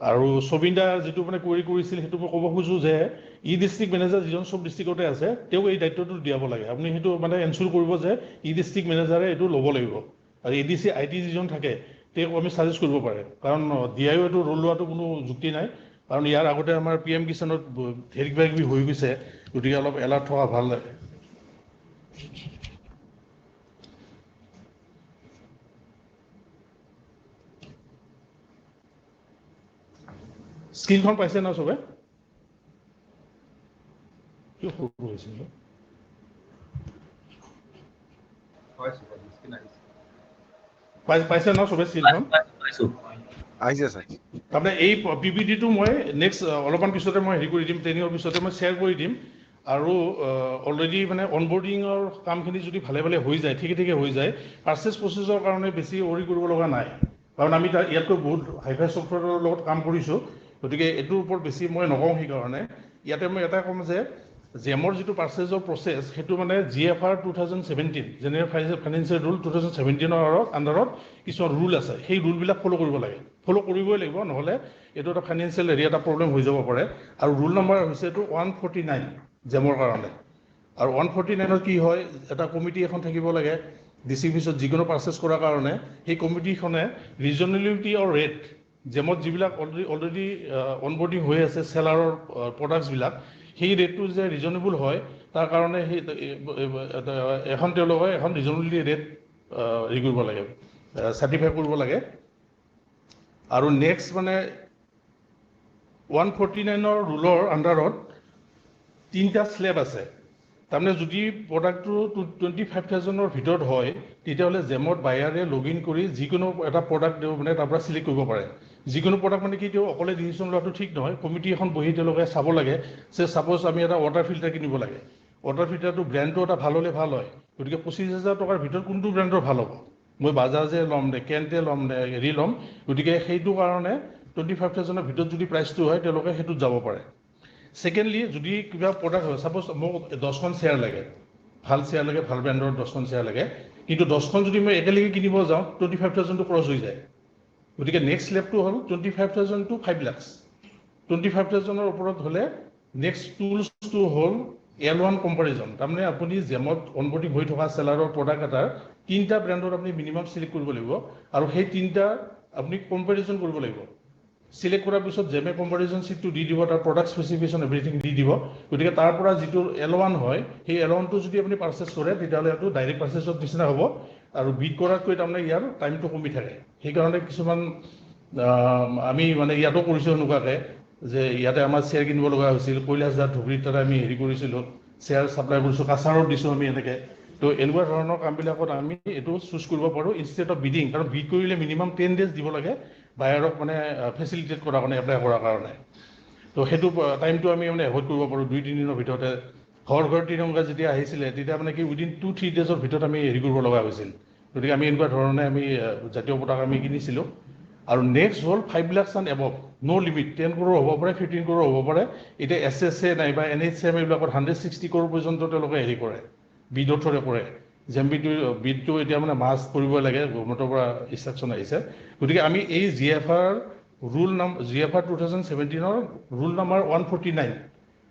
আৰু সবিন্দা যিটো মানে কুৱেৰি কৰিছিল সেইটো মই ক'ব খোজোঁ যে ডিষ্ট্ৰিক্ট মেনেজাৰ যিজন চব ডিষ্ট্ৰিক্টতে আছে তেওঁক এই দায়িত্বটো দিয়াব লাগে। আপুনি সেইটো মানে এনশ্যুৰ কৰিব যে ডিষ্ট্ৰিক্ট মেনেজাৰে এইটো ল'ব লাগিব। আৰু ADC IT যিজন থাকে তেওঁক আমি ছাজেষ্ট কৰিব পাৰে, কাৰণ DIO এইটো ৰোল লোৱাটো কোনো যুক্তি নাই। কাৰণ ইয়াৰ আগতে আমাৰ PM কিষাণত ধেৰ কিবা কিবি হৈ গৈছে, গতিকে অলপ এলাৰ্ট থকা ভাল লাগে। স্ক্ৰীনখন পাইছে ন চবে? কি সৰু হৈছিল পাইছে ন চবে স্ক্ৰীনখন? আহিছে ছাৰ। তাৰমানে এই PPT-টো মই নেক্সট অলপমান পিছতে মই হেৰি কৰি দিম, ট্ৰেইনিঙৰ পিছতে মই শ্বেয়াৰ কৰি দিম। আৰু অলৰেডি মানে অনবৰ্ডিঙৰ কামখিনি যদি ভালে ভালে হৈ যায়, ঠিকে হৈ যায়, পাৰ্চেছ প্ৰচেছৰ কাৰণে বেছি ৱৰি কৰিব লগা নাই। কাৰণ আমি ইয়াতকৈ বহুত হাইফাই ছফ্টৱেৰৰ লগত কাম কৰিছোঁ, গতিকে এইটোৰ ওপৰত বেছি মই নকওঁ। সেইকাৰণে ইয়াতে মই এটা ক'ম যে জেমৰ যিটো পাৰ্চেছৰ প্ৰচেছ সেইটো মানে GFR 2017 জেনেৰেল ফাইনেন্সিয়েল ৰুল 2017ৰ আণ্ডাৰত কিছুমান ৰুল আছে, সেই ৰুলবিলাক ফ'ল' কৰিব লাগে। ফ'ল' কৰিবই লাগিব, নহ'লে এইটো এটা ফাইনেন্সিয়েল হেৰি এটা প্ৰব্লেম হৈ যাব পাৰে। আৰু ৰুল নম্বৰ হৈছে এইটো 149 জেমৰ কাৰণে। আৰু 149ত কি হয়, এটা কমিটি এখন থাকিব লাগে DC অফিচত যিকোনো পাৰ্চেছ কৰাৰ কাৰণে। সেই কমিটিখনে ৰিজনেবিলিটি অৰ ৰেট জেমত যিবিলাক অলৰেডি অনবৰ্ডিং হৈ আছে চেলাৰৰ প্ৰডাক্টছবিলাক, সেই ৰেটটো যে ৰিজনেবল হয় তাৰ কাৰণে সেই তেওঁলোকে এখন ৰিজনেবিলিটি ৰেট হেৰি কৰিব লাগে, চাৰ্টিফাই কৰিব লাগে। আৰু নেক্সট মানে 149ৰ ৰুলৰ আণ্ডাৰত 3টা স্লেব আছে। তাৰমানে যদি প্ৰডাক্টটো 25,000ৰ ভিতৰত হয় তেতিয়াহ'লে জেমত বায়াৰে লগ ইন কৰি যিকোনো এটা প্ৰডাক্ট মানে তাৰ পৰা চিলেক্ট কৰিব পাৰে। যিকোনো প্ৰডাক্ট মানে কি তেওঁ অকলে ডিচিশ্যন লোৱাটো ঠিক নহয়, কমিটি এখন বহি তেওঁলোকে চাব লাগে যে ছাপ'জ আমি এটা ৱাটাৰ ফিল্টাৰ কিনিব লাগে, ৱাটাৰ ফিল্টাৰটো ব্ৰেণ্ডটো এটা ভাল হ'লে ভাল হয়, গতিকে 25,000 টকাৰ ভিতৰত কোনটো ব্ৰেণ্ডৰ ভাল হ'ব, মই বাজাজে ল'ম নে কেণ্টে ল'ম নে হেৰি ল'ম, গতিকে সেইটো কাৰণে 25,000ৰ ভিতৰত যদি প্ৰাইচটো হয় তেওঁলোকে সেইটোত যাব পাৰে। ছেকেণ্ডলি যদি কিবা প্ৰডাক্ট হয়, ছাপ'জ মোক 10খন চেয়াৰ লাগে, ভাল চেয়াৰ লাগে, ভাল ব্ৰেণ্ডৰ 10খন চেয়াৰ লাগে, কিন্তু 10খন যদি মই একেলগে কিনিব যাওঁ 25,000টো ক্ৰছ হৈ যায়। গতিকে নেক্সট লেভটো হ'ল 25,000 to 5 lakhs। 25,000ৰ ওপৰত হ'লে নেক্সট টুলছটো হ'ল L1 কম্পাৰিজন। তাৰমানে আপুনি জেমত অনবৰ্ডিং হৈ থকা চেলাৰৰ প্ৰডাক্ট এটাৰ 3টা ব্ৰেণ্ডৰ আপুনি মিনিমাম চিলেক্ট কৰিব লাগিব, আৰু সেই 3টা আপুনি কম্পেৰিজন কৰিব লাগিব। চিলেক্ট কৰাৰ পিছত জেমে কম্পাৰিজন শ্বীটটো দি দিব, তাৰ প্ৰডাক্ট স্পেচিফিকেশ্যন এভৰিথিং দি দিব। গতিকে তাৰ পৰা যিটো L1 হয় সেই L1টো যদি আপুনি পাৰ্চেছ কৰে তেতিয়াহ'লে এইটো ডাইৰেক্ট পাৰ্চেছৰ নিচিনা হ'ব, আৰু বিট কৰাতকৈ তাৰমানে ইয়াৰ টাইমটো কমি থাকে। সেইকাৰণে কিছুমান আমি মানে ইয়াতো কৰিছোঁ এনেকুৱাকৈ যে ইয়াতে আমাৰ শ্বেয়াৰ কিনিব লগা হৈছিল, কৈলাশজাত ধুবুৰীত তাতে আমি হেৰি কৰিছিলোঁ, শ্বেয়াৰ ছাপ্লাই কৰিছোঁ, কাছাৰত দিছোঁ আমি এনেকৈ। তো এনেকুৱা ধৰণৰ কামবিলাকত আমি এইটো চুজ কৰিব পাৰোঁ ইনষ্টেড অফ বিডিং, কাৰণ বিড কৰিলে মিনিমাম 10 days দিব লাগে বায়াৰক মানে ফেচিলিটেট কৰাৰ কাৰণে, এপ্লাই কৰাৰ কাৰণে। তো সেইটো টাইমটো আমি মানে এভইড কৰিব পাৰোঁ 2-3 দিনৰ ভিতৰতে। ঘৰ ত্ৰিৰংগা যেতিয়া আহিছিলে তেতিয়া মানে কি উইদিন 2-3 days ভিতৰত আমি হেৰি কৰিব লগা হৈছিল। গতিকে আমি এনেকুৱা ধৰণে আমি জাতীয় পতাকা আমি কিনিছিলোঁ। আৰু নেক্সট হ'ল 5 lakhs and above, no' limit, 10 crore হ'ব পাৰে, 15 crore হ'ব পাৰে। এতিয়া SSA নাইবা NHM এইবিলাকত 160 crore পৰ্যন্ত তেওঁলোকে হেৰি কৰে, বিডৰ থ্ৰুৰে কৰে। বিডটো এতিয়া মানে মাছ কৰিবই লাগে, গভৰ্ণমেণ্টৰ পৰা ইনষ্ট্ৰাকশ্যন আহিছে। গতিকে আমি এই GFR 2017ৰ ৰুল নাম্বাৰ 149,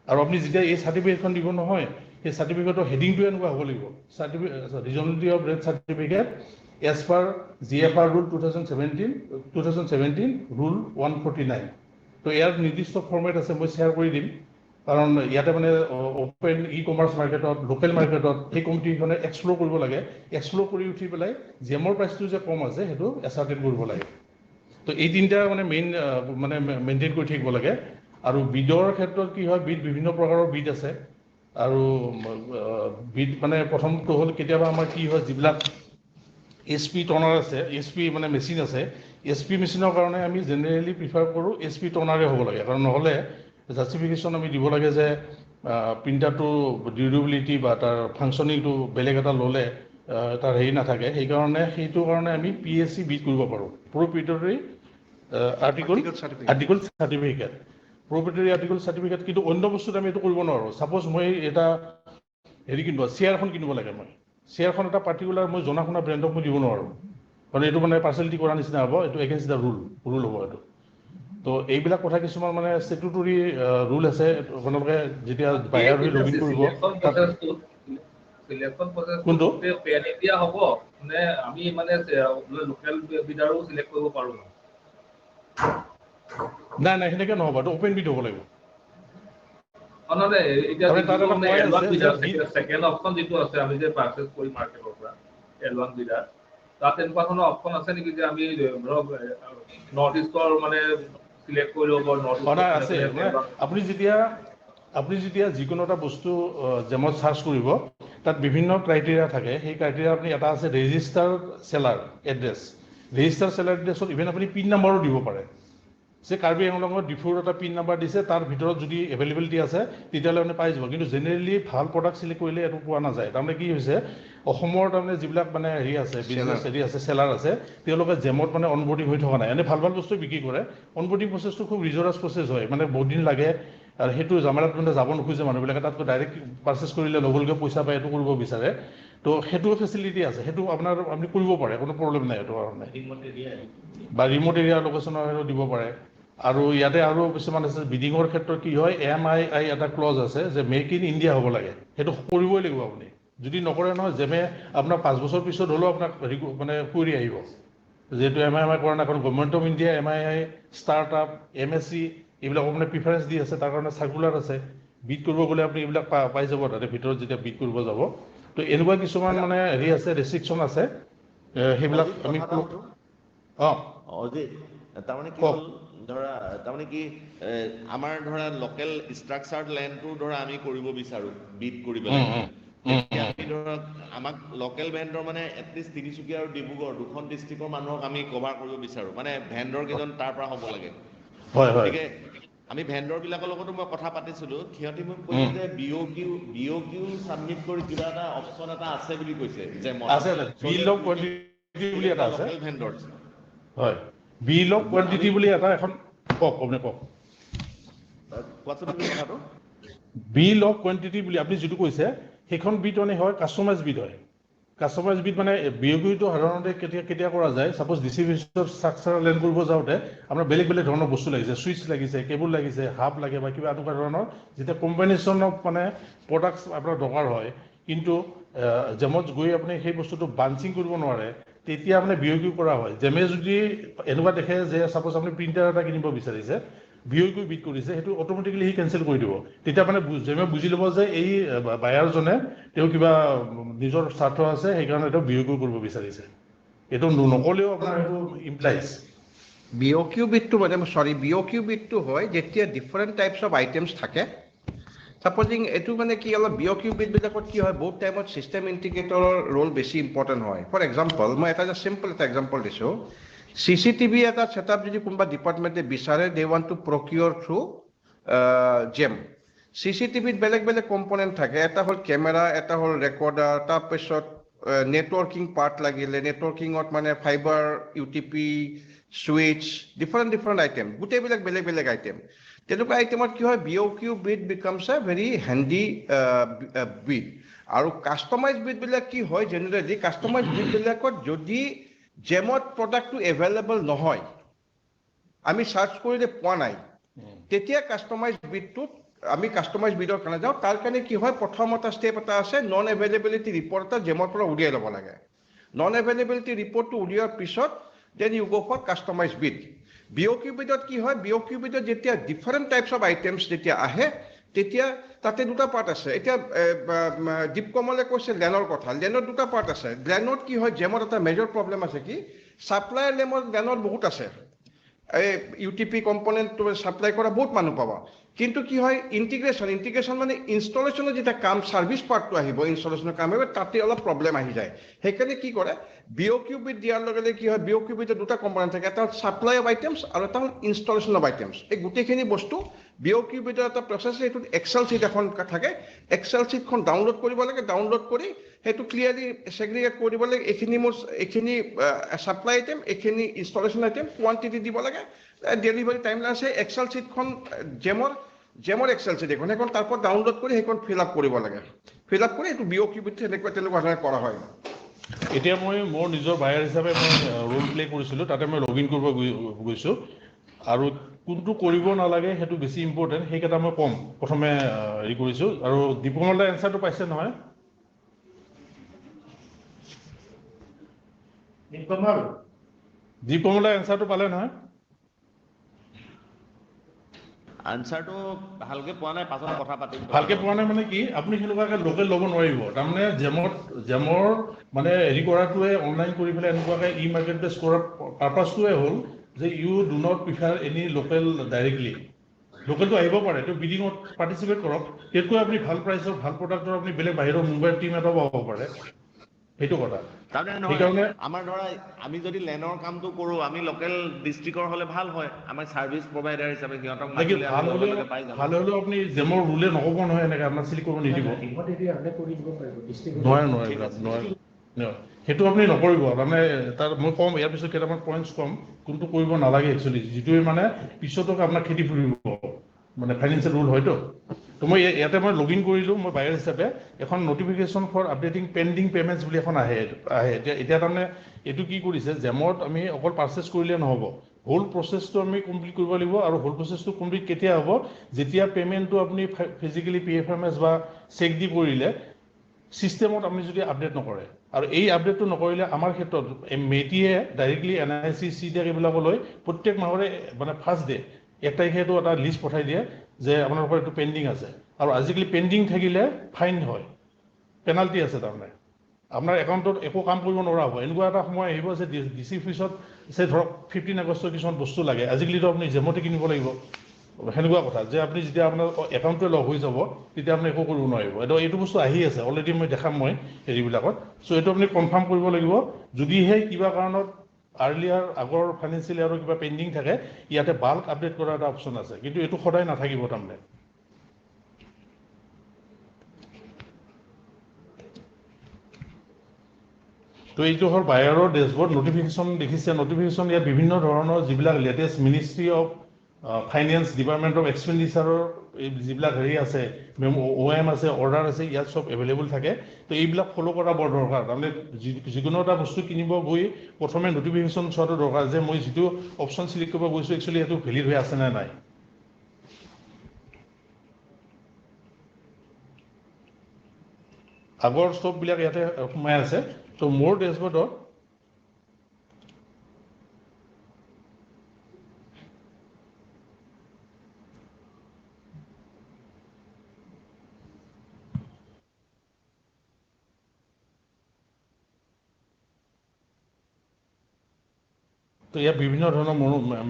আৰু আপুনি যেতিয়া এই চাৰ্টিফিকেটখন দিব নহয়, সেই চাৰ্টিফিকেটৰ হেডিংটো এনেকুৱা হ'ব লাগিব, reasonability of rate certificate as per GFR rule 2017 rule 149। তো ইয়াৰ নিৰ্দিষ্ট ফৰ্মেট আছে, মই শ্বেয়াৰ কৰি দিম। কাৰণ ইয়াতে মানে অপেন ই-কমাৰ্চ মাৰ্কেটত লোকেল মাৰ্কেটত সেই কমিটিখনে এক্সপ্ল'ৰ কৰিব লাগে এক্সপ্ল'ৰ কৰি উঠি পেলাই জেমৰ প্ৰাইচটো যে কম আছে সেইটো এছাৰ্টেইন কৰিব লাগে তো এই তিনিটা মানে মেইন মানে মেইনটেইন কৰি থাকিব লাগে আৰু বিডৰ ক্ষেত্ৰত কি হয় বিড বিভিন্ন প্ৰকাৰৰ বিড আছে আৰু বিড মানে প্ৰথমটো হ'ল কেতিয়াবা আমাৰ কি হয় যিবিলাক SP টনাৰ আছে SP মানে মেচিন আছে SP মেচিনৰ কাৰণে আমি জেনেৰেলি প্ৰিফাৰ কৰোঁ SP টনাৰে হ'ব লাগে কাৰণ নহ'লে জাষ্টিফিকেশ্যন আমি দিব লাগে যে প্ৰিণ্টাৰটো ডিউৰেবিলিটি বা তাৰ ফাংচনিংটো বেলেগ এটা ল'লে তাৰ হেৰি নাথাকে সেইকাৰণে সেইটো কাৰণে আমি PSC বিড কৰিব পাৰোঁ প্ৰপ্ৰিয়েটৰী আৰ্টিকল চাৰ্টিফিকেট প্ৰপ্ৰিয়েটৰী আৰ্টিকল চাৰ্টিফিকেট কিন্তু অন্য বস্তুত আমি এইটো কৰিব নোৱাৰোঁ ছাপ'জ মই এটা হেৰি কিনিব শ্বেয়াৰখন কিনিব লাগে মই শ্বেয়াৰখন এটা পাৰ্টিকুলাৰ মই জনা শুনা ব্ৰেণ্ডক মই দিব নোৱাৰোঁ কাৰণ এইটো মানে পাৰ্চেলিটি কৰা নিচিনা হ'ব এইটো এগেইনষ্ট দ্য ৰুল হ'ব এইটো তো এইবিলাক কথা কিছুমান মানে ষ্টেটুটৰী ৰুল আছে আপোনালোকে যেতিয়া বায়াৰ হৈ লগিন কৰিব কোনটো পেন ইণ্ডিয়া হ'ব নে আমি মানে লোকেল বিডাৰো সিলেক্ট কৰিব পাৰোঁ নাই নাই সেনেকৈ নহ'ব এইটো অপেন বিড হ'ব লাগিব সেকেণ্ড অপশ্যন যিটো আছে আমি যে পাৰ্চেজ কৰি মাৰ্কেটৰ পৰা L1 বিডাৰ তাত এনেকুৱা ধৰণৰ অপশ্যন আছে নেকি যে আমি ধৰক নৰ্থ ইষ্টৰ মানে সিলেক্ট কৰি ল'ব আছে আপুনি যেতিয়া যিকোনো এটা বস্তু জেমত চাৰ্চ কৰিব তাত বিভিন্ন ক্ৰাইটেৰিয়া থাকে সেই ক্ৰাইটেৰিয়া আপুনি এটা আছে register seller address register seller এড্ৰেছত ইভেন আপুনি পিন নাম্বাৰো দিব পাৰে যে কাৰ্বি আংলঙত ডিফুৰ এটা পিন নাম্বাৰ দিছে তাৰ ভিতৰত যদি এভেইলেবিলিটি আছে তেতিয়াহ'লে আপুনি পাই যাব কিন্তু জেনেৰেলি ভাল প্ৰডাক্ট চিলেক্ট কৰিলে এইটো পোৱা নাযায় তাৰমানে কি হৈছে অসমৰ তাৰমানে যিবিলাক মানে হেৰি আছে বিজনেছ হেৰি আছে চেলাৰ আছে তেওঁলোকে জেমত মানে অনবোৰ্ডিং হৈ থকা নাই এনে ভাল ভাল বস্তু বিক্ৰী কৰে অনবোৰ্ডিং প্ৰচেছটো খুব ৰিজৰাছ প্ৰচেছ হয় মানে বহুত দিন লাগে আৰু সেইটো জামেলাত মানে যাব নোখোজে মানুহবিলাকে তাতকৈ ডাইৰেক্ট পাৰ্চেছ কৰিলে লগলকৈ পইচা পাই এইটো কৰিব বিচাৰে তো সেইটো ফেচিলিটি আছে সেইটো আপোনাৰ আপুনি কৰিব পাৰে কোনো প্ৰব্লেম নাই এইটো কাৰণে বা ৰিম'ট এৰিয়া লোকেশ্যনৰ সেইটো দিব পাৰে আৰু ইয়াতে আৰু কিছুমান আছে বিডিঙৰ ক্ষেত্ৰত কি হয় MII এটা ক্লজ আছে যে মেক ইন ইণ্ডিয়া হ'ব লাগে সেইটো কৰিবই লাগিব আপুনি যদি নকৰে নহয় জেমে আপোনাৰ 5 বছৰ পিছত হ'লেও আপোনাক মানে কুৱেৰি আহিব যেহেতু MII কৰা নাই কাৰণ government of India MII startup MSC এইবিলাক মানে প্ৰিফাৰেঞ্চ দি আছে তাৰ কাৰণে চাৰ্কুলাৰ আছে বিড কৰিব গ'লে আপুনি এইবিলাক পাই যাব তাতে ভিতৰত যেতিয়া বিড কৰিব যাব তো এনেকুৱা কিছুমান মানে হেৰি আছে ৰেষ্ট্ৰিকশ্যন আছে সেইবিলাক আমি তাৰমানে কি হ'ল ধৰা তাৰমানে কি আমাৰ ধৰা লোকেল ষ্ট্ৰাকচাৰ্ড লেণ্ডটো ধৰা আমি কৰিব বিচাৰোঁ বিড কৰিব লাগে এতিয়া আমি ধৰক আমাক লোকেল ভেণ্ডৰ মানে এটলিষ্ট তিনিচুকীয়া আৰু ডিব্ৰুগড় দুখন ডিষ্ট্ৰিক্টৰ মানুহক আমি কভাৰ কৰিব বিচাৰোঁ মানে ভেণ্ডৰ কেইজন তাৰ পৰা হ'ব লাগে গতিকে আমি ভেণ্ডৰবিলাকৰ লগতো মই কথা পাতিছিলোঁ সিহঁতি মোক কৈছে যে BOQ ছাবমিট কৰি কিবা এটা অপশ্যন এটা আছে বুলি কৈছে যে লোকেল ভেণ্ডৰ হয় বিল অফ কোৱান্টিটি বুলি এটা এখন কওক আপুনি কওক কথাটো বিল অফ কোৱান্টিটি বুলি আপুনি যিটো কৈছে সেইখন বিড মানে হয় কাষ্টমাইজ বিড হয় কাষ্টমাইজ বিড মানে BOQটো সাধাৰণতে কেতিয়া কৰা যায় ছাপ'জ ডিষ্ট্ৰিবিউচন ষ্ট্ৰাকচাৰ লেণ্ড কৰিব যাওঁতে আপোনাৰ বেলেগ বেলেগ ধৰণৰ বস্তু লাগিছে ছুইচ লাগিছে কেবুল লাগিছে হাব লাগে বা কিবা এনেকুৱা ধৰণৰ যেতিয়া কম্বিনেশ্যন অফ মানে প্ৰডাক্টছ আপোনাৰ দৰকাৰ হয় কিন্তু জেমত গৈ আপুনি সেই বস্তুটো বাঞ্চিং কৰিব নোৱাৰে তেতিয়া মানে BOQ কৰা হয় জেমে যদি এনেকুৱা দেখে যে ছাপ'জ আপুনি প্ৰিণ্টাৰ এটা কিনিব বিচাৰিছে BOQ বিড কৰিছে সেইটো অট'মেটিকেলি সি কেঞ্চেল কৰি দিব তেতিয়া মানে জেমে বুজি ল'ব যে এই বায়াৰজনে তেওঁ কিবা নিজৰ স্বাৰ্থ আছে সেইকাৰণে তেওঁ BOQ কৰিব বিচাৰিছে এইটো নকলেও আপোনাৰ সেইটো ইমপ্লাইজ BOQ বিডটো মানে BOQ বিডটো হয় যেতিয়া ডিফাৰেণ্ট টাইপছ অফ আইটেমছ থাকে সাপোজিং এইটো মানে কি অলপ BOQ বিডবিলাকত কি হয় বহুত টাইমত চিষ্টেম ইণ্টিগ্ৰেটৰৰ ৰোল বেছি ইম্পৰ্টেণ্ট হয় ফৰ এক্সাম্পল মই এটা চিম্পল এটা এক্সাম্পল দিছোঁ CCTV এটা ছেটআপ যদি কোনোবা ডিপাৰ্টমেণ্টে বিচাৰে দে ৱান্ট টু প্ৰকিউৰ থ্ৰু জেম CCTVত বেলেগ বেলেগ কম্পনেণ্ট থাকে এটা হ'ল কেমেৰা এটা হ'ল ৰেকৰ্ডাৰ তাৰপিছত নেটৱৰ্কিং পাৰ্ট লাগিলে নেটৱৰ্কিঙত মানে fibre UTP switch different item গোটেইবিলাক বেলেগ বেলেগ আইটেম তেনেকুৱা আইটেমত কি হয় BOQ bid becomes a very handy bid আৰু কাষ্টমাইজ বিড বিলাক কি হয় জেনেৰেলি কাষ্টমাইজ বিড বিলাকত যদি জেমত প্ৰডাক্টটো এভেইলেবল নহয় আমি সাৰ্চ কৰিলে পোৱা নাই তেতিয়া কাষ্টমাইজ বিডটোত আমি কাষ্টমাইজ বিডৰ কাৰণে যাওঁ তাৰ কাৰণে কি হয় প্ৰথম এটা ষ্টেপ এটা আছে নন এভেইলেবিলিটি ৰিপৰ্ট এটা জেমৰ পৰা উলিয়াই ল'ব লাগে নন এভেইলেবিলিটি ৰিপৰ্টটো উলিওৱাৰ পিছত then you go for customized bid BOQ bidot ki hoy BOQ bidot jetia different types of items jetia ahe তেতিয়া তাতে দুটা পাৰ্ট আছে এতিয়া দীপকমলে কৈছে লেনৰ কথা লেনৰ দুটা পাৰ্ট আছে লেনত কি হয় জেমত এটা মেজৰ প্ৰব্লেম আছে কি ছাপ্লায়াৰ লেনত বহুত আছে এই ইউটিপি কম্পনেণ্টটো ছাপ্লাই কৰা বহুত মানুহ পাবা কিন্তু কি হয় ইণ্টিগ্ৰেশ্যন মানে ইনষ্টলেশ্যনৰ যেতিয়া কাম ছাৰ্ভিচ পাৰ্টটো আহিব ইনষ্টলেশ্যনৰ কাম আহিব তাতে অলপ প্ৰব্লেম আহি যায় সেইকাৰণে কি কৰে বিঅ'কিউবিত দিয়াৰ লগে লগে কি হয় বিঅ'কিউবিতে দুটা কম্পনেণ্ট থাকে এটা ছাপ্লাই অফ আইটেমছ আৰু এটা ইনষ্টলেশ্যন অফ আইটেমছ এই গোটেইখিনি বস্তু বিঅ'কিউবিতৰ এটা প্ৰচেছ এইটোত এক্সেল শ্বীট এখন থাকে এক্সেল শ্বীটখন ডাউনলোড কৰিব লাগে ডাউনলোড কৰি সেইটো ক্লিয়াৰলি ছেগ্ৰিগেট কৰিব লাগে এইখিনি ছাপ্লাই আইটেম এইখিনি ইনষ্টলেশ্যন আইটেম কোৱান্টিটি দিব লাগে ডেলিভাৰী টাইম আছে এক্সেল শ্বীটখন জেমৰ এক্সেল শ্বীট এখন সেইখন তাৰ পৰা ডাউনলোড কৰি সেইখন ফিল আপ কৰিব লাগে ফিল আপ কৰি এইটো বিঅ'কিউবিত তেনেকুৱা ধৰণে কৰা হয় এতিয়া মই মোৰ নিজৰ বায়াৰ হিচাপে মই ৰোল প্লে কৰিছিলোঁ তাতে মই লগ ইন কৰিব গৈছোঁ আৰু কোনটো কৰিব নালাগে সেইটো বেছি ইম্পৰ্টেণ্ট সেইকেইটা মই কম প্ৰথমে হেৰি কৰিছোঁ আৰু দীপকমলে এনচাৰটো পাইছে নহয় দীপকমলে এনচাৰটো পালে নহয় আনসাৰটো ভালকে পোৱা নাই পাছত কথা পাতিম ভালকে পোৱা নাই মানে কি আপুনি সেনেকুৱাকে লোকেল ল'ব নোৱাৰিব তাৰমানে জেমৰ মানে হেৰি কৰাটোৱে অনলাইন কৰি পেলাই এনেকুৱাকে ই মাৰ্কেট প্লেচ কৰাৰ পাৰ্পাছটোৱে হ'ল যে you do not prefer any local directly লোকেলটো আহিব পাৰে এইটো বিডিঙত পাৰ্টিচিপেট কৰক তেতিয়া আপুনি ভাল প্ৰাইচৰ ভাল প্ৰডাক্টৰ আপুনি বেলেগ বাহিৰৰ মুম্বাইৰ টিম এটাও পাব পাৰে সেইটো কথা সেইকাৰণে আমাৰ ধৰা আমি যদি লেনৰ কামটো কৰোঁ আমি লোকেল ডিষ্ট্ৰিক্টৰ হ'লে ভাল হয় আমাৰ ছাৰ্ভিচ প্ৰভাইডাৰ হিচাপে সিহঁতক ভাল হ'লেও আপুনি জেমৰ ৰুলে নহ'ব নহয় এনেকৈ আপোনাক চিলেক্ট কৰিব নিদিব নোৱাৰে সেইটো আপুনি নকৰিব তাৰমানে তাৰ মই ক'ম ইয়াৰ পিছত কেইটামান পইণ্টছ ক'ম কোনটো কৰিব নালাগে একচুৱেলি যিটোৱে মানে পিছতো আপোনাক খেতি ফুৰিব মানে ফাইনেন্সিয়েল ৰুল হয়তো তো মই ইয়াতে মই লগ ইন কৰিলোঁ মই বায়াৰ হিচাপে এখন notification for updating pending payments বুলি এখন আহে এতিয়া তাৰমানে এইটো কি কৰিছে জেমত আমি অকল পাৰ্চেছ কৰিলে নহ'ব হোল প্ৰচেছটো আমি কমপ্লিট কৰিব লাগিব আৰু হোল প্ৰচেছটো কমপ্লিট কেতিয়া হ'ব যেতিয়া পে'মেণ্টটো আপুনি ফিজিকেলি PFMS বা চেক দি কৰিলে চিষ্টেমত আপুনি যদি আপডেট নকৰে আৰু এই আপডেটটো নকৰিলে আমাৰ ক্ষেত্ৰত মেটিয়ে ডাইৰেক্টলি NIC CDAC এইবিলাকলৈ প্ৰত্যেক মাহৰে মানে ফাৰ্ষ্ট ডে 1 তাৰিখে এইটো এটা লিষ্ট পঠাই দিয়ে যে আপোনালোকৰ এইটো পেণ্ডিং আছে আৰু আজিকালি পেণ্ডিং থাকিলে ফাইন হয় পেনাল্টি আছে তাৰমানে আপোনাৰ একাউণ্টত একো কাম কৰিব নোৱাৰা হ'ব এনেকুৱা এটা সময় আহিব যে DC অফিচত ধৰক 15 আগষ্টৰ কিছুমান বস্তু লাগে আজিকালিতো আপুনি জেমতে কিনিব লাগিব সেনেকুৱা কথা যে আপুনি যেতিয়া আপোনাৰ একাউণ্টটোৱে লগ হৈ যাব তেতিয়া আপুনি একো কৰিব নোৱাৰিব এইটো বস্তু আহি আছে অলৰেডি মই দেখাম মই হেৰিবিলাকত চ' এইটো আপুনি কনফাৰ্ম কৰিব লাগিব যদিহে কিবা কাৰণত আৰ্লিয়াৰ আগৰ ফাইনেন্সিয়েল ইয়াৰৰ কিবা পেণ্ডিং থাকে ইয়াতে বাল্ক আপডেট কৰাৰ এটা অপশ্যন আছে কিন্তু এইটো সদায় নাথাকিব তাৰমানে তো এইটো হ'ল বায়াৰৰ ডেছবৰ্ড নটিফিকেশ্যন দেখিছে নটিফিকেশ্যন ইয়াত বিভিন্ন ধৰণৰ যিবিলাক latest ministry of finance department of এক্সপেণ্ডিচাৰৰ যিবিলাক হেৰি আছে OM আছে অৰ্ডাৰ আছে ইয়াত চব এভেইলেবল থাকে তো এইবিলাক ফ'ল' কৰা বৰ দৰকাৰ তাৰমানে যিকোনো এটা বস্তু কিনিব গৈ প্ৰথমে নটিফিকেশ্যন চোৱাটো দৰকাৰ যে মই যিটো অপশ্যন চিলেক্ট কৰিব গৈছোঁ একচুৱেলি সেইটো ভেলিড হৈ আছে নে নাই আগৰ ষ্টকবিলাক ইয়াতে সোমাই আছে তো মোৰ ডেছবৰ্ডত তো ইয়াত বিভিন্ন ধৰণৰ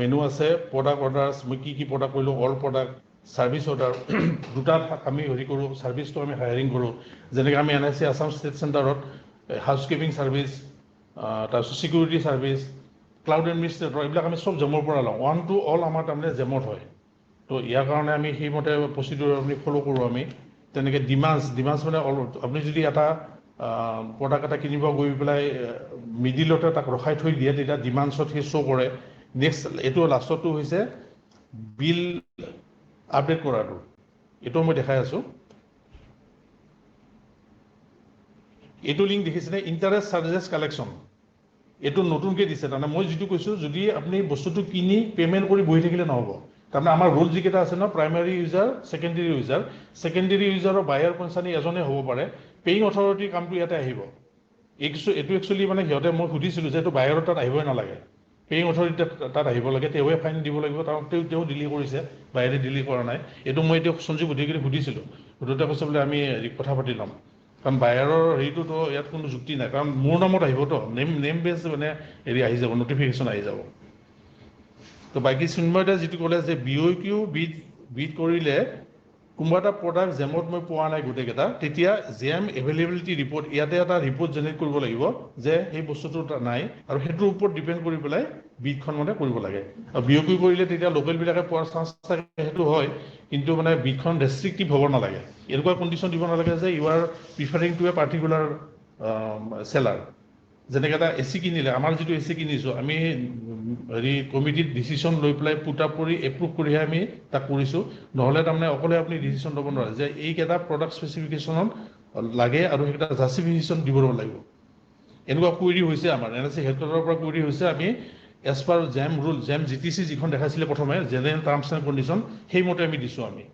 মেনু আছে প্ৰডাক্ট অৰ্ডাৰ্ছ মই কি প্ৰডাক্ট কৰিলোঁ অল প্ৰডাক্ট ছাৰ্ভিচ অৰ্ডাৰ দুটা আমি হেৰি কৰোঁ ছাৰ্ভিচটো আমি হায়াৰিং কৰোঁ যেনেকৈ আমি NIC আছাম ষ্টেট চেণ্টাৰত হাউচকিপিং ছাৰ্ভিচ তাৰপিছত ছিকিউৰিটি ছাৰ্ভিচ ক্লাউড এডমিনিষ্ট্ৰেটৰ এইবিলাক আমি চব জেমৰ পৰা লওঁ 1 to all আমাৰ তাৰমানে জেমত হয় তো ইয়াৰ কাৰণে আমি সেইমতে প্ৰচিডিউৰ আমি ফ'ল' কৰোঁ আমি তেনেকৈ ডিমাণ্ডছ মানে আপুনি যদি এটা প্ৰডাক্ট এটা কিনিব গৈ পেলাই মিডিলতে তাক ৰখাই থৈ দিয়ে তেতিয়া ডিমাণ্ডছত সি শ্ব' কৰে নেক্সট এইটো লাষ্টটো হৈছে বিল আপডেট কৰাটো এইটো মই দেখাই আছোঁ এইটো লিংক দেখিছেনে ইণ্টাৰেষ্ট চাৰ্জেছ কালেকশ্যন এইটো নতুনকৈ দিছে তাৰমানে মই যিটো কৈছোঁ যদি আপুনি বস্তুটো কিনি পে'মেণ্ট কৰি বহি থাকিলে নহ'ব তাৰমানে আমাৰ ৰুল যিকেইটা আছে ন প্ৰাইমাৰী ইউজাৰ ছেকেণ্ডেৰী ইউজাৰৰ বায়াৰ কনচাৰ্নি এজনে হ'ব পাৰে পেয়িং অথৰিটিৰ কামটো ইয়াতে আহিব এইটো একচুৱেলি মানে সিহঁতে মই সুধিছিলোঁ যে এইটো বায়াৰৰ তাত আহিবই নালাগে পেয়িং অথৰিটি তাত আহিব লাগে, তেওঁৱে ফাইন দিব লাগিব, তেওঁ ডিলি কৰিছে, বাহিৰে ডিলি কৰা নাই। এইটো মই এতিয়া সঞ্জীৱ অধিকাৰীক সুধিছিলোঁ, সুধোতে কৈছে বোলে আমি কথা পাতি ল'ম, কাৰণ বাহিৰৰ হেৰিটোতো ইয়াত কোনো যুক্তি নাই, কাৰণ মোৰ নামত আহিবতো, নেম বেছ মানে হেৰি আহি যাব, নটিফিকেশ্যন আহি যাব। তো বাকী চিন্ময়তে যিটো ক'লে যে BOQ বিড কৰিলে কোনোবা এটা প্ৰডাক্ট জেমত মই পোৱা নাই গোটেইকেইটা, তেতিয়া জেম এভেইলেবিলিটি ৰিপৰ্ট, ইয়াতে এটা ৰিপৰ্ট জেনেৰেট কৰিব লাগিব যে সেই বস্তুটো নাই, আৰু সেইটোৰ ওপৰত ডিপেণ্ড কৰি পেলাই বিডখন মানে কৰিব লাগে। আৰু BOQ কৰিলে তেতিয়া লোকেলবিলাকে পোৱাৰ চান্স থাকে, সেইটো হয়, কিন্তু মানে বিডখন ৰেষ্ট্ৰিক্টিভ হ'ব নালাগে, এনেকুৱা কণ্ডিশ্যন দিব নালাগে যে you are preferring to a particular seller. যেনেকৈ এটা AC কিনিলে, আমাৰ যিটো AC কিনিছোঁ, আমি হেৰি কমিটিত ডিচিশ্যন লৈ পেলাই পুট আপ কৰি এপ্ৰুভ কৰিহে আমি তাক কৰিছোঁ, নহ'লে তাৰমানে অকলে আপুনি ডিচিশ্যন ল'ব নোৱাৰে যে এইকেইটা প্ৰডাক্ট স্পেচিফিকেশ্যনত লাগে আৰু সেইকেইটা জাষ্টিফিকেশ্যন দিব লাগিব। এনেকুৱা কুৱেৰি হৈছে আমাৰ NSE হেডকোৱাৰ্টাৰৰ পৰা কুৱেৰি হৈছে, আমি as per GeM rule, GeM GTC যিখন দেখাইছিলে প্ৰথমে, জেনেৰেল টাৰ্মছ এণ্ড কণ্ডিশ্যন, সেইমতে আমি দিছোঁ আমি।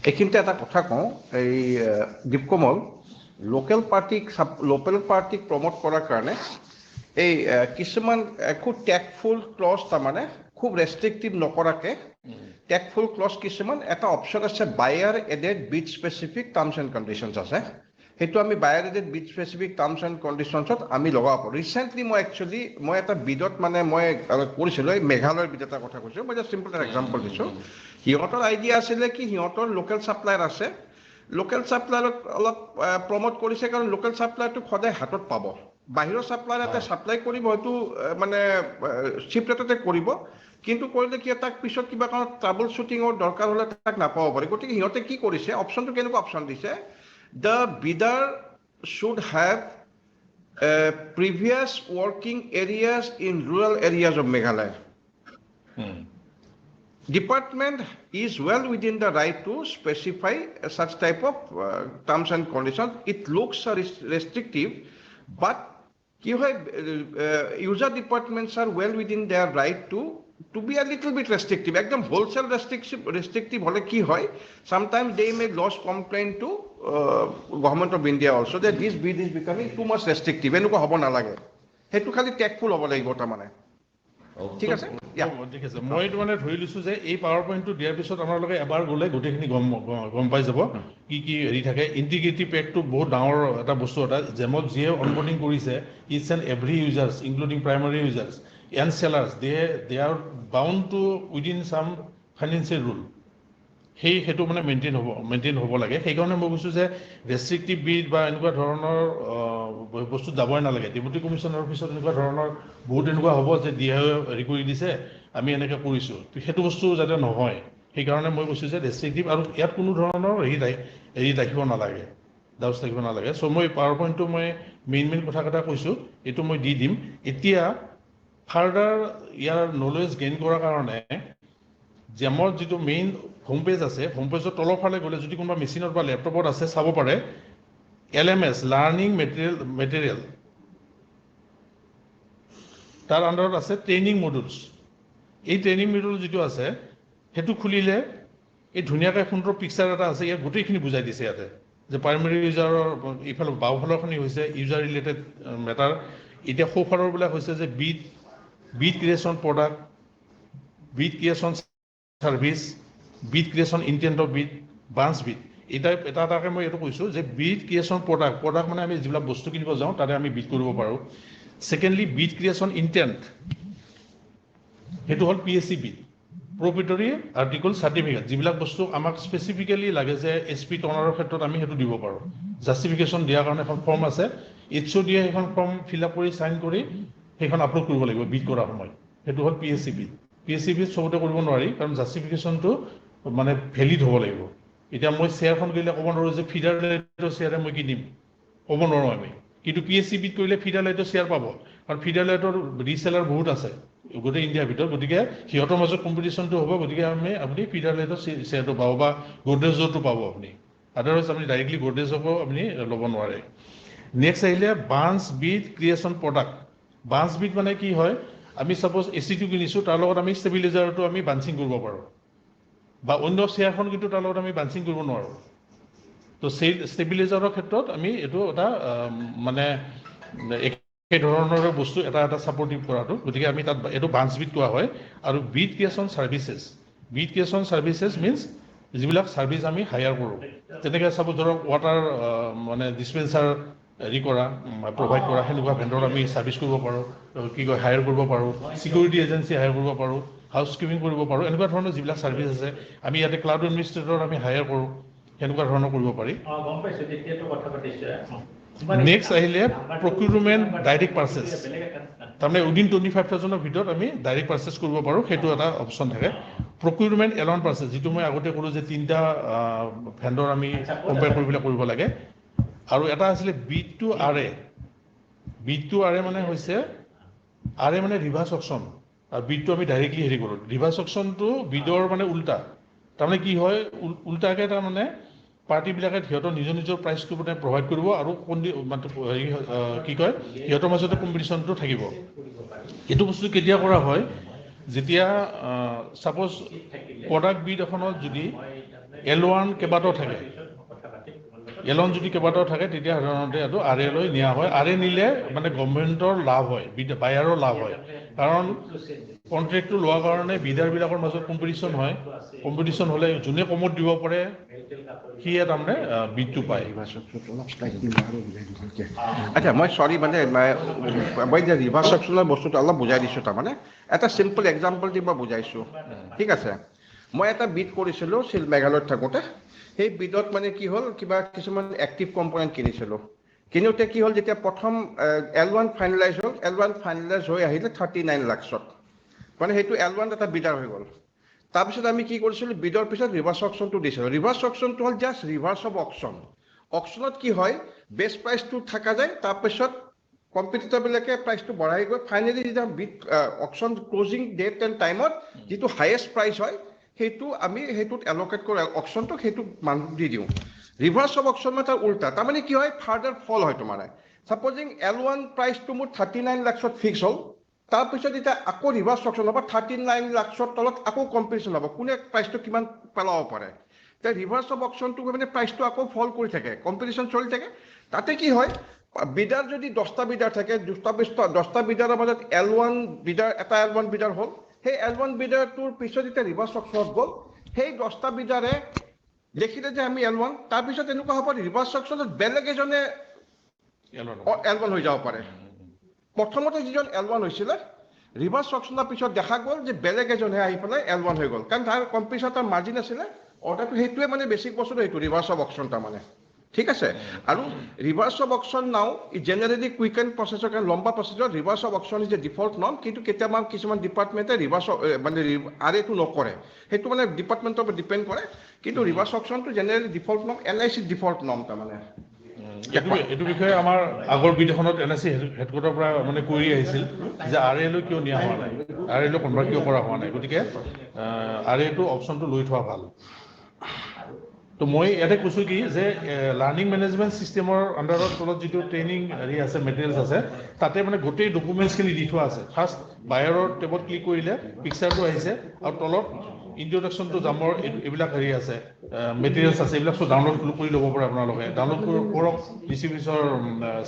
এইখিনিতে এটা কথা কওঁ, এই দীপকমল, লোকেল পাৰ্টিক প্ৰমোট কৰাৰ কাৰণে এই কিছুমান খুব টেকফুল ক্লজ, তাৰমানে খুব ৰেষ্ট্ৰিক্টিভ নকৰাকে টেকফুল ক্লজ কিছুমান, এটা অপশ্যন আছে buyer added bid specific terms and conditions আছে, সেইটো আমি buyer added bid specific terms and কণ্ডিশ্যনছত আমি লগাব পাৰোঁ। ৰিচেণ্টলি মই এটা বিডত মানে মই কৰিছিলোঁ, এই মেঘালয়ৰ বিড এটা কথা কৈছোঁ, মই জাষ্ট চিম্পল এটা এক্সাম্পল দিছোঁ। সিহঁতৰ আইডিয়া আছিলে কি সিহঁতৰ লোকেল ছাপ্লায়াৰ আছে, লোকেল ছাপ্লায়াৰক অলপ প্ৰমোট কৰিছে, কাৰণ লোকেল ছাপ্লায়াৰটোক সদায় হাতত পাব। বাহিৰৰ ছাপ্লায়াৰ এটা ছাপ্লাই কৰিব, হয়তো মানে চিপ ৰেটতে কৰিব, কিন্তু কৰিলে কি তাক পিছত কিবা কাৰণত ট্ৰাবল শ্বুটিঙৰ দৰকাৰ হ'লে তাক নাপাব পাৰে। গতিকে সিহঁতে কি কৰিছে, অপশ্যনটো কেনেকুৱা অপশ্যন দিছে, the bidder should have previous working areas in rural areas of Meghalaya. Department is well within the right to specify such type of terms and conditions. It looks restrictive, but user departments are well within their right to be a little bit restrictive. Ekdom wholesale restrictive hole ki hoy, sometimes they may lodge complaint to government of India also that this bid is becoming too much restrictive. Enuka hobo nalage, hetu khali tactful hobo lagibo tamane. ঠিক আছে, ঠিক আছে। মই এইটো মানে ধৰি লৈছোঁ যে এই পাৱাৰ পইণ্টটো দিয়াৰ পিছত আপোনালোকে এবাৰ গ'লে গোটেইখিনি গম পাই যাব কি হেৰি থাকে। ইণ্টিগ্ৰিটি পেকটো বহুত ডাঙৰ এটা বস্তু, এটা জেমত যিয়ে অনবোৰ্ডিং কৰিছে, its and every users including primary users and sellers, they are bound to within some financial rule, সেইটো মানে মেইনটেইন হ'ব লাগে। সেইকাৰণে মই কৈছোঁ যে ৰেষ্ট্ৰিক্টিভ বিড বা এনেকুৱা ধৰণৰ বস্তু যাবই নালাগে। ডেপুটি কমিশ্যনাৰ অফিচত এনেকুৱা ধৰণৰ বহুত এনেকুৱা হ'ব যে DIO হেৰি কৰি দিছে, আমি এনেকৈ কৰিছোঁ, সেইটো বস্তু যাতে নহয়, সেইকাৰণে মই কৈছোঁ যে ৰেষ্ট্ৰিক্টিভ, আৰু ইয়াত কোনো ধৰণৰ হেৰি ৰাখিব নালাগে, ডাউটছ ৰাখিব নালাগে। চ' মই পাৱাৰ পইণ্টটো মই মেইন কথাকেইটা কৈছোঁ, এইটো মই দি দিম। এতিয়া ফাৰ্ডাৰ ইয়াৰ নলেজ গেইন কৰাৰ কাৰণে জেমৰ যিটো মেইন হোম পেজ আছে, হোম পেজৰ তলৰ ফালে গ'লে যদি কোনোবা মেচিনত বা লেপটপত আছে চাব পাৰে, LMS লাৰ্ণিং মেটেৰিয়েল, তাৰ আণ্ডাৰত আছে ট্ৰেইনিং মডুলছ। এই ট্ৰেইনিং মডুল যিটো আছে সেইটো খুলিলে এই ধুনীয়াকৈ সুন্দৰ পিকচাৰ এটা আছে, ইয়াত গোটেইখিনি বুজাই দিছে ইয়াতে, যে প্ৰাইমেৰী ইউজাৰৰ ইফালে বাওঁফালৰখিনি হৈছে ইউজাৰ ৰিলেটেড মেটাৰ। এতিয়া সোঁফালৰবিলাক হৈছে যে bid creation product, bid creation service, bid creation intent of bid, branch bid. এটা এটাকৈ মই এইটো কৈছোঁ যে বিড ক্ৰিয়েশ্যন প্ৰডাক্ট মানে আমি যিবিলাক বস্তু কিনিব যাওঁ তাতে আমি বিড কৰিব পাৰোঁ। ছেকেণ্ডলি বিড ক্ৰিয়েশ্যন ইনটেন্ট, সেইটো হ'ল PSC বিড, প্ৰপিটৰী আৰ্টিকল চাৰ্টিফিকেট, যিবিলাক বস্তু আমাক স্পেচিফিকেলি লাগে যে SP টনাৰৰ ক্ষেত্ৰত আমি সেইটো দিব পাৰোঁ। জাষ্টিফিকেশ্যন দিয়াৰ কাৰণে এখন ফৰ্ম আছে, HOD সেইখন ফৰ্ম ফিল আপ কৰি চাইন কৰি সেইখন আপলোড কৰিব লাগিব বিড কৰাৰ সময়ত, সেইটো হ'ল PSC বিড। PSC বিড চবতে কৰিব নোৱাৰি, কাৰণ জাষ্টিফিকেশ্যনটো মানে ভেলিড হ'ব লাগিব। এতিয়া মই শ্বেয়াৰখন কৰিলে ক'ব নোৱাৰোঁ যে ফিডাৰ লাইটৰ শ্বেয়াৰে মই কিনিম, ক'ব নোৱাৰোঁ আমি, কিন্তু PSC বিড কৰিলে ফিডাৰ লাইটৰ শ্বেয়াৰ পাব, কাৰণ ফিডাৰ লাইটৰ ৰিচেলাৰ বহুত আছে গোটেই ইণ্ডিয়াৰ ভিতৰত, গতিকে সিহঁতৰ মাজত কম্পিটিশ্যনটো হ'ব, গতিকে আপুনি ফিডাৰ লাইটৰ শ্বেয়াৰটো পাব বা গডৰেজৰটো পাব আপুনি, আদাৰৱাইজ আপুনি ডাইৰেক্টলি গডৰেজকো আপুনি ল'ব নোৱাৰে। নেক্সট আহিলে branch bid creation product. Branch bid মানে কি হয়, আমি ছাপ'জ AC2 কিনিছোঁ, তাৰ লগত আমি ষ্টেবিলাইজাৰটো আমি বাঞ্চিং কৰিব পাৰোঁ, বা অন্য শ্বেয়াৰখন কিন্তু তাৰ লগত আমি বাঞ্চিং কৰিব নোৱাৰোঁ। তো ষ্টেবিলাইজাৰৰ ক্ষেত্ৰত আমি এইটো এটা মানে সেই ধৰণৰ বস্তু এটা এটা ছাপৰ্টিভ কৰাটো গতিকে আমি তাত এইটো বাঞ্চ বিট কোৱা হয় আৰু বিট ক্ৰিয়েশ্যন ছাৰ্ভিচেছ মিনছ যিবিলাক ছাৰ্ভিচ আমি হায়াৰ কৰোঁ যেনেকৈ চাপ'জ ধৰক ৱাটাৰ মানে ডিছপেঞ্চাৰ হেৰি কৰা প্ৰভাইড কৰা সেনেকুৱা ভেণ্ডৰ আমি ছাৰ্ভিচ কৰিব পাৰোঁ কি কয় হায়াৰ কৰিব পাৰোঁ ছিকিউৰিটি এজেঞ্চি হায়াৰ কৰিব পাৰোঁ হাউচ কিপিং কৰিব পাৰোঁ এনেকুৱা ধৰণৰ যিবিলাক ছাৰ্ভিচ আছে আমি ইয়াতে ক্লাউড এডমিনিষ্ট্ৰেটৰ আমি হায়াৰ কৰোঁ সেনেকুৱা ধৰণৰ কৰিব পাৰি নেক্সট আহিলে প্ৰকিউৰমেণ্ট ডাইৰেক্ট পাৰ্চেছ তাৰমানে উইদিন 25,000 ভিতৰত আমি ডাইৰেক্ট পাৰ্চেছ কৰিব পাৰোঁ সেইটো এটা অপশ্যন থাকে প্ৰকিউৰমেণ্ট এলন পাৰ্চেছ যিটো মই আগতে ক'লোঁ যে 3টা ভেণ্ডৰ আমি কম্পেয়াৰ কৰি পেলাই কৰিব লাগে আৰু এটা আছিলে বিট টু আৰ এ মানে হৈছে আৰ এ মানে ৰিভাৰ্ছ অকশ্যন আৰু বিটটো আমি ডাইৰেক্টলি হেৰি কৰোঁ ৰিভাৰ্ছ অকশ্যনটো বিটৰ মানে উল্টা তাৰমানে কি হয় উল্টাকৈ তাৰমানে পাৰ্টিবিলাকে সিহঁতৰ নিজৰ প্ৰাইচটো মানে প্ৰভাইড কৰিব আৰু হেৰি কি কয় সিহঁতৰ মাজতে কম্পিটিশ্যনটো থাকিব এইটো বস্তু কেতিয়া কৰা হয় যেতিয়া ছাপ'জ প্ৰডাক্ট বিট এখনত যদি L1 কেইবাটাও থাকে L1 যদি কেইবাটাও থাকে তেতিয়া সাধাৰণতে এইটো আৰ এ লৈ নিয়া হয় আৰ এ নিলে মানে গভৰ্ণমেণ্টৰ লাভ হয় বায়াৰৰ লাভ হয় কাৰণ কণ্ট্ৰেক্টটো লোৱাৰ কাৰণে বিডাৰবিলাকৰ মাজত কম্পিটিশ্যন হ'লে যোনে কমত দিব পাৰে সিয়ে তাৰমানে বিটটো পায় আচ্ছা মই চৰি মানে মই যে ৰিভাৰ্ছ অপশ্যনৰ বস্তুটো অলপ বুজাই দিছোঁ তাৰমানে এটা চিম্পল এক্সাম্পল দি মই বুজাইছোঁ ঠিক আছে মই এটা বিট কৰিছিলোঁ মেঘালয়ত থাকোঁতে সেই বিটত মানে কি হ'ল কিছুমান এক্টিভ কম্পনেণ্ট কিনোতে কি হ'ল যেতিয়া প্ৰথম L1 ফাইনেলাইজ হৈ আহিলে 39 লাখত মানে সেইটো L1 এটা বিডাৰ হৈ গ'ল তাৰপিছত আমি কি কৰিছিলোঁ বিডৰ পিছত ৰিভাৰ্ছ অকশ্যনটো দিছিলোঁ ৰিভাৰ্ছ অকশ্যনটো হ'ল জাষ্ট ৰিভাৰ্ছ অফ অকশ্যনত কি হয় বেষ্ট প্ৰাইচটো থকা যায় তাৰপিছত কম্পিটিটৰবিলাকে প্ৰাইচটো বঢ়াই গৈ ফাইনেলি যেতিয়া bid auction closing date and টাইমত যিটো হায়েষ্ট প্ৰাইচ হয় সেইটো আমি সেইটোত এল'কেট কৰি অকশ্যনটোক সেইটো মানুহ দি দিওঁ ৰিভাৰ্ছ অফ অকশ্যনত তাৰ উল্টা তাৰমানে কি হয় ফাৰ্ডাৰ ফল হয় তোমাৰ ছাপ'জিং L1 প্ৰাইচটো মোৰ 39 লাখত ফিক্স হ'ল তাৰপিছত এতিয়া আকৌ ৰিভাৰ্ছ অকশ্যন হ'ব 39 লাখৰ তলত আকৌ কম্পিটিশ্যন হ'ব কোনে প্ৰাইচটো কিমান পেলাব পাৰে এতিয়া ৰিভাৰ্ছ অফ অকশ্যনটো মানে প্ৰাইচটো আকৌ ফল কৰি থাকে কম্পিটিশ্যন চলি থাকে তাতে কি হয় বিডাৰ যদি 10টা বিডাৰ থাকে 10টা বিডাৰৰ মাজত L1 বিডাৰ হ'ল সেই L1 বিডাৰটোৰ পিছত যেতিয়া ৰিভাৰ্ছ অকশ্যনত গ'ল সেই 10টা বিডাৰে দেখিলে যে আমি L1 তাৰপিছত এনেকুৱা হ'ব ৰিভাৰ্ছ অকশ্যনত বেলেগ এজনে L1 হৈ যাব পাৰে প্ৰথমতে যিজন L1 হৈছিলে ৰিভাৰ্ছ অকশ্যনৰ পিছত দেখা গ'ল যে বেলেগ এজনে আহি পেলাই L1 হৈ গ'ল কাৰণ তাৰ কম্পিটিশ্যন তাৰ মাৰ্জিন আছিলে অৰ্ডাৰটো সেইটোৱে মানে বেছিক বস্তুটো সেইটো ৰিভাৰ্ছ অফ অকশ্যন তাৰমানে ঠিক আছে আৰু ৰিভাৰ্ছ অফ অকশ্যন নাও জেনেৰেলি কুইক এণ্ড প্ৰচেছৰ কাৰণে লম্বা প্ৰচেছত reverse of auction is a default norm কিন্তু কেতিয়াবা কিছুমান ডিপাৰ্টমেণ্টে ৰিভাৰ্ছ মানে আৰ এটো নকৰে সেইটো মানে ডিপাৰ্টমেণ্টৰ ওপৰত ডিপেণ্ড কৰে কিন্তু ৰিভাৰ্ছ অকশ্যনটো generally default norm LIC default norm তাৰমানে এইটো বিষয়ে আমাৰ আগৰ বিধেয়কখনত LIC হেডকোৱাৰ্টাৰৰ পৰা মানে কুৱেৰি আহিছিল যে আৰ এলৈ কিয় নিয়া হোৱা নাই আৰ এলৈ কনভাৰ্ট কিয় কৰা হোৱা নাই গতিকে আৰ এটো অপশ্যনটো লৈ থোৱা ভাল তো মই ইয়াতে কৈছোঁ কি যে লাৰ্ণিং মেনেজমেণ্ট ছিষ্টেমৰ আণ্ডাৰত তলত যিটো ট্ৰেইনিং হেৰি আছে মেটেৰিয়েলছ আছে তাতে মানে গোটেই ডকুমেণ্টছখিনি দি থোৱা আছে ফাৰ্ষ্ট বায়াৰৰ টেবত ক্লিক কৰিলে পিকচাৰটো আহিছে আৰু তলত ইন্ট্ৰডাকশ্যন টু জামৰ এইবিলাক হেৰি আছে মেটেৰিয়েলছ আছে এইবিলাক চব ডাউনলোড কৰি ল'ব পাৰে আপোনালোকে ডাউনলোড কৰক ডিষ্ট্ৰিবিউচনৰ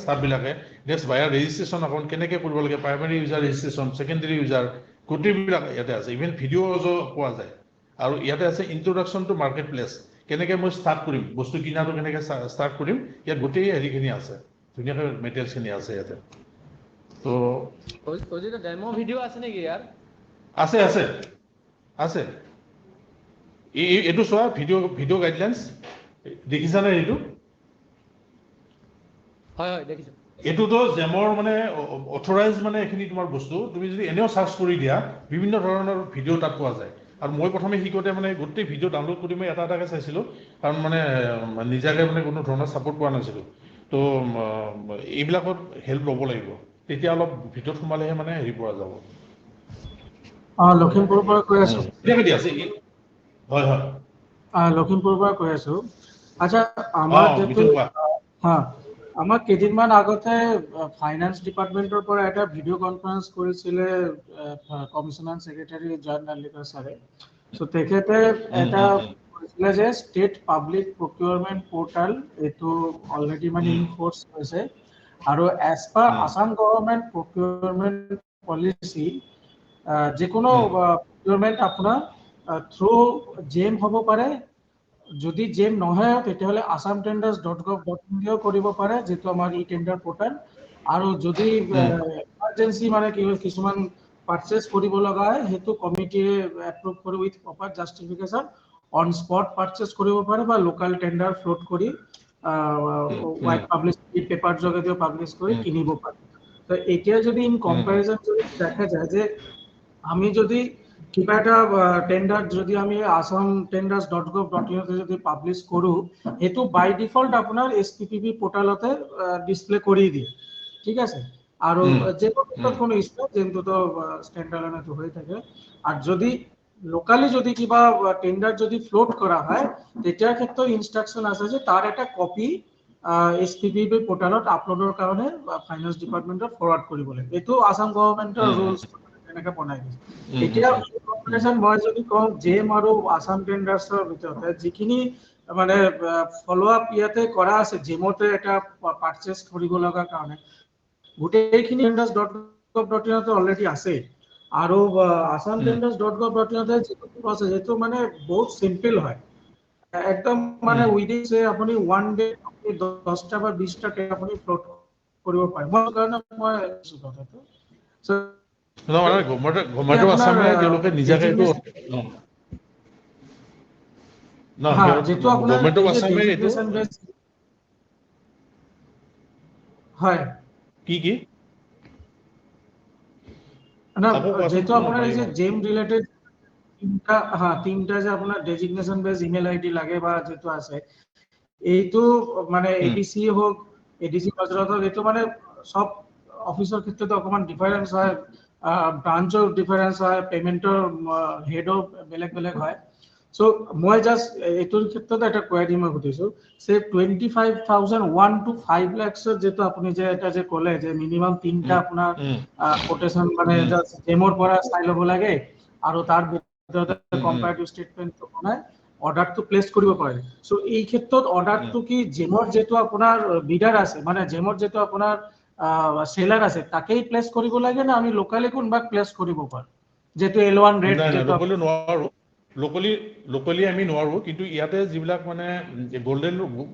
ষ্টাফবিলাকে নেক্সট বায়াৰ ৰেজিষ্ট্ৰেশ্যন একাউণ্ট কেনেকৈ কৰিব লাগে primary user registration secondary user গোটেইবিলাক ইয়াতে আছে ইভেন ভিডিঅ'জো পোৱা যায় আৰু ইয়াতে আছে ইন্ট্ৰডাকশ্যন টু মাৰ্কেট প্লেচ কেনেকৈ মই ষ্টাৰ্ট কৰিম বস্তু কিনাটো কেনেকৈ ষ্টাৰ্ট কৰিম ইয়াত গোটেই হেৰিখিনি আছে ধুনীয়াকৈ মেটেৰিয়েলছখিনি আছে ইয়াতে তো ডেমো ভিডিঅ' আছে নেকি ইয়াৰ আছে এইটো চোৱা ভিডিঅ' গাইডলাইনছ দেখিছানে এইটো হয় দেখিছোঁ এইটোতো জেমৰ মানে অথৰাইজ মানে এইখিনি তোমাৰ বস্তু তুমি যদি এনেও চাৰ্চ কৰি দিয়া বিভিন্ন ধৰণৰ ভিডিঅ' তাত পোৱা যায় আৰু মই প্ৰথমে শিকোঁতে মানে গোটেই ভিডিঅ' ডাউনলোড কৰি মই এটা এটাকৈ চাইছিলোঁ কাৰণ মানে নিজাকৈ মানে কোনো ধৰণৰ ছাপোৰ্ট পোৱা নাছিলোঁ তো এইবিলাকত হেল্প ল'ব লাগিব তেতিয়া অলপ ভিতৰত সোমালেহে মানে হেৰি পোৱা যাব লখিমপুৰৰ পৰা কৈ আছোঁ হয় লখিমপুৰৰ পৰা কৈ আছোঁ আচ্ছা আমাৰ কেইদিনমান আগতে ফাইনেন্স ডিপাৰ্টমেণ্টৰ পৰা এটা ভিডিঅ' কনফাৰেন্স কৰিছিলে কমিশ্যনাৰ ছেক্ৰেটাৰী জয়ন্ত নাৰ্লিকাৰ ছাৰে চ' তেখেতে এটা কৈছিলে যে ষ্টেট পাব্লিক প্ৰকিউৰমেণ্ট পৰ্টেল এইটো অলৰেডি মানে ইনফ'ৰ্চ হৈছে আৰু as per Assam government procurement policy যিকোনো প্ৰকিউৰমেণ্ট আপোনাৰ থ্ৰু জেম হ'ব পাৰে, যদি জেম নহয় তেতিয়াহ'লে assamtenders.gov.in কৰিব পাৰে, যিটো আমাৰ ই টেণ্ডাৰ পৰ্টেল। আৰু যদি ইমাৰ্জেঞ্চি মানে কিছুমান পাৰ্চেছ কৰিব লগা হয়, সেইটো কমিটিয়ে এপ্ৰুভ কৰি with proper justification on spot purchase কৰিব পাৰে বা লোকেল টেণ্ডাৰ ফ্লোট কৰি হোৱাইট পাব্লিচিটি পেপাৰ যোগেদিও পাব্লিছ কৰি কিনিব পাৰে। তো এতিয়া যদি ইন কম্পেৰিজন যদি দেখা যায় যে আমি যদি কিবা এটা টেণ্ডাৰ যদি আমি assamtenders.gov.in যদি পাব্লিছ কৰোঁ, সেইটো বাই ডিফল্ট আপোনাৰ SPPB পোৰ্টেলতে ডিসপ্লে কৰি দিয়ে, ঠিক আছে। আৰু যে কোনো ইস্যু যেহেতু স্ট্যান্ডাৰ্ডনটো হয়ে থাকে। আৰ যদি লোকালি যদি কিবা টেন্ডাৰ যদি ফ্লোট কৰা হয়, তেতিয়াৰ ক্ষেত্ৰত ইনস্ট্ৰাকশন আছে যে তাৰ এটা কপি SPPB পোৰ্টালত আপলোডৰ কাৰণে ফাইনেন্স ডিপাৰ্টমেন্টত ফৰৱাৰ্ড কৰিব লাগে। এইটো আসাম গভৰ্ণমেণ্টৰ ৰুলছ এনেকৈ বনাই দিছে। এতিয়া কম্পিটিশন মই যদি কওঁ জেম আৰু আসাম টেন্ডাৰ্ছৰ ভিতৰতে যিখিনি মানে ফলো আপ ইয়াতে কৰা আছে, জেমতে এটা পাৰ্চেছ কৰিব লগা কাৰণে গোটেইখিনি tenders.gov.in অলৰেডি আছে। আৰু assamtenders.gov.in যিটো প্ৰচেছ সেইটো মানে বহুত সিম্পল হয়, একদম মানে উইদিন আপুনি 1 ডে 10টা বা 20টা আপুনি ফ্লোট কৰিব পাৰে। মই কাৰণে মই কথাটো গভৰ্ণমেণ্ট আসামে তেওঁলোকে নিজাকে এইটো যেটো আপোনাৰ হয় কি যেটো আপোনাৰ এই যে জেম ৰিলেটেড তিনটা যে আপোনাৰ ডেজিগনেশন বেস ইমেল আইডি লাগে বা যেটো আছে, এইটো মানে এডিসি হোক এডিসি নজৰত এইটো মানে সব অফিসৰ ক্ষেত্ৰত অকমান ডিফাৰেন্স হয়, ব্ৰাঞ্চৰ ডিফাৰেন্স হয়, পেমেন্টৰ হেডও বেলেগ বেলেগ হয়। সো মই জাস্ট এইটোৰ ক্ষেত্ৰত এটা কোৱাৰি মই বুজিছো সে 25,001 to 5 lakhs যেটো আপুনি যে এটা যে ক'লে যে মিনিমাম 3টা আপোনাৰ কোটেশন মানে জাস্ট জেমৰ পৰা চাই ল'ব লাগে আৰু তাৰ ভিতৰতে কম্পাৰেটিভ ষ্টেটমেন্টটো বনাই অৰ্ডাৰটো প্লেস কৰিব পাৰে। সো এই ক্ষেত্ৰত অৰ্ডাৰটো কি জেমৰ যেটো আপোনাৰ বিডাৰ আছে, মানে জেমৰ যেটো আপোনাৰ সেলাৰ আছে তাকেই প্লেস কৰিব লাগে না আমি লোকালি কোনবা প্লেস কৰিব পাৰো, যেটো L1 ৰেট যেটো লোকালি নোৱাৰো, লোকালি আমি নোৱাৰো। কিন্তু ইয়াতে যিবিলাক মানে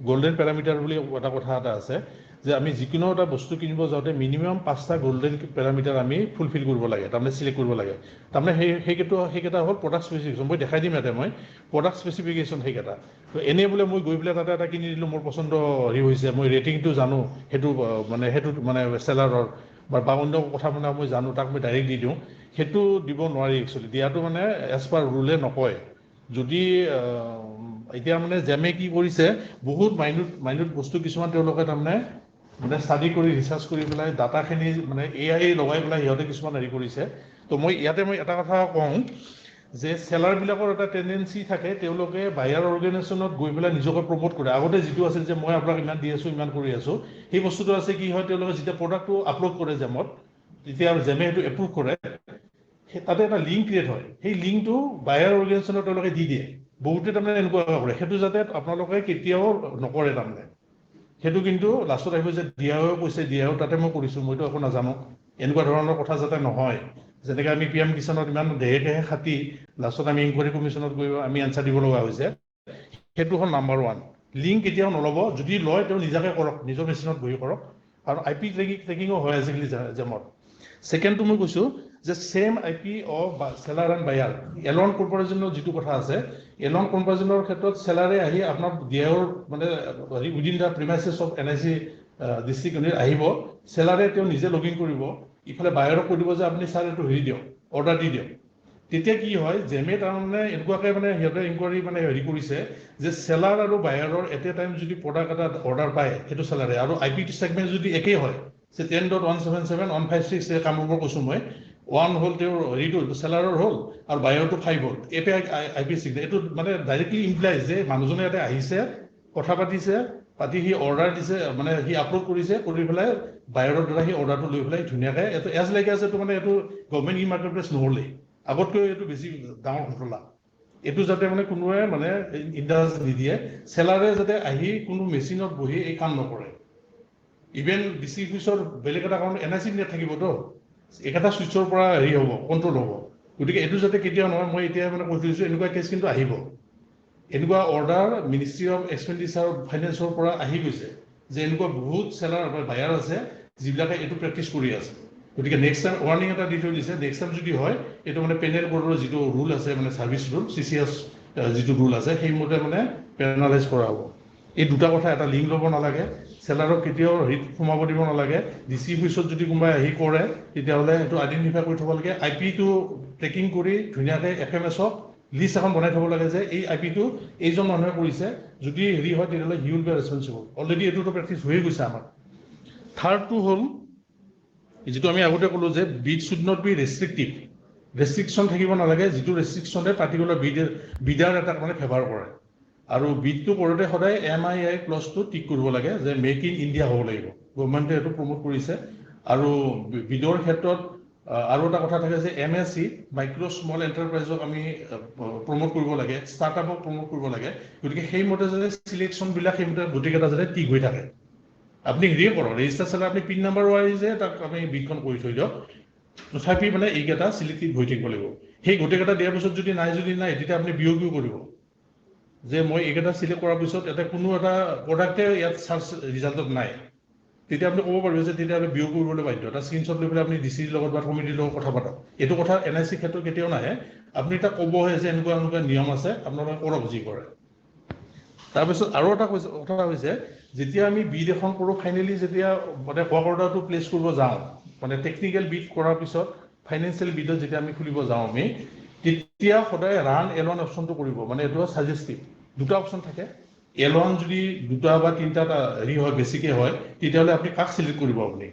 গোল্ডেন প্যাৰামিটাৰ বুলি এটা কথা এটা আছে যে আমি যিকোনো এটা বস্তু কিনিব যাওঁতে মিনিমাম 5টা গোল্ডেন প্যাৰামিটাৰ আমি ফুলফিল কৰিব লাগে, তাৰমানে সিলেক্ট কৰিব লাগে। তাৰমানে সেইকেইটা হ'ল প্ৰডাক্ট স্পেচিফিকেশ্যন। মই দেখাই দিম ইয়াতে মই প্ৰডাক্ট স্পেচিফিকেশ্যন সেইকেইটা। তো এনে বোলে মই গৈ পেলাই তাতে এটা কিনি দিলোঁ, মোৰ পচন্দ হৈছে, মই ৰেটিংটো জানো সেইটো মানে চেলাৰৰ বা অন্য কথা মানে মই জানো, তাক মই ডাইৰেক্ট দি দিওঁ, সেইটো দিব নোৱাৰি একচুৱেলি। দিয়াটো মানে এজ পাৰ ৰুলে নকয়। যদি এতিয়া মানে জেমে কি কৰিছে, বহুত মাইনুট বস্তু কিছুমান তেওঁলোকে তাৰমানে মানে ষ্টাডি কৰি ৰিচাৰ্চ কৰি পেলাই ডাটাখিনি মানে AI লগাই পেলাই সিহঁতে কিছুমান হেৰি কৰিছে। তো মই ইয়াতে এটা কথা কওঁ যে সেলাৰবিলাকৰ এটা টেন্ডেঞ্চি থাকে, তেওঁলোকে বায়াৰ অৰ্গেনাইজেশ্যনত গৈ পেলাই নিজকে প্ৰমোট কৰে। আগতে যিটো আছিল যে মই আপোনাক ইমান দি আছোঁ, ইমান কৰি আছোঁ, সেই বস্তুটো আছে কি হয়, তেওঁলোকে যেতিয়া প্ৰডাক্টটো আপলোড কৰে জেমত, তেতিয়া জেমে সেইটো এপ্ৰুভ কৰে, তাতে এটা লিংক ক্ৰিয়েট হয়, সেই লিংকটো বায়াৰ অৰ্গেনাইজেশ্যনত তেওঁলোকে দি দিয়ে। বহুতে তাৰমানে এনেকুৱা কৰে, সেইটো যাতে আপোনালোকে কেতিয়াও নকৰে। তাৰমানে সেইটো কিন্তু লাষ্টত আহিব যে দিয়াও কৈছে, দিয়াও তাতে মই কৰিছোঁ, মইতো একো নাজানো, এনেকুৱা ধৰণৰ কথা যাতে নহয়। যেনেকৈ আমি PM কিষাণত ইমান দেহে খাটি লাষ্টত আমি ইনকুৱাৰী কমিশ্যনত গৈ আমি এনচাৰ দিব লগা হৈছে, সেইটো হ'ল নাম্বাৰ 1। লিংক কেতিয়াও নল'ব, যদি লয় তেওঁ নিজাকে কৰক, নিজৰ মেচিনত বহি কৰক। আৰু IP ট্ৰেকিঙো হয় আজিকালি জেমত। সেকেন্ডটো মই কৈছোঁ যে same IP of seller and buyer along কম্পাৰিজনৰ যিটো কথা আছে, এলন কম্পাৰিজনৰ ক্ষেত্ৰত সেলাৰে আহি আপোনাৰ দিয়াৰ মানে within the premises of NIC district unit আহিব, সেলাৰে তেওঁ নিজে লগ ইন কৰিব, ইফালে বায়াৰক কৈ দিব যে আপুনি ছাৰ এইটো হেৰি দিয়ক, অৰ্ডাৰ দি দিয়ক। তেতিয়া কি হয়, জেমে তাৰমানে এনেকুৱাকৈ মানে সিহঁতে ইনকুৱাৰী মানে হেৰি কৰিছে যে সেলাৰ আৰু বায়াৰৰ এট এ টাইম যদি প্ৰডাক্ট এটা অৰ্ডাৰ পায় সেইটো সেলাৰে, আৰু IP ছেগমেণ্ট যদি একেই হয়, 10.177.156 কামৰূপৰ কৈছোঁ মই, 1 হ'ল তেওঁৰ হেৰিটো সেলাৰৰ হ'ল আৰু বায়াৰটো 5 হ'ল, এইটো IP ছিগনেট। এইটো মানে ডাইৰেক্টলি ইমপ্লাইজ যে মানুহজনে ইয়াতে আহিছে, কথা পাতিছে, পাতি সি অৰ্ডাৰ দিছে, মানে সি আপলোড কৰিছে, কৰি পেলাই বায়াৰৰ দ্বাৰা সি অৰ্ডাৰটো লৈ পেলাই ধুনীয়াকৈ এইটো এজ লাইক এজ এইটো মানে এইটো গভৰ্ণমেণ্ট ই মাৰ্কেট প্লেচ নহ'লেই, আগতকৈ এইটো বেছি ডাঙৰ ঘটনা। এইটো যাতে মানে কোনোৱে মানে ইণ্টাৰেষ্ট নিদিয়ে, সেলাৰে যাতে আহি কোনো মেচিনত বহি এই কাম নকৰে। ইভেন ডিচি অফিচৰ বেলেগ এটা কাৰণ NIC নেট থাকিবতো একেটা ছুইচৰ পৰা হেৰি হ'ব কণ্ট্ৰল হ'ব গতিকে এইটো যাতে কেতিয়াও নহয় মই এতিয়া মানে কৈ থৈছোঁ এনেকুৱা কেছ কিন্তু আহিব এনেকুৱা অৰ্ডাৰ মিনিষ্ট্ৰী অফ এক্সপেণ্ডিচাৰ ফাইনেন্সৰ পৰা আহি গৈছে যে এনেকুৱা বহুত চেলাৰ বায়াৰ আছে যিবিলাকে এইটো প্ৰেক্টিচ কৰি আছে গতিকে নেক্সট টাইম ৱাৰ্নিং এটা দি থৈ দিছে নেক্সট টাইম যদি হয় এইটো মানে পেনেল বৰ্ডৰ যিটো ৰুল আছে মানে ছাৰ্ভিচ ৰুল CCS যিটো ৰুল আছে সেইমতে মানে পেনালাইজ কৰা হ'ব এই দুটা কথা এটা লিংক ল'ব নালাগে চেলাৰক কেতিয়াও হেৰিত সোমাব দিব নালাগে ডিচি অফিচত যদি কোনোবাই আহি কৰে তেতিয়াহ'লে এইটো আইডেণ্টিফাই কৰি থ'ব লাগে IP-টো ট্ৰেকিং কৰি ধুনীয়াকৈ FMS-ক লিষ্ট এখন বনাই থ'ব লাগে যে এই IP-টো এইজন মানুহে কৰিছে যদি হেৰি হয় তেতিয়াহ'লে he will be responsible already এইটোতো প্ৰেক্টিচ হৈয়ে গৈছে আমাৰ থাৰ্ডটো হ'ল যিটো আমি আগতে ক'লোঁ যে bid should not be restrictive restriction থাকিব নালাগে যিটো ৰেষ্ট্ৰিকশ্যনে পাৰ্টিকুলাৰ বিডাৰ এটাক মানে ফেভাৰ কৰে আৰু বিডটো কৰোঁতে সদায় MII ক্লজটো টিক কৰিব লাগে যে মেক ইন ইণ্ডিয়া হ'ব লাগিব গভৰ্ণমেণ্টে এইটো প্ৰমোট কৰিছে আৰু বিডৰ ক্ষেত্ৰত আৰু এটা কথা থাকে যে MSC মাইক্ৰ' স্মল এণ্টাৰপ্ৰাইজক আমি প্ৰমোট কৰিব লাগে ষ্টাৰ্টআপক প্ৰমোট কৰিব লাগে গতিকে সেইমতে যাতে চিলেকশ্যনবিলাক সেইমতে গোটেইকেইটা যাতে টিক হৈ থাকে আপুনি হেৰিয়ে কৰক ৰেজিষ্টাৰ চেলাৰ আপুনি পিন নাম্বাৰ ৱাইজে তাক আমি বিডখন কৰি থৈ দিয়ক তথাপি মানে এইকেইটা চিলেক্টেড হৈ থাকিব লাগিব সেই গোটেইকেইটা দিয়াৰ পিছত যদি নাই তেতিয়া আপুনি BOQ কৰিব যে মই এইকেইটা চিলেক্ট কৰাৰ পিছত এটা কোনো এটা প্ৰডাক্টে ইয়াত চাৰ্চ ৰিজাল্টত নাই তেতিয়া আপুনি ক'ব পাৰিব যে তেতিয়া আমি BOQ কৰিবলৈ বাধ্য এটা স্ক্ৰীনশ্বট লৈ পেলাই আপুনি DCৰ লগত বা কমিটিৰ লগত কথা পাতক এইটো কথা NIC ক্ষেত্ৰত কেতিয়াও নাহে আপুনি তাক ক'বহে যে এনেকুৱা নিয়ম আছে আপোনালোকে কৰক যি কৰে তাৰপিছত আৰু এটা কথা হৈছে যেতিয়া আমি বিড এখন কৰোঁ ফাইনেলি যেতিয়া মানে ৱৰ্ক অৰ্ডাৰটো প্লেচ কৰিব যাওঁ মানে টেকনিকেল বিড কৰাৰ পিছত ফাইনেন্সিয়েল বিডত যেতিয়া আমি খুলিব যাওঁ আমি তেতিয়া সদায় ৰান L1 অপশ্যনটো কৰিব মানে এইটো ছাজেষ্টিভ দুটা অপশ্যন থাকে L1 যদি দুটা বা তিনিটা হেৰি হয় বেছিকৈ হয় তেতিয়াহ'লে আপুনি কাক চিলেক্ট কৰিব আপুনি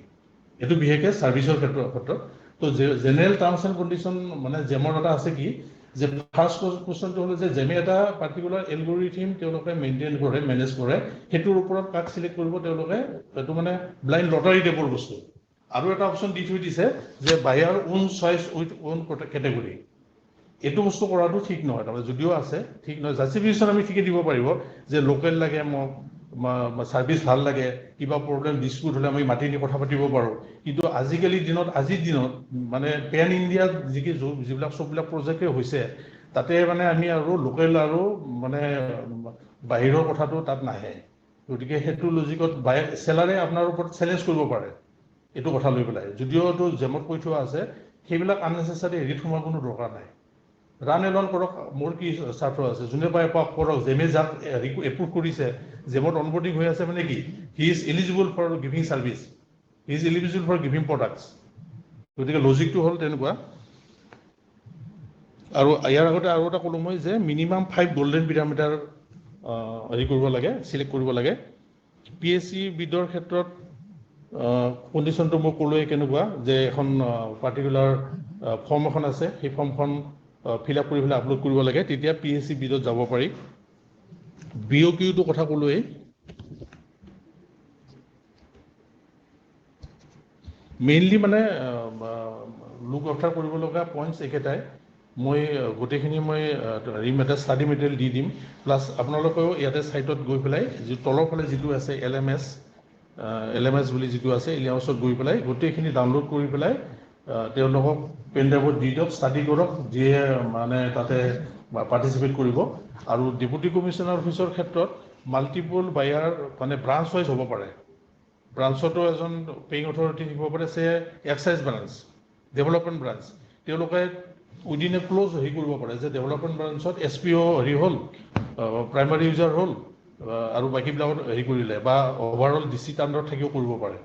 এইটো বিশেষকৈ ছাৰ্ভিচৰ ক্ষেত্ৰত তো জেনেৰেল টাৰ্মছ এণ্ড কণ্ডিশ্যন মানে জেমৰ এটা আছে কি যে ফাৰ্ষ্ট কুৱেশ্যনটো হ'ল যে জেমে এটা পাৰ্টিকুলাৰ এলগৰিথম তেওঁলোকে মেইনটেইন কৰে মেনেজ কৰে সেইটোৰ ওপৰত কাক চিলেক্ট কৰিব তেওঁলোকে এইটো মানে ব্লাইণ্ড লটাৰী টাইপৰ বস্তু আৰু এটা অপশ্যন দি থৈ দিছে যে buyer own choice with own category এইটো বস্তু কৰাটো ঠিক নহয় তাৰমানে যদিও আছে ঠিক নহয় জাষ্টিফিকেশ্যন আমি ঠিকে দিব পাৰিব যে লোকেল লাগে মোক ছাৰ্ভিচ ভাল লাগে কিবা প্ৰব্লেম ডিছপুট হ'লে আমি মাতি নি কথা পাতিব পাৰোঁ কিন্তু আজিৰ দিনত মানে পেন ইণ্ডিয়াত যিবিলাক চববিলাক প্ৰজেক্টে হৈছে তাতে মানে আমি আৰু লোকেল আৰু মানে বাহিৰৰ কথাটো তাত নাহে গতিকে সেইটো লজিকত চেলাৰে আপোনাৰ ওপৰত চেলেঞ্জ কৰিব পাৰে এইটো কথা লৈ পেলাই যদিও এইটো জেমত কৈ থোৱা আছে সেইবিলাক আননেচেচাৰী হেৰিত সোমোৱাৰ কোনো দৰকাৰ নাই ৰান L1 কৰক মোৰ কি স্বাৰ্থ আছে যোনে পাই কৰক জেমে যাক এপ্ৰুভ কৰিছে জেমত অনবোৰ্ডিং হৈ আছে মানে কি he is eligible for giving service he is eligible for giving products গতিকে লজিকটো হ'ল তেনেকুৱা আৰু ইয়াৰ আগতে আৰু এটা ক'লোঁ মই যে মিনিমাম 5 গল্ডেন পিৰামিটাৰ হেৰি কৰিব লাগে চিলেক্ট কৰিব লাগে PSC বিডৰ ক্ষেত্ৰত কণ্ডিশ্যনটো মই ক'লোৱে কেনেকুৱা যে এখন পাৰ্টিকুলাৰ ফৰ্ম এখন আছে সেই ফৰ্মখন ফিল আপ কৰি পেলাই আপলোড কৰিব লাগে তেতিয়া PSC বিডত যাব পাৰি BOQটো কথা ক'লোৱেই মেইনলি মানে লুক আফটাৰ কৰিব লগা পইণ্টছ একেটাই মই গোটেইখিনি মই ষ্টাডি মেটেৰিয়েল দি দিম প্লাছ আপোনালোকেও ইয়াতে ছাইটত গৈ পেলাই যি তলৰ ফালে যিটো আছে LMS বুলি যিটো আছে এলিয়ামছত গৈ পেলাই গোটেইখিনি ডাউনলোড কৰি পেলাই তেওঁলোকক পেন ড্ৰাইভত দি দিয়ক ষ্টাডি কৰক যিয়ে মানে তাতে পাৰ্টিচিপেট কৰিব আৰু ডেপুটি কমিশ্যনাৰ অফিচৰ ক্ষেত্ৰত মাল্টিপল বায়াৰ মানে ব্ৰাঞ্চ ৱাইজ হ'ব পাৰে ব্ৰাঞ্চতো এজন পেইং অথৰিটি থাকিব পাৰে চে এক্সাইজ ব্ৰাঞ্চ ডেভেলপমেণ্ট ব্ৰাঞ্চ তেওঁলোকে উইদিন এ ক্ল'জ হেৰি কৰিব পাৰে যে ডেভেলপমেণ্ট ব্ৰাঞ্চত SPO হেৰি হ'ল প্ৰাইমাৰী ইউজাৰ হ'ল আৰু বাকীবিলাকত হেৰি কৰিলে বা অভাৰঅল DC আণ্ডাৰত থাকিও কৰিব পাৰে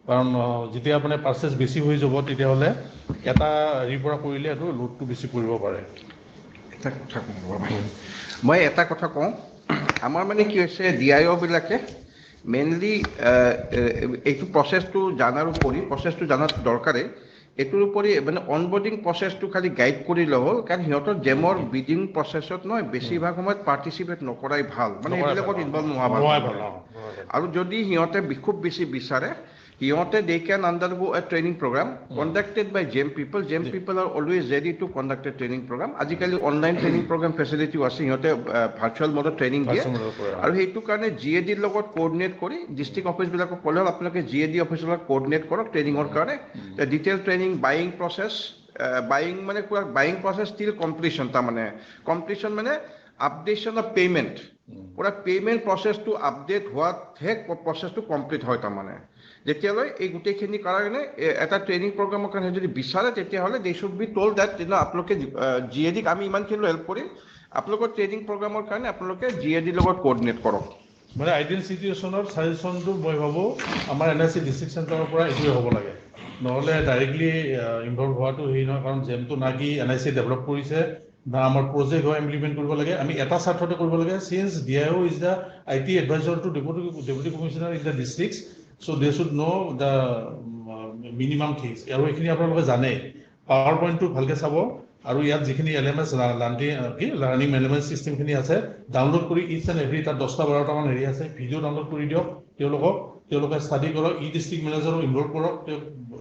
কাৰণ যেতিয়া মানে পাৰ্চেছ বেছি হৈ যাব তেতিয়াহ'লে এটা হেৰিৰ পৰা কৰিলে এইটো লোডটো বেছি কৰিব পাৰে এটা কথা কওঁ মই এটা কথা কওঁ আমাৰ মানে কি হৈছে DIO বিলাকে মেইনলি এইটো প্ৰচেছটো জনাৰ দৰকাৰে এইটোৰ উপৰি মানে অনবোৰ্ডিং প্ৰচেছটো খালি গাইড কৰিলে হ'ল কাৰণ সিহঁতৰ জেমৰ বিডিং প্ৰচেছত নহয় বেছিভাগ সময়ত পাৰ্টিচিপেট নকৰাই ভাল মানে এইবিলাকত ইনভলভ নোহোৱা ভাল আৰু যদি সিহঁতে খুব বেছি বিচাৰে they can undergo a training program conducted by GEM people. GEM people are always ready to conduct a training program. আজিকালি online training program facility আছে, সিহঁতে virtual mode training দিয়ে। আৰু সেইটো কাৰণে GAD ৰ লগত coordinate কৰি district office বিলাকক ক'লে আপোনালোকে GAD office লগত coordinate কৰক ট্ৰেইনিংৰ কাৰণে। Detailed training, buying process, buying process till completion, তাৰমানে completion মানে updation of payment, পুৰা payment process to update হোৱাতহে process to complete হয় তাৰমানে। যেতিয়ালৈ এই গোটেইখিনি কাৰণে এটা ট্ৰেইনিং প্ৰগ্ৰামৰ কাৰণে যদি বিচাৰে তেতিয়াহ'লে they should be told that আপোনালোকে GAD আমি ইমানখিনি হেল্প কৰিম, আপোনালোকৰ ট্ৰেইনিং প্ৰগ্ৰামৰ কাৰণে আপোনালোকে GAD লগত কোঅৰ্ডিনেট কৰক। মানে আইডিয়েল চিটুৱেশ্যনৰ ছাজেশ্যনটো মই ভাবোঁ আমাৰ NIC ডিষ্ট্ৰিক্ট চেণ্টাৰৰ পৰা এইটোৱে হ'ব লাগে, নহ'লে ডাইৰেক্টলি ইনভলভ হোৱাটো হেৰি নহয়, কাৰণ জেমটো না কি NIC ডেভেলপ কৰিছে না আমাৰ প্ৰজেক্ট হয় ইমপ্লিমেণ্ট কৰিব লাগে, আমি এটা স্বাৰ্থতে কৰিব লাগে। Since DIO is the IT advisor to deputy commissioner in the districts, so they should know the minimum things। আৰু এইখিনি আপোনালোকে জানে, পাৱাৰ পইণ্টটো ভালকৈ চাব, আৰু ইয়াত যিখিনি LMS লাৰ্ণিং মেনেজমেণ্ট চিষ্টেমখিনি আছে ডাউনলোড কৰি ইচ এণ্ড এভৰি, তাত 10-12টামান হেৰি আছে, ভিডিঅ' ডাউনলোড কৰি দিয়ক তেওঁলোকে ষ্টাডি কৰক, ডিষ্ট্ৰিক্ট মেনেজাৰক ইনভলভ কৰক,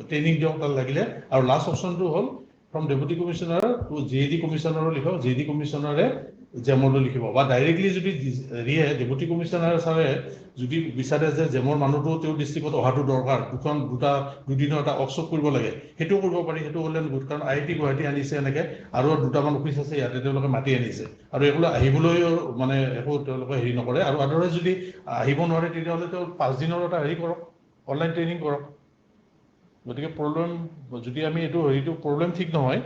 ট্ৰেইনিং দিয়ক তাত লাগিলে। আৰু লাষ্ট অপশ্যনটো হ'ল from deputy commissioner to GAD কমিশ্যনাৰো লিখক, GAD কমিশ্যনাৰে জেমলৈ লিখিব, বা ডাইৰেক্টলি যদি ডেপুটি কমিশ্যনাৰ ছাৰে যদি বিচাৰে যে জেমৰ মানুহটো তেওঁৰ ডিষ্ট্ৰিক্টত অহাটো দৰকাৰ, দুদিনৰ এটা ৱৰ্কশ্বপ কৰিব লাগে, সেইটোও কৰিব পাৰি। সেইটো হ'লে গুড, কাৰণ IIT গুৱাহাটী আনিছে এনেকৈ, আৰু 2টামান অফিচ আছে ইয়াতে তেওঁলোকে মাতি আনিছে, আৰু এইফালে আহিবলৈও মানে একো তেওঁলোকে হেৰি নকৰে। আৰু আদাৰৱাইজ যদি আহিব নোৱাৰে তেতিয়াহ'লে তেওঁ 5 দিনৰ এটা হেৰি কৰক, অনলাইন ট্ৰেইনিং কৰক। গতিকে প্ৰব্লেম যদি আমি হেৰিটো প্ৰব্লেম ঠিক নহয়,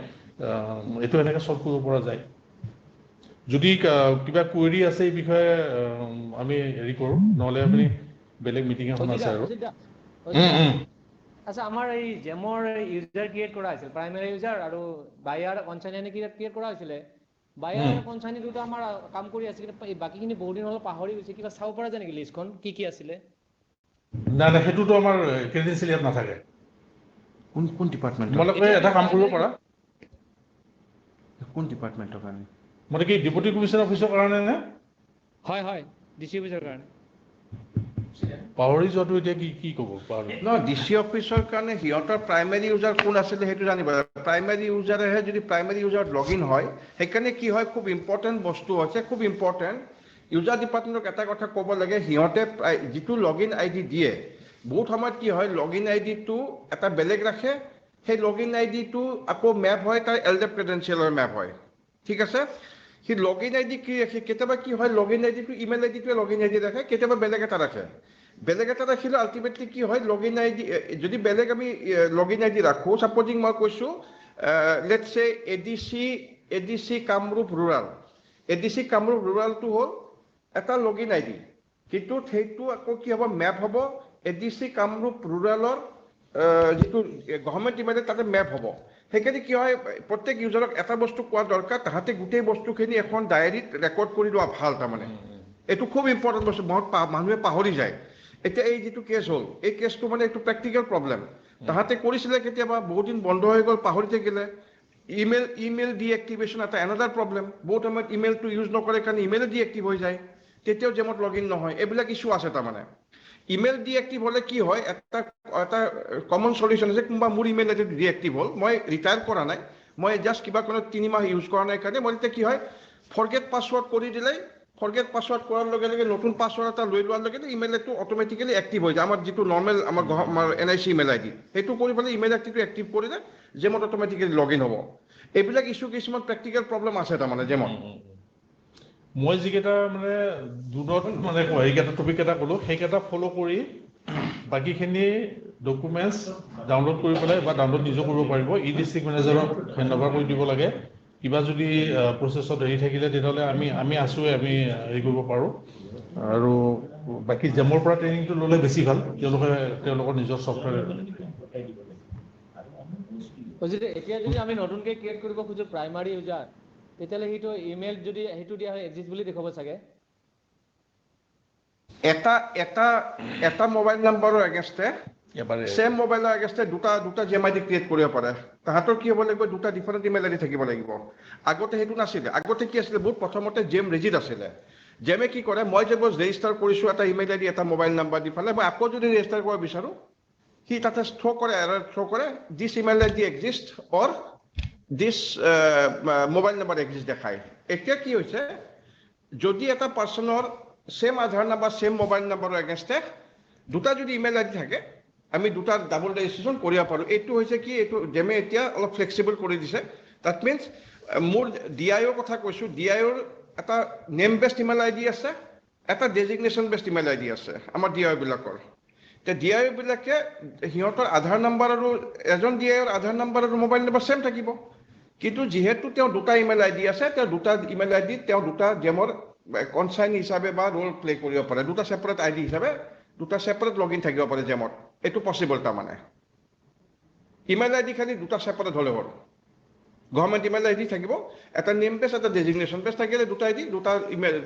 এইটো এনেকৈ চল্ভ কৰিব পৰা যায়। যদি কিবা কুৱেৰি আছে এই বিষয়ে আমি হেৰি কৰোঁ, নহ'লে আপুনি বেলেগ মিটিং এখন আছে আৰু। আচ্ছা, আমাৰ এই জেমৰ ইউজাৰ ক্ৰিয়েট কৰা হৈছিল, প্ৰাইমেৰী ইউজাৰ আৰু বায়াৰ কনচাইনি ক্ৰিয়েট কৰা হৈছিলে। বায়াৰ আৰু কনচাইনি দুটা আমাৰ কাম কৰি আছে, কিন্তু বাকীখিনি বহুত দিন হ'ল পাহৰি গৈছে। কিবা চাব পৰা যায় নেকি লিষ্টখন কি আছিলে? নাই, সেইটোতো আমাৰ ক্ৰেডেঞ্চিয়েল ইয়াত নাথাকে। কোন ডিপাৰ্টমেণ্ট? তোমালোকে এটা কাম কৰিব পাৰা। কোন ডিপাৰ্টমেণ্টৰ কাৰণে? মানে কি ডেপুটি কমিশ্যনাৰ অফিচৰ কাৰণে নে? হয়, ডিচি অফিচৰ কাৰণে। পাহৰি যোৱাটো এতিয়া কি ক'ব পাৰো? DC অফিচৰ কাৰণে সিহঁতৰ প্ৰাইমেৰী ইউজাৰ কোন আছিলে সেইটো জানিব। প্ৰাইমেৰী ইউজাৰেহে যদি প্ৰাইমেৰী ইউজাৰত লগ ইন হয়, সেইকাৰণে কি হয়, খুব ইম্পৰ্টেণ্ট বস্তু হৈছে, খুব ইম্পৰ্টেণ্ট ইউজাৰ ডিপাৰ্টমেণ্টক এটা কথা ক'ব লাগে, সিহঁতে যিটো লগ ইন ID দিয়ে, বহুত সময়ত কি হয় লগ ইন IDটো এটা বেলেগ ৰাখে, সেই লগ ইন IDটো আকৌ মেপ হয় তাৰ LDAP ক্ৰেডেঞ্চিয়েলৰ মেপ হয়, ঠিক আছে। সি লগ ইন ID কি ৰাখে, কেতিয়াবা কি হয় লগ ইন IDটো ইমেইল IDটোৱে লগ ইন ID ৰাখে, কেতিয়াবা বেলেগ এটা ৰাখে। বেলেগ এটা ৰাখিলে আল্টিমেটলি কি হয়, লগ ইন ID যদি বেলেগ আমি লগ ইন ID ৰাখোঁ, ছাপ'জিং মই কৈছোঁ let's say ADC Kamrup rural, ADC Kamrup ৰুৰালটো হ'ল এটা লগ ইন ID, কিন্তু সেইটো আকৌ কি হ'ব, মেপ হ'ব ADC কামৰূপ ৰুৰালৰ যিটো গভৰ্ণমেণ্ট ইমেইল তাতে মেপ হ'ব। সেইকাৰণে কি হয়, প্ৰত্যেক ইউজাৰক এটা বস্তু কোৱা দৰকাৰ, তাহাঁতে গোটেই বস্তুখিনি এখন ডায়েৰীত ৰেকৰ্ড কৰি লোৱা ভাল। তাৰমানে এইটো খুব ইম্পৰ্টেণ্ট বস্তু, মানুহে পাহৰি যায়। এতিয়া এই যিটো কেছ হ'ল, এই কেছটো মানে এইটো প্ৰেক্টিকেল প্ৰব্লেম। তাহাঁতে কৰিছিলে, কেতিয়াবা বহুত দিন বন্ধ হৈ গ'ল, পাহৰি থাকিলে। ইমেইল ডিএক্টিভেশ্যন এটা এনাডাৰ প্ৰব্লেম। বহুত সময়ত ইমেইলটো ইউজ নকৰে কাৰণে ইমেইল ডিএক্টিভ হৈ যায়, তেতিয়াও জেমত লগ ইন নহয়। এইবিলাক ইছ্যু আছে। তাৰমানে ইমেইল ডিএক্টিভ হ'লে কি হয়, এটা কমন চলিউশ্যন আছে। কোনোবা মোৰ ইমেইল আইডি ডিএক্টিভ হ'ল, মই ৰিটায়াৰ কৰা নাই, মই জাষ্ট কিবা কোনো 3 মাহ ইউজ কৰা নাই কাৰণে, মই তেতিয়া কি হয় ফৰগেট পাছৱৰ্ড কৰি দিলে, ফৰগেট পাছৱৰ্ড কৰাৰ লগে লগে নতুন পাছৱৰ্ড এটা লৈ লোৱাৰ লগে লগে ইমেইল আইডিটো অট'মেটিকেলি এক্টিভ হৈ যায়। আমাৰ যিটো নৰ্মেল আমাৰ NIC ইমেইল ID, সেইটো কৰি পেলাই ইমেইল আইডিটো এক্টিভ কৰিলে জেমত অট'মেটিকেলি লগ ইন হ'ব। এইবিলাক ইছ্যু কিছুমান প্ৰেক্টিকেল প্ৰব্লেম আছে তাৰমানে জেমত। মই যিকেইটা মানে দুনত মানে হেৰিকেইটা টপিক কেইটা ক'লোঁ, সেইকেইটা ফ'ল' কৰি বাকীখিনি ডকুমেণ্টছ ডাউনলোড কৰি পেলাই বা ডাউনলোড নিজে কৰিব পাৰিব। ডিষ্ট্ৰিক্ট মেনেজাৰক হেণ্ড অভাৰ কৰি দিব লাগে। কিবা যদি প্ৰচেছত হেৰি থাকিলে তেতিয়াহ'লে আমি আছোঁৱে, আমি হেৰি কৰিব পাৰোঁ। আৰু বাকী জেমৰ পৰা ট্ৰেইনিংটো ল'লে বেছি ভাল, তেওঁলোকৰ নিজৰ ছফ্টৱেৰ। এতিয়া যদি আমি নতুনকৈ ক্ৰিয়েট কৰিব খোজোঁ প্ৰাইমাৰী ইউজাৰ, তেতিয়াহ'লে সেইটো ইমেইল যদি সেইটো দিয়া হয় এক্সিষ্ট বুলি দেখুৱাব চাগে। এটা মোবাইল নাম্বাৰৰ এগেইনষ্টে, চেম মোবাইলৰ এগেইনষ্টে দুটা জেম ID ক্ৰিয়েট কৰিব পাৰে। তাহাঁতৰ কি হ'ব লাগিব, দুটা ডিফাৰেণ্ট ইমেইল ID থাকিব লাগিব। আগতে সেইটো নাছিলে। আগতে কি আছিলে, বহুত প্ৰথমতে জেম ৰেজিড আছিলে। জেমে কি কৰে, মই যে ৰেজিষ্টাৰ কৰিছোঁ এটা ইমেইল ID এটা মোবাইল নাম্বাৰ দি পেলাই, মই আকৌ যদি ৰেজিষ্টাৰ কৰিব বিচাৰোঁ সি তাতে থ্ৰ' কৰে এৰাৰ থ্ৰ' কৰে দিছ ইমেইল আই ডি এক্সিষ্ট অৰ দিছ মোবাইল নম্বৰ এক্সিষ্ট দেখায় এতিয়া কি হৈছে যদি এটা পাৰ্চনৰ সেম আধাৰ নাম্বাৰ সেম মোবাইল নম্বৰৰ এগেইনষ্টে দুটা যদি ইমেইল আই ডি থাকে আমি দুটা ডাবল ৰেজিষ্ট্ৰেশ্যন কৰিব পাৰোঁ এইটো হৈছে কি এইটো জেমে এতিয়া অলপ ফ্লেক্সিবল কৰি দিছে দ্যাট মিনছ মোৰ ডিআইঅ'ৰ কথা কৈছোঁ ডিআইঅ'ৰ এটা নেম বেষ্ট ইমেইল আই ডি আছে এটা ডেজিগনেশ্যন বেষ্ট ইমেইল আই ডি আছে আমাৰ ডিআইঅ'বিলাকৰ এতিয়া ডিআইঅ'বিলাকে সিহঁতৰ আধাৰ নাম্বাৰ আৰু এজন ডিআইঅ'ৰ আধাৰ নাম্বাৰ আৰু মোবাইল নম্বৰ ছেম থাকিব কিন্তু যিহেতু তেওঁ দুটা ইমেইল আই ডি আছে তেওঁ দুটা ইমেইল আই ডি তেওঁ দুটা জেমৰ কনচাইন হিচাপে বা ৰোল প্লে কৰিব পাৰে দুটা ছেপাৰেট আই ডি হিচাপে দুটা ছেপাৰেট লগ ইন থাকিব পাৰে জেমত এইটো পচিবল তাৰমানে ইমেইল আই ডি খালি দুটা ছেপাৰেট হ'লে হ'ল গভৰ্ণমেণ্ট ইমেইল আই ডি থাকিব এটা নেম বেছ এটা ডেজিগনেশ্যন বেছ থাকিলে দুটা আই ডি দুটা ইমেইল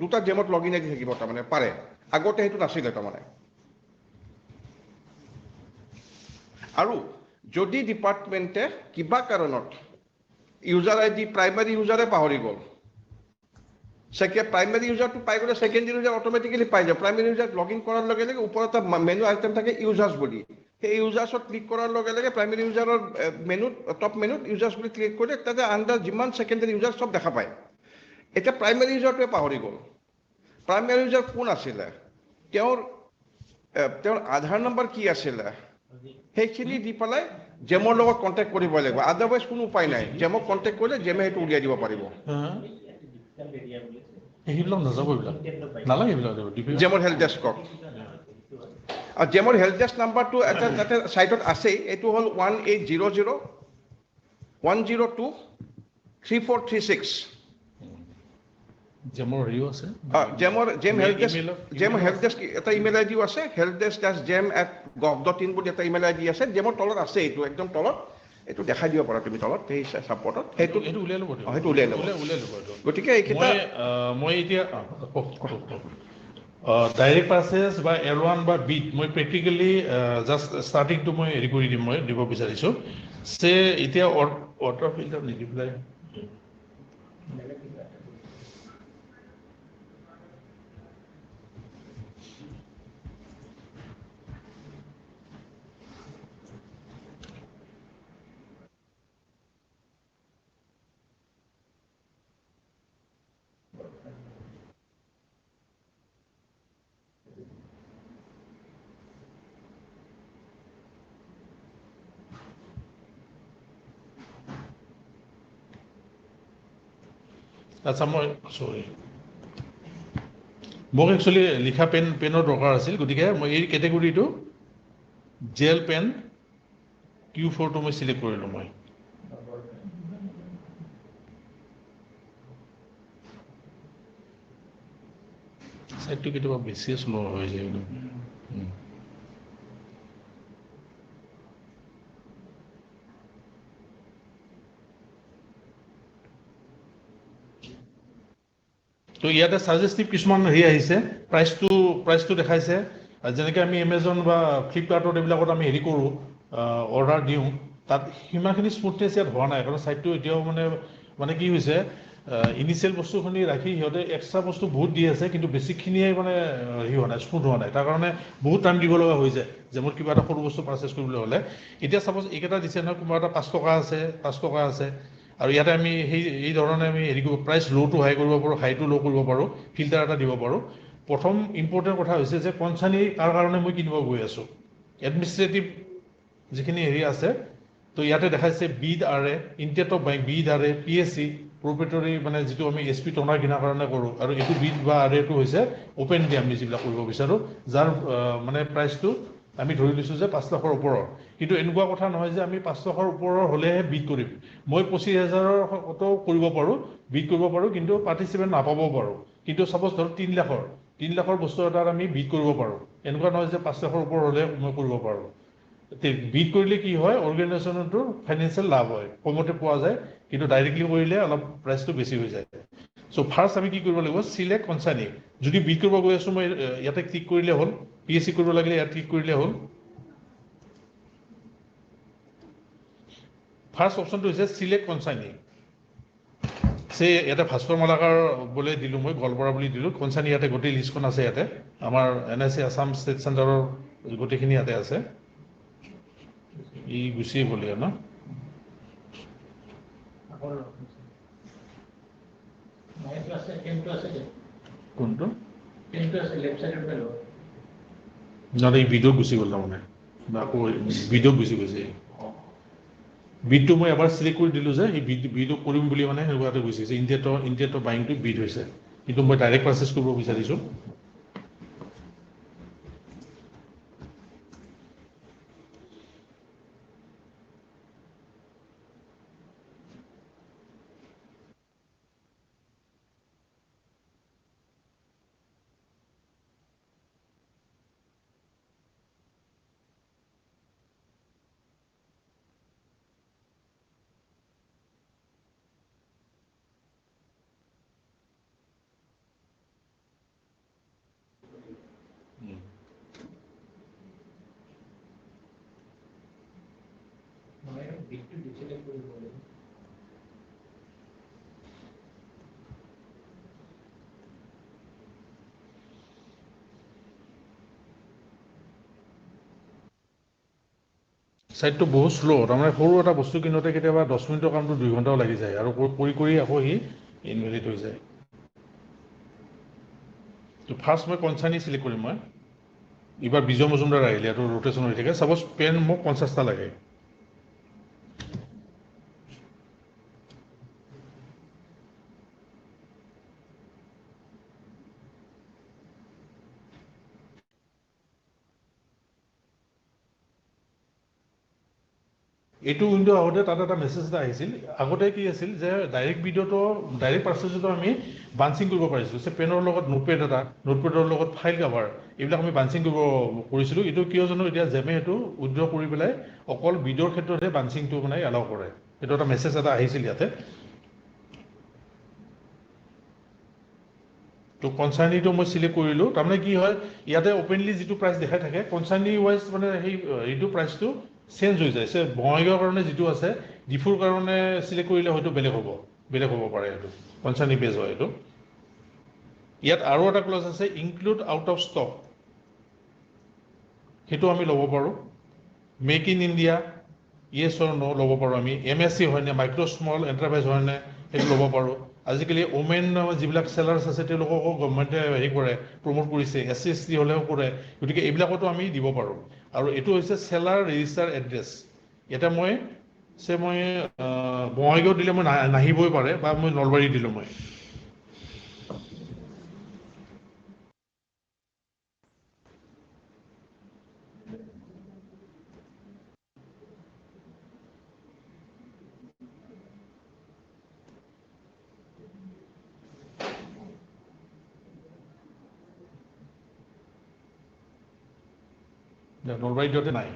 দুটা জেমত লগ ইন আই ডি থাকিব তাৰমানে পাৰে আগতে সেইটো নাছিলে তাৰমানে আৰু যদি ডিপাৰ্টমেণ্টে কিবা কাৰণত ইউজাৰ আই ডি প্ৰাইমাৰী ইউজাৰে পাহৰি গ'ল প্ৰাইমাৰী ইউজাৰটো পাই গ'লে ছেকেণ্ডেৰী ইউজাৰ অট'মেটিকেলি পাই যায় প্ৰাইমাৰী ইউজাৰ লগ ইন কৰাৰ লগে লগে ওপৰত এটা মেনু আইটেম থাকে ইউজাৰ্ছ বুলি সেই ইউজাৰ্ছত ক্লিক কৰাৰ লগে লগে প্ৰাইমাৰী ইউজাৰৰ মেনুত টপ মেনুত ইউজাৰ্ছ বুলি ক্লিক কৰিলে তাতে আণ্ডাৰ যিমান ছেকেণ্ডেৰী ইউজাৰ চব দেখা পায় এতিয়া প্ৰাইমাৰী ইউজাৰটোৱে পাহৰি গ'ল প্ৰাইমাৰী ইউজাৰ কোন আছিলে তেওঁৰ আধাৰ নম্বৰ কি আছিলে সেইখিনি দি পেলাই জেমৰ লগত কণ্টেক্ট কৰিব লাগিব আদাৰৱাইজ কোনো উপায় নাই জেমক কণ্টেক্ট কৰিলে জেমে সেইটো উলিয়াই দিব পাৰিব এইবিলাক নাযাব এইবিলাক নালাগে এইবিলাক জেমৰ হেল্প ডেস্কক আৰু জেমৰ হেল্প ডেস্ক নাম্বাৰটো এটা তাতে চাইটত আছেই এইটো হ'ল 1800-102-3436 জেমৰ হেৰিও আছে জেম হেল্প ডেস্ক এটা ইমেইল আই ডিও আছে helpdesk-jem@gov.in বুলি এটা ইমেইল আই ডি আছে জেমৰ তলত আছে এইটো একদম তলত এইটো দেখাই দিব পাৰা তুমি তলত সেই ছাপৰ্টত সেইটো উলিয়াই ল'ব গতিকে এইকেইটা মই এতিয়া ডাইৰেক্ট পাৰ্চেছ বা L1 বা বিট মই প্ৰেক্টিকেলি জাষ্ট ষ্টাৰ্টিংটো মই হেৰি কৰি দিম মই দিব বিচাৰিছোঁ যে এতিয়া অৰ্ডাৰ ফিল্টাৰ নিদি পেলাই আচ্ছা মই চৰি মোক একচুৱেলি লিখা পেনৰ দৰকাৰ আছিল গতিকে মই এই কেটেগৰীটো জেল পেন Q4টো মই চিলেক্ট কৰিলোঁ মই চাইটটো কেতিয়াবা বেছিয়ে শ্ল' হৈ যায় তো ইয়াতে সাজেষ্টিভ কিছুমান হেৰি আহিছে প্ৰাইচটো দেখাইছে যেনেকৈ আমি এমেজন বা ফ্লিপকাৰ্টত এইবিলাকত আমি হেৰি কৰোঁ অৰ্ডাৰ দিওঁ তাত সিমানখিনি স্মুথনেছ ইয়াত হোৱা নাই কাৰণ চাইটটো এতিয়াও মানে কি হৈছে ইনিচিয়েল বস্তুখিনি ৰাখি সিহঁতে এক্সট্ৰা বস্তু বহুত দি আছে কিন্তু বেছিকখিনিয়ে মানে হেৰি হোৱা নাই স্মুথ হোৱা নাই তাৰ কাৰণে বহুত টাইম দিব লগা হৈ যায় যে মোৰ কিবা এটা সৰু বস্তু পাৰ্চেছ কৰিবলৈ হ'লে এতিয়া ছাপ'জ এইকেইটা দিছে নহয় কোনোবা এটা 5 টকা আছে আৰু ইয়াতে আমি এই ধৰণে আমি হেৰি কৰিব প্ৰাইচ ল'টো হাই কৰিব পাৰোঁ হাইটো ল' কৰিব পাৰোঁ ফিল্টাৰ এটা দিব পাৰোঁ প্ৰথম ইম্পৰ্টেণ্ট কথা হৈছে যে কনচাৰ্নি কাৰ কাৰণে মই কিনিব গৈ আছোঁ এডমিনিষ্ট্ৰেটিভ যিখিনি হেৰি আছে তো ইয়াতে দেখাইছে বিড আৰে ইণ্টেট অফ বাইং বিড আৰে PSC প্ৰপেটৰী মানে যিটো আমি SP টনাৰ কিনাৰ কাৰণে কৰোঁ আৰু এইটো বিড বা আৰেটো হৈছে অ'পেন ডি আমি যিবিলাক কৰিব বিচাৰোঁ যাৰ মানে প্ৰাইচটো আমি ধৰি লৈছোঁ যে 5 লাখৰ ওপৰৰ কিন্তু এনেকুৱা কথা নহয় যে আমি 5 লাখৰ ওপৰৰ হ'লেহে বিড কৰিম মই 25,000তো কৰিব পাৰোঁ বিড কৰিব পাৰোঁ কিন্তু পাৰ্টিচিপেণ্ট নাপাবও পাৰোঁ কিন্তু ছাপ'জ ধৰক 3 লাখৰ বস্তু এটাত আমি বিড কৰিব পাৰোঁ এনেকুৱা নহয় যে 5 লাখৰ ওপৰ হ'লে মই কৰিব পাৰোঁ বিড কৰিলে কি হয় অৰ্গেনাইজেশ্যনটোৰ ফাইনেন্সিয়েল লাভ হয় কমতে পোৱা যায় কিন্তু ডাইৰেক্টলি কৰিলে অলপ প্ৰাইচটো বেছি হৈ যায় চ' ফাৰ্ষ্ট আমি কি কৰিব লাগিব চিলেক্ট কনচাৰ্নি যদি বিড কৰিব গৈ আছোঁ মই ইয়াতে ক্লিক কৰিলে হ'ল PSC কৰিব লাগিলে ইয়াত ক্লিক কৰিলে হ'ল ফাৰ্ষ্ট অপশ্যনটো হৈছে চিলেক্ট কনচাৰ্নি ইয়াতে ভাস্কৰ মালাকাৰ বুলি দিলোঁ মই গোৱালপাৰা বুলি দিলোঁ কনচাৰ্নি ইয়াতে গোটেই লিষ্টখন আছে ইয়াতে আমাৰ NIC আছাম ষ্টেট চেণ্টাৰৰ গোটেইখিনি ইয়াতে আছে ই গুচি গ'ল ন কোনটো নহ'লে এই ভিডিঅ' গুচি গ'ল তাৰমানে আকৌ ভিডিঅ' গুচি গৈছে বিডটো মই এবাৰ চিলেক্ট কৰি দিলোঁ যে সেই বিডটো কৰিম বুলি মানে সেনেকুৱাতে গুচি গৈছে ইণ্ডিয়াটো বাইংটো বিড হৈছে কিন্তু মই ডাইৰেক্ট পাৰ্চেছ কৰিব বিচাৰিছোঁ চাইটটো বহুত শ্ল' তাৰমানে সৰু এটা বস্তু কিনোতে কেতিয়াবা 10 মিনিটৰ কামটো 2 ঘণ্টাও লাগি যায় আৰু কৰি আকৌ সি ইনভেলিড হৈ যায় তো ফাৰ্ষ্ট মই কনচাৰ্নি চিলেক্ট কৰিম মই এইবাৰ বিজয় মজুমদাৰ আহিলে এইটো ৰোটেশ্যন হৈ থাকে ছাপ'জ পেন মোক 50টা লাগে এইটো উইণ্ড' আহোঁতে তাত এটা মেছেজ এটা আহিছিল আগতে কি আছিল যে ডাইৰেক্ট ভিডিঅ'টো ডাইৰেক্ট পাৰ্চেছটো আমি বাঞ্চিং কৰিব পাৰিছিলোঁ যে পেনৰ লগত নোটপেডৰ লগত ফাইল কাভাৰ এইবিলাক আমি বাঞ্চিং কৰিছিলোঁ এইটো কিয় জানো এতিয়া জেমে এইটো উইড্ৰ কৰি পেলাই অকল ভিডিঅ'ৰ ক্ষেত্ৰতহে বাঞ্চিংটো মানে এলাউ কৰে এইটো এটা মেছেজ এটা আহিছিল ইয়াতে তো কনচাৰ্নিটো মই চিলেক্ট কৰিলোঁ তাৰমানে কি হয় ইয়াতে অপেনলি যিটো প্ৰাইচ দেখাই থাকে কনচাৰ্নি ৱাইজ মানে সেই এইটো প্ৰাইচটো চেঞ্জ হৈ যায় বঙাইগাঁৱৰ কাৰণে যিটো আছে ডিফুৰ কাৰণে চিলেক্ট কৰিলে হয়তো বেলেগ হ'ব পাৰে এইটো কনচাৰ্নি বেজ হয় এইটো ইয়াত আৰু এটা ক্লজ আছে ইনক্লুড আউট অফ ষ্টক সেইটো আমি ল'ব পাৰোঁ মেক ইন ইণ্ডিয়া ইয়েছ অৰ ন' ল'ব পাৰোঁ আমি MSC হয়নে মাইক্ৰ' স্মল এণ্টাৰপ্ৰাইজ হয়নে সেইটো ল'ব পাৰোঁ আজিকালি ওমেন যিবিলাক চেলাৰ্ছ আছে তেওঁলোককো গভৰ্ণমেণ্টে হেৰি কৰে প্ৰমোট কৰিছে SC/ST হ'লেও কৰে গতিকে এইবিলাকতো আমি দিব পাৰোঁ আৰু এইটো হৈছে চেলাৰ ৰেজিষ্টাৰ এড্ৰেছ ইয়াতে মই বঙাইগাঁও দিলে মই নাহিবই পাৰে বা মই নলবাৰী দিলোঁ মই নলবাৰীত দিওঁতে নাই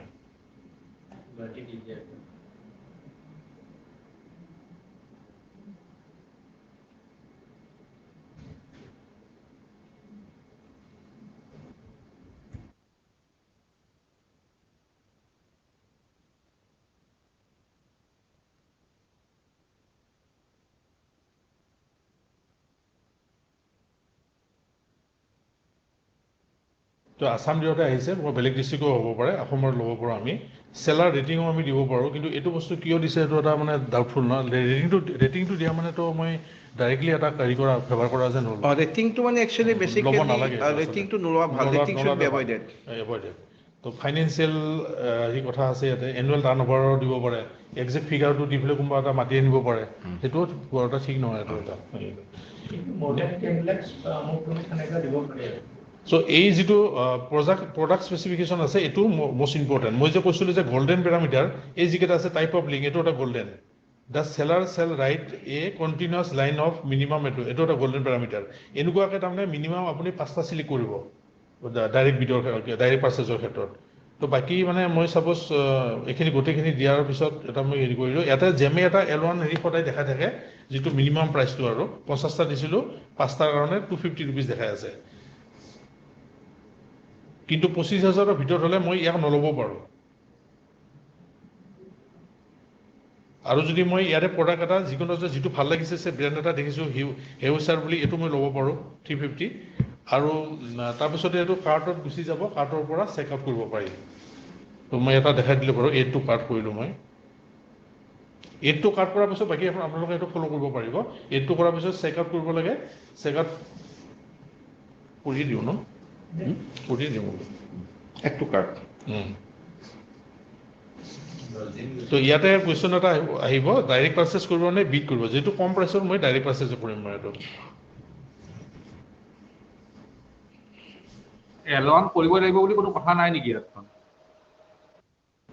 তো আসাম দিওঁতে আহিছে বেলেগ ডিষ্ট্ৰিক্টো হ'ব পাৰে অসমৰ ল'ব পাৰোঁ আমি চেলাৰ ৰেটিঙো আমি দিব পাৰোঁ কিন্তু এইটো বস্তু কিয় দিছে এইটো এটা মানে ডাউটফুল ন ৰেটিংটো দিয়া মানেতো মই ডাইৰেক্টলি এটা হেৰি কৰা ফেভাৰ কৰা যেন হ'ল ৰেটিংটো মানে একচুৱেলি বেছিকেলি ৰেটিংটো নোলোৱা ভাল ৰেটিং শুড বি এভয়েডেড তো ফাইনেন্সিয়েল হেৰি কথা আছে ইয়াতে এনুৱেল টাৰ্ণ অভাৰো দিব পাৰে একজেক্ট ফিগাৰটো দি পেলাই কোনোবা এটা মাতি আনিব পাৰে সেইটোও বৰ এটা ঠিক নহয় এইটো এটা চ' এই যিটো প্ৰডাক্ট স্পেচিফিকেশ্যন আছে এইটো মষ্ট ইম্পৰ্টেণ্ট মই যে কৈছিলোঁ যে গল্ডেন পেৰামিটাৰ এই যিকেইটা আছে টাইপ অফ লিংক এইটো এটা golden the seller sell right a continuous line of minimum এইটো এটা গল্ডেন পেৰামিটাৰ এনেকুৱাকৈ তাৰমানে মিনিমাম আপুনি 5টা চিলেক্ট কৰিব ডাইৰেক্ট ডাইৰেক্ট পাৰ্চেছৰ ক্ষেত্ৰত তো বাকী মানে মই চাপ'জ এইখিনি গোটেইখিনি দিয়াৰ পিছত এটা মই হেৰি কৰিলোঁ ইয়াতে জেমে এটা L1 হেৰি সদায় দেখাই থাকে যিটো মিনিমাম প্ৰাইচটো আৰু 50টা দিছিলোঁ 5টাৰ কাৰণে 250 rupees দেখাই আছে কিন্তু 25,000ৰ ভিতৰত হ'লে মই ইয়াক নল'ব পাৰোঁ আৰু যদি মই ইয়াৰে প্ৰডাক্ট এটা যিকোনো যিটো ভাল লাগিছে ব্ৰেণ্ড এটা দেখিছোঁ হেউচাৰ বুলি এইটো মই ল'ব পাৰোঁ 350 আৰু তাৰপিছতে এইটো কাৰ্টত গুচি যাব, কাৰ্টৰ পৰা চেক আউট কৰিব পাৰি। তো মই এটা দেখাই দিলোঁ বাৰু, এইটো কাৰ্ট কৰিলোঁ মই। এইটো কাৰ্ট কৰাৰ পিছত বাকী আপোনালোকে এইটো ফ'ল' কৰিব পাৰিব। এইটো কৰাৰ পিছত চেক আউট কৰিব লাগে, চেক আউট কৰি দিওঁ ন, কৰি দিওঁ এইটো কাৰ্ট। তো ইয়াতে কুৱেশ্যন এটা আহিব, ডাইৰেক্ট পাৰ্চেছ কৰিব নে বিট কৰিব। যিহেতু কম প্ৰাইচত মই ডাইৰেক্ট পাৰ্চেছ কৰিম মই এইটো। এলন কৰিব লাগিব বুলি কোনো কথা নাই নেকি ইয়াত?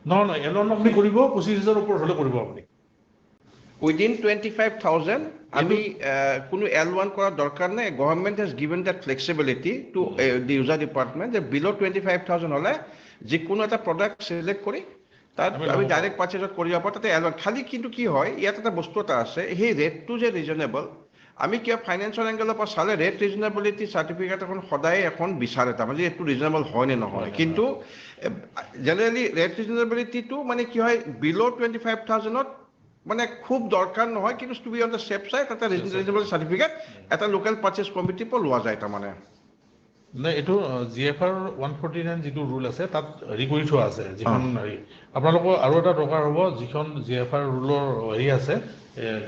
নহয়, এলন আপুনি কৰিব 25,000 ওপৰত হ'লে কৰিব আপুনি। Within 25,000, আমি কোনো L1 কৰাৰ দৰকাৰ নাই। Government has given that flexibility to the user department that below 25,000 হ'লে যিকোনো এটা প্ৰডাক্ট সিলেক্ট কৰি তাত আমি ডাইৰেক্ট পাৰ্চেজত কৰিব পাৰোঁ। তাতে L1 খালি কিন্তু কি হয়, ইয়াত এটা বস্তু এটা আছে, সেই ৰেটটো যে ৰিজনেবল, আমি কিয় ফাইনেন্সৰ এংগেলৰ পৰা চালে ৰেট ৰিজনেবিলিটি চাৰ্টিফিকেট এখন সদায় এখন বিচাৰে, তাৰমানে এইটো ৰিজনেবল হয় নে নহয়। কিন্তু জেনেৰেলি ৰেট ৰিজনেবিলিটিটো মানে কি হয়, বিল' 25,000ত মানে খুব দৰকাৰ নহয়, কিন্তু to be on the safe side এটা ৰিজনেবল চাৰ্টিফিকেট এটা লোকেল পাৰ্চেজ কমিটিৰ পৰা লোৱা যায় তাৰমানে। নাই, এইটো GFR 149 যিটো ৰুল আছে তাত হেৰি কৰি থোৱা আছে, যিখন হেৰি আপোনালোকৰ আৰু এটা দৰকাৰ হ'ব, যিখন GFR ৰুলৰ হেৰি আছে,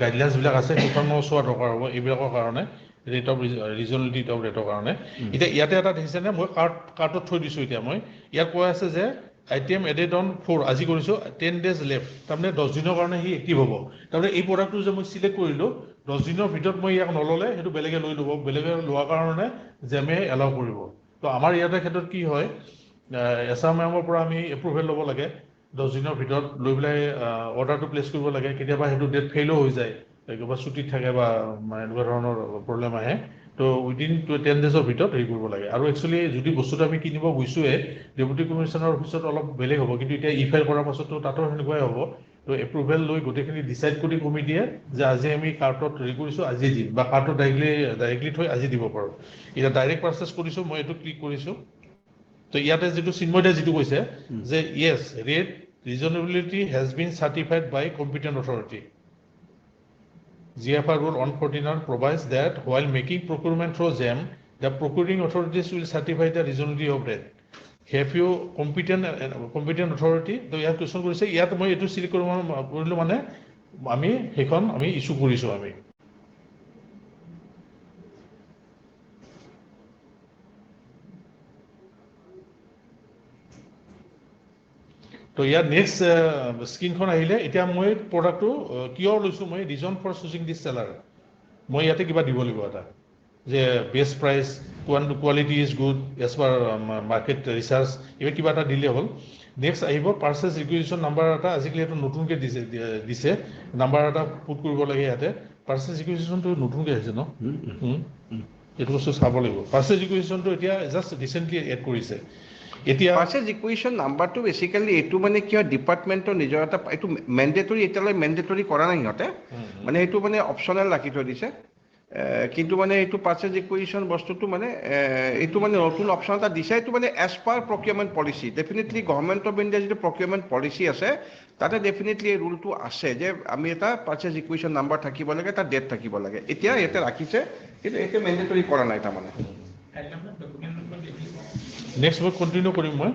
গাইডলাইন্সবিলাক আছে, সেইখনো চোৱা দৰকাৰ হ'ব এইবিলাকৰ কাৰণে, ৰেট অফ ৰিজনেবিলিটি অফ ৰেটৰ কাৰণে। এতিয়া ইয়াতে এটা দেখিছেনে, মই কাৰ্টত থৈ দিছোঁ। এতিয়া মই ইয়াত কৈ আছে যে আইটেম এডেড অন 4, আজি কৰিছোঁ 10 days লেফ্ট, তাৰমানে 10 দিনৰ কাৰণে সি এক্টিভ হ'ব। তাৰমানে এই প্ৰডাক্টটো যে মই চিলেক্ট কৰিলোঁ, 10 দিনৰ ভিতৰত মই ইয়াক নল'লে সেইটো বেলেগে লৈ ল'ব, বেলেগে লোৱাৰ কাৰণে জেমে এলাউ কৰিব। তো আমাৰ ইয়াতে ক্ষেত্ৰত কি হয়, SRMৰ পৰা আমি এপ্ৰুভেল ল'ব লাগে, 10 দিনৰ ভিতৰত লৈ পেলাই অৰ্ডাৰটো প্লেচ কৰিব লাগে। কেতিয়াবা সেইটো ডেট ফেইলো হৈ যায়, কিবা ছুটিত থাকে বা এনেকুৱা ধৰণৰ প্ৰব্লেম আহে। তো উইদিন 10 daysৰ ভিতৰত হেৰি কৰিব লাগে। আৰু একচুৱেলি যদি বস্তুটো আমি কিনিব গৈছোঁৱে, ডেপুটি কমিশ্যনাৰ অফিচত অলপ বেলেগ হ'ব, কিন্তু এতিয়া ই ফাইল কৰাৰ পাছতো তাতো সেনেকুৱাই হ'ব। তো এপ্ৰুভেল লৈ গোটেইখিনি ডিচাইড কৰি কমিটিয়ে যে আজি আমি কাৰ্টত হেৰি কৰিছোঁ, আজি দিম, বা কাৰ্টত ডাইৰেক্টলি থৈ আজি দিব পাৰোঁ। এতিয়া ডাইৰেক্ট পাৰ্চেছ কৰিছোঁ, মই এইটো ক্লিক কৰিছোঁ। তো ইয়াতে যিটো চিন্ময়দে যিটো কৈছে যে yes, rate reasonability has been certified by competent authority. GFR Rule 149 provides that while making procurement through GEM, the procuring authorities will certify the reasonability of rate. Have you competent authority? তো ইয়াত question কৰিছে, ইয়াত মই এইটো select কৰিলোঁ মানে আমি সেইখন আমি ইছ্যু কৰিছোঁ আমি। তো ইয়াত নেক্সট স্ক্ৰীনখন আহিলে, এতিয়া মই প্ৰডাক্টটো কিয় লৈছোঁ, মই reason for choosing this seller, মই ইয়াতে কিবা দিব লাগিব এটা, যে best price, quality is good as per market research, এইবিলাক কিবা এটা দিলে হ'ল। নেক্সট আহিব পাৰ্চেছ ৰিকুইজিশ্যন নাম্বাৰ এটা, আজিকালি এইটো নতুনকৈ দিছে নাম্বাৰ এটা পুট কৰিব লাগে ইয়াতে। পাৰ্চেছ ৰিকুইজিশ্যনটো নতুনকৈ আহিছে ন, এইটো বস্তু চাব লাগিব। পাৰ্চেছ ৰিকুইজিশ্যনটো এতিয়া জাষ্ট ৰিচেণ্টলি এড কৰিছে। এতিয়া পাৰ্চেজ ৰিকুইজিশ্যন নাম্বাৰটো বেচিকেলি এইটো মানে কি হয়, ডিপাৰ্টমেণ্টৰ নিজৰ এটা, এইটো মেণ্ডেটৰী, এতিয়ালৈ মেণ্ডেটৰী কৰা নাই সিহঁতে, মানে সেইটো মানে অপশ্যনেল ৰাখি থৈ দিছে। কিন্তু মানে এইটো পাৰ্চেজ ৰিকুইজিশ্যন বস্তুটো মানে এইটো মানে নতুন অপশ্যন এটা দিছে। এইটো মানে as per procurement policy, definitely government of ইণ্ডিয়াৰ যিটো প্ৰকিউৰমেণ্ট পলিচি আছে, তাতে ডেফিনেটলি এই ৰুলটো আছে যে আমি এটা পাৰ্চেজ ৰিকুইজিশ্যন নাম্বাৰ থাকিব লাগে, এটা ডেট থাকিব লাগে। এতিয়া ইয়াতে ৰাখিছে, কিন্তু এতিয়া মেণ্ডেটৰী কৰা নাই তাৰমানে। নেক্সট মই কণ্টিনিউ কৰিম মই।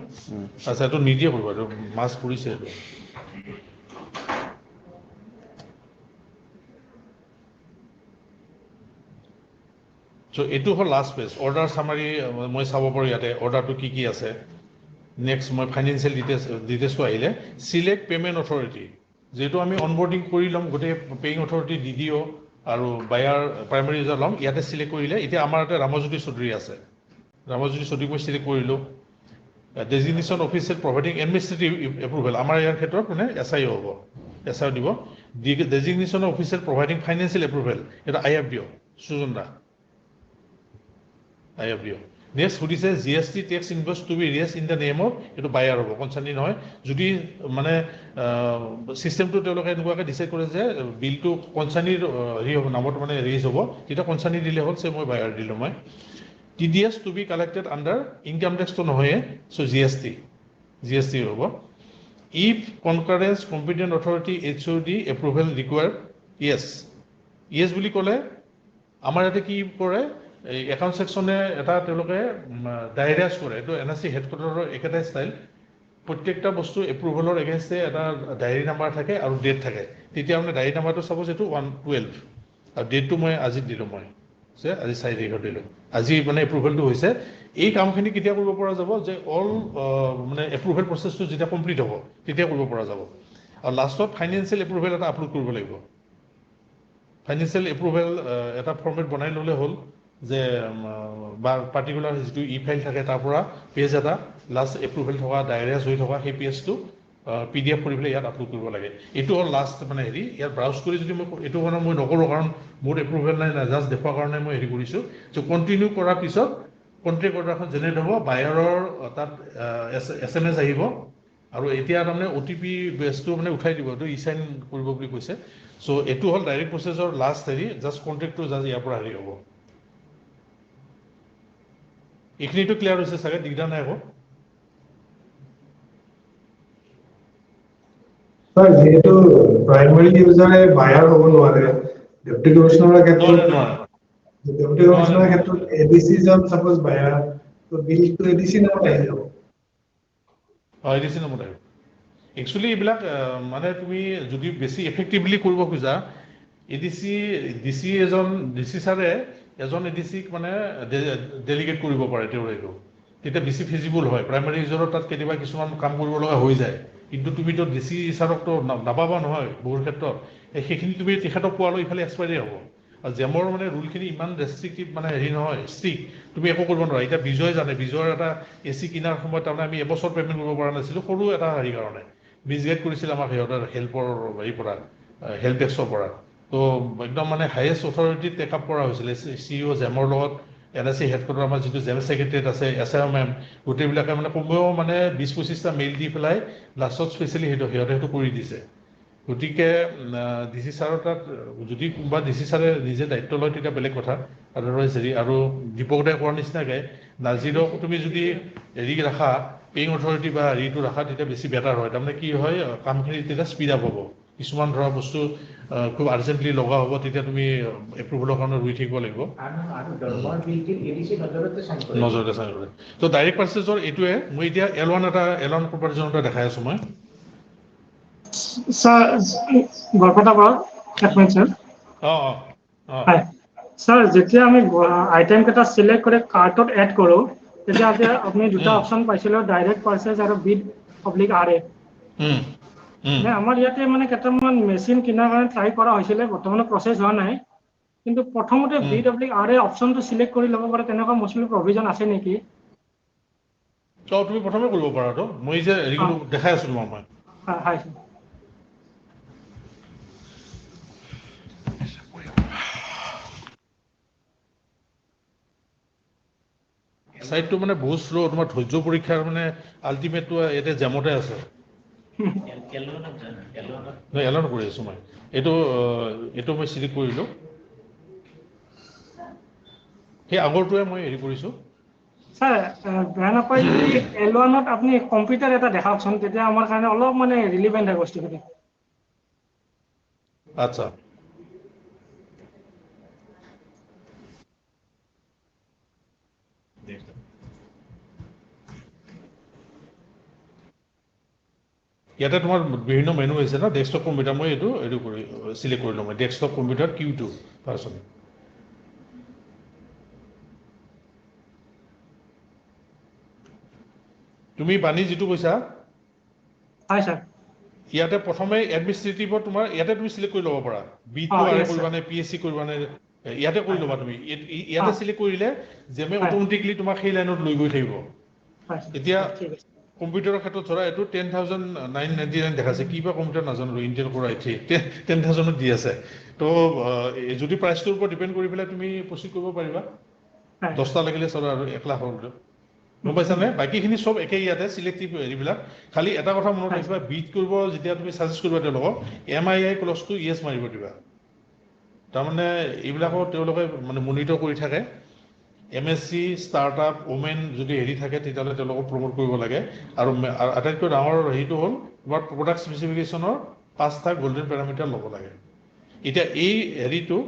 আচ্ছা, এইটো নিদিয়ে কৰিব, এইটো মাছ পৰিছে এইটো। চ' এইটো হ'ল লাষ্ট পেজ, অৰ্ডাৰ চামাৰী মই চাব পাৰোঁ ইয়াতে অৰ্ডাৰটো কি কি আছে। নেক্সট মই ফাইনেন্সিয়েল ডিটেইলছটো আহিলে, চিলেক্ট পে'মেণ্ট অথৰিটি, যিহেতু আমি অনবৰ্ডিং কৰি ল'ম, গোটেই পেয়িং অথৰিটি DDO আৰু বায়াৰ প্ৰাইমেৰী ইউজাৰ ল'ম, ইয়াতে চিলেক্ট কৰিলে। এতিয়া আমাৰ ইয়াতে ৰামজ্যোতি চৌধুৰী আছে, ৰামজ্যোতি চৌধুৰীক মই চিলেক্ট কৰিলোঁ। Designation official providing administrative approval, আমাৰ ইয়াৰ ক্ষেত্ৰত মানে SIO হ'ব, SIO দিব। Designation official providing financial approval, এইটো IFDO সুজন দা, IFDO। নেক্সট সুধিছে GST tax invoice to be raised in the name of, এইটো বায়াৰ হ'ব, কনচাৰ্নি নহয়। যদি মানে ছিষ্টেমটো তেওঁলোকে এনেকুৱাকৈ ডিচাইড কৰে যে বিলটো কনচাৰ্নিৰ হেৰি হ'ব, নামত মানে ৰেজ হ'ব, তেতিয়া কনচাৰ্নি দিলে হ'ল, মই বায়াৰ দিলোঁ মই। TDS to be collected under income tax to নহয়, so GST হ'ব। If concurrence competent authority HOD approval required, yes বুলি ক'লে আমাৰ ইয়াতে কি কৰে, এই একাউণ্ট ছেকশ্যনে এটা তেওঁলোকে ডাইৰেক্ট কৰে, এইটো NSE হেডকোৱাৰ্টাৰৰ একেটাই ষ্টাইল। প্ৰত্যেকটা বস্তু এপ্ৰুভেলৰ এগেইনষ্টে এটা ডায়েৰী নাম্বাৰ থাকে আৰু ডেট থাকে। তেতিয়া মানে ডায়েৰী নাম্বাৰটো চাপ'জ এইটো 112 আৰু ডেটটো মই আজি দিলোঁ, মই যে আজি 4 তাৰিখত দিলোঁ, আজি মানে এপ্ৰুভেলটো হৈছে। এই কামখিনি কেতিয়া কৰিব পৰা যাব, যে অল মানে এপ্ৰুভেল প্ৰচেছটো যেতিয়া কমপ্লিট হ'ব তেতিয়া কৰিব পৰা যাব। আৰু লাষ্টত ফাইনেন্সিয়েল এপ্ৰুভেল এটা আপলোড কৰিব লাগিব। ফাইনেন্সিয়েল এপ্ৰুভেল এটা ফৰ্মেট বনাই ল'লে হ'ল, যে বা পাৰ্টিকুলাৰ যিটো ফাইল থাকে তাৰ পৰা পেজ এটা লাষ্ট এপ্ৰুভেল থকা ডাইৰেক্ট হৈ থকা সেই পেজটো PDF কৰি পেলাই ইয়াত আপলোড কৰিব লাগে। এইটো হ'ল লাষ্ট মানে হেৰি। ইয়াত ব্ৰাউজ কৰি যদি মই এইটো মানে মই নকৰোঁ, কাৰণ মোৰ এপ্ৰুভেল নাই, জাষ্ট দেখুৱাৰ কাৰণে মই হেৰি কৰিছোঁ। চ' কণ্টিনিউ কৰাৰ পিছত কণ্ট্ৰেক্ট অৰ্ডাৰখন জেনেৰেট হ'ব, বায়াৰৰ তাত SMS আহিব, আৰু এতিয়া তাৰমানে OTP বেছটো মানে উঠাই দিব, এইটো E-sign কৰিব বুলি কৈছে। চ' এইটো হ'ল ডাইৰেক্ট প্ৰচেছৰ লাষ্ট হেৰি, জাষ্ট কণ্ট্ৰেক্টটো জাষ্ট ইয়াৰ পৰা হেৰি হ'ব। এইখিনিতো ক্লিয়াৰ হৈছে চাগে, দিগদাৰ নাই আকৌ? Sir, যেহেতু প্ৰাইমাৰি ইউজাৰে বায়াৰ হব নোৱাৰে, ডেপুটি কমিশনাৰৰ ক্ষেত্ৰত ডেপুটি কমিশনাৰৰ ক্ষেত্ৰত এডিসি জন সাপোজ বায়াৰ, তো বিলটো এডিসি নামত আহি যাব। এডিসি নামত আহিব। একচুৱেলি এইবিলাক মানে তুমি যদি বেছি এফেক্টিভলি কৰিব খোজা, ডিচি ছাৰে এজন এডিচিক মানে ডেলিগেট কৰিব পাৰে তেওঁৰ এইটো, তেতিয়া বেছি ফিজিবল হয়। প্ৰাইমাৰী ইউজাৰৰ তাত কেতিয়াবা কিছুমান কাম কৰিব লগা হৈ যায়, কিন্তু তুমিতো ডিচি ছাৰকতো নাপাবা নহয় বহুৰ ক্ষেত্ৰত। সেইখিনি তুমি তেখেতক পোৱালৈ ইফালে এক্সপায়াৰী হ'ব। আৰু জেমৰ মানে ৰুলখিনি ইমান ৰেষ্ট্ৰিক্টিভ মানে হেৰি নহয়, ষ্ট্ৰিক্ট, তুমি একো কৰিব নোৱাৰা। এতিয়া বিজয় জানে, বিজয়ৰ এটা AC কিনাৰ সময়ত তাৰমানে আমি এবছৰ পে'মেণ্ট কৰিব পৰা নাছিলোঁ, সৰু এটা হেৰি কাৰণে মিছগাইড কৰিছিল আমাক সিহঁতৰ হেল্পৰ হেৰিৰ পৰা, হেল্প ডেস্কৰ পৰা। তো একদম মানে হায়েষ্ট অথৰিটি টেকআপ কৰা হৈছিলে CEO জেমৰ লগত। NSE হেডকোৱাৰ্টাৰ আমাৰ যিটো জেম ছেক্ৰেটেৰিয়েট আছে, SIMM, গোটেইবিলাকে মানে কমেও মানে 20-25টা মেইল দি পেলাই লাষ্টত স্পেচিয়েলি সিহঁতে সেইটো কৰি দিছে। গতিকে DC ছাৰৰ তাত যদি কোনোবা DC ছাৰে নিজে দায়িত্ব লয় তেতিয়া বেলেগ কথা, আদাৰৱাইজ হেৰি। আৰু দীপকদাই কোৱাৰ নিচিনাকৈ নাজিৰক তুমি যদি হেৰি ৰাখা, পেইং অথৰিটি বা হেৰিটো ৰাখা, তেতিয়া বেছি বেটাৰ হয়। তাৰমানে কি হয়, কামখিনি তেতিয়া স্পীড আপ হ'ব। কিছুমান ধৰা বস্তু খুব আৰ্জেণ্টলি লগা হ'ব, তেতিয়া তুমি এপ্ৰুভেলৰ কাৰণে ৰৈ থাকিব লাগিব, নজৰতে চাই কৰে। তো ডাইৰেক্ট পাৰ্চেছৰ এইটোৱে। মই এতিয়া L1 কম্পাৰিজন এটা দেখাই আছোঁ মই। স্যাৰ গল্পটা বল এক মিনিট স্যাৰ। হয় স্যাৰ, যেতিয়া আমি আইটেম কেইটা সিলেক্ট কৰি কাৰ্টত এড কৰোঁ, তেতিয়া আপুনি দুটা অপশ্যন পাইছিলোঁ, ডাইৰেক্ট পাৰ্চেজ আৰু bid/RA। আমাৰ ইয়াতে মানে কেইটামান মেচিন কিনাৰ কাৰণে ট্ৰাই কৰা হৈছিলে, বৰ্তমানে প্ৰচেছ হোৱা নাই। কিন্তু প্ৰথমতে bid/RA অপশ্যনটো সিলেক্ট কৰি ল'ব পাৰে, তেনেকুৱা ম'ষ্টলি প্ৰভিজন আছে নেকি? তুমি প্ৰথমে কৰিব পাৰাতো, মই যে হেৰিটো দেখাই আছোঁ তোমাক মই। হয়। চাইটটো মানে বহুত শ্ল', তোমাৰ ধৈৰ্য পৰীক্ষাৰ মানে আল্টিমেটটো ইয়াতে জেমতে আছে। এলন কৰি আছোঁ মই। এইটো মই চিলেক্ট কৰিলোঁ, সেই আগৰটোৱে মই হেৰি কৰিছোঁ। স্যাৰ বেয়া নাপায় যদি L1ত আপুনি কম্পিউটাৰ এটা দেখাওকচোন, তেতিয়া আমাৰ কাৰণে অলপ মানে ৰিলিভেণ্ট হয় বস্তুখিনি। আচ্ছা, ইয়াতে তোমাৰ বিভিন্ন মেনু হৈছে ন, ডেস্কটপ কম্পিউটাৰ। মই এইটো কৰি চিলেক্ট কৰি লওঁ, মই ডেস্কটপ কম্পিউটাৰ Q2 ভাৰ্চন। তুমি বাণী যিটো কৈছা, হয় স্যাৰ। ইয়াতে প্ৰথমে এডমিনিষ্ট্ৰেটিভত তোমাৰ ইয়াতে তুমি চিলেক্ট কৰি ল'ব পাৰা, বিটো আৰে কৰিবা নে PSC কৰিবা নে, ইয়াতে কৰি ল'বা তুমি। ইয়াতে চিলেক্ট কৰিলে জেমে অট'মেটিকলি তোমাক সেই লাইনত লৈ গৈ থাকিব। এতিয়া কম্পিউটাৰৰ ক্ষেত্ৰত ধৰা এইটো 10,999 দেখাইছে, কিবা কম্পিউটাৰ নাজানো, ইণ্টেল Core i3 10,000ত দি আছে। তো যদি প্ৰাইচটোৰ ওপৰত ডিপেণ্ড কৰি পেলাই তুমি প্ৰচিড কৰিব পাৰিবা। 10টা লাগিলে চলা আৰু 1 লাখ হ'ল, গম পাইছানে? বাকীখিনি চব একেই ইয়াতে চিলেক্টিভ হেৰিবিলাক। খালি এটা কথা মনত ৰাখিবা, বিট কৰিব যেতিয়া তুমি ছাজেষ্ট কৰিবা তেওঁলোকক, MII ক্লজটো ইয়েছ মাৰিব দিবা। তাৰমানে এইবিলাকো তেওঁলোকে মানে মনিটৰ কৰি থাকে। MSc ষ্টাৰ্টআপ ওমেন যদি হেৰি থাকে, তেতিয়াহ'লে তেওঁলোকক প্ৰমোট কৰিব লাগে। আৰু আটাইতকৈ ডাঙৰ হেৰিটো হ'ল তোমাৰ প্ৰডাক্ট স্পেচিফিকেশ্যনৰ 5টা গল্ডেন পেৰামিটাৰ ল'ব লাগে। এতিয়া এই হেৰিটো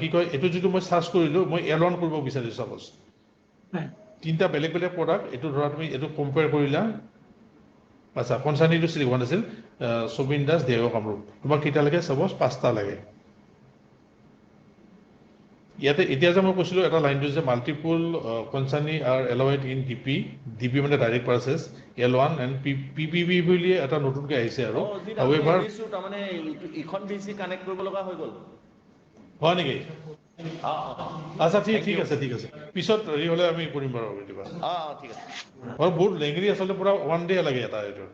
কি কয় এইটো যিটো মই চাৰ্চ কৰিলোঁ মই L1 কৰিব বিচাৰিছোঁ চাপ'জ তিনিটা বেলেগ বেলেগ প্ৰডাক্ট এইটো ধৰা তুমি এইটো কম্পেয়াৰ কৰিলা আচ্ছা কনচাৰ্নিটো চিলেক্ট আছিল সবিন দাস দেহ কামৰূপ তোমাক কেইটা লাগে চাপ'জ 5টা লাগে ইয়াতে এতিয়া যে মই কৈছিলোঁ এটা লাইনটো যে মাল্টিপুল কনচাৰ্নি আৰ এল'ৱেড ইন ডিপি মানে direct purchase L1 and PPB বুলি এটা নতুনকৈ আহিছে আৰু হাউএভাৰ তাৰমানে ইখন ডিচি কানেক্ট কৰিব লগা হৈ গ'ল হয় নেকি আচ্ছা ঠিক আছে পিছত হেৰি হ'লে আমি কৰিম বাৰু কেতিয়াবা ঠিক আছে বহুত লেংগুৱেজ আচলতে পুৰা 1 ডে লাগে এটা এইটো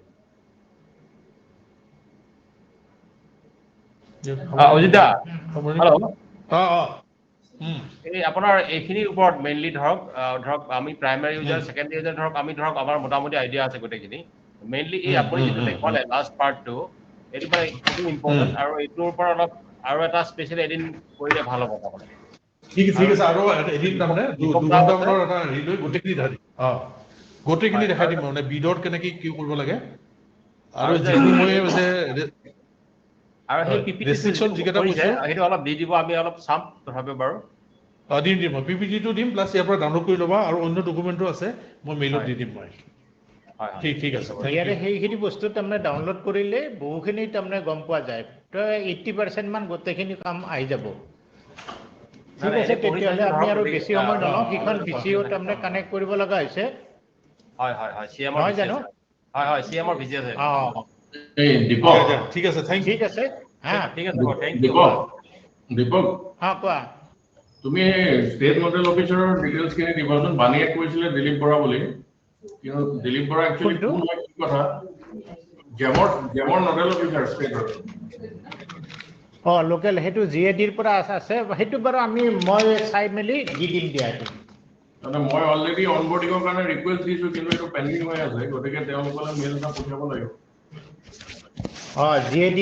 অজিত দা হেল্ল' এই আপোনাৰ এইখিনিৰ ওপৰত মেইনলি ধৰক আমি প্ৰাইমাৰী ইউজাৰ ছেকেণ্ডাৰী ইউজাৰ ধৰক আমি ধৰক আমাৰ মোটামুটি আইডিয়া আছে গোটেইখিনি মেইনলি এই আপুনি যিটো দেখুৱালে লাষ্ট পাৰ্টটো এইটো মানে এইটো ইম্পৰ্টেণ্ট আৰু এইটোৰ ওপৰত অলপ আৰু এটা স্পেচিয়েল এদিন কৰিলে ভাল হ'ব তাৰমানে ঠিক আছে আৰু এদিন তাৰমানে 2 ঘণ্টামানৰ এটা হেৰি লৈ গোটেইখিনি দেখাই দিম মানে বিডত কেনেকৈ কি কৰিব লাগে আৰু যিখিনি মই যে আৰু সেই পিপিটি সেইটো অলপ দি দিব আমি অলপ চাম তথাপিও বাৰু দিম পিপিটিটো দিম প্লাছ ইয়াৰ পৰা ডাউনলোড কৰি ল'বা আৰু অন্য ডকুমেণ্টো আছে মই মেইলত দি দিম মই ঠিক আছে ইয়াৰে সেইখিনি বস্তু তাৰমানে ডাউনলোড কৰিলে বহুখিনি তাৰমানে গম পোৱা যায় প্ৰায় 80% মান গোটেইখিনি কাম আহি যাব ঠিক আছে তেতিয়াহ'লে আমি আৰু বেছি সময় নলওঁ সিখন ভিচিও তাৰমানে কানেক্ট কৰিব লগা হৈছে হয় নহয় জানো হয় চিএমৰ ভিচি আছে দীপক ঠিক আছে ঠিক আছে ঠিক আছে থেংক ইউ দীপক কোৱা তুমি ষ্টেট নডেল অফিচাৰৰ ডিটেইলছখিনি দিবাচোন বাণীয়ে কৈছিলে দিলীপ বৰা বুলি কিন্তু দিলীপ বৰা একচুৱেলি কোন হয় কি কথা জেমৰ নডেল অফিচাৰ ষ্টেটৰ লোকেল সেইটো জিএডিৰ পৰা আছে সেইটো বাৰু মই চাই মেলি দি দিম দিয়া এইটো মানে মই অলৰেডি অনবোৰ্ডিঙৰ কাৰণে ৰিকুৱেষ্ট দিছোঁ কিন্তু এইটো পেণ্ডিং হৈ আছে গতিকে তেওঁলোকলৈ মেইল এটা পঠিয়াব লাগিব জিএডিৰ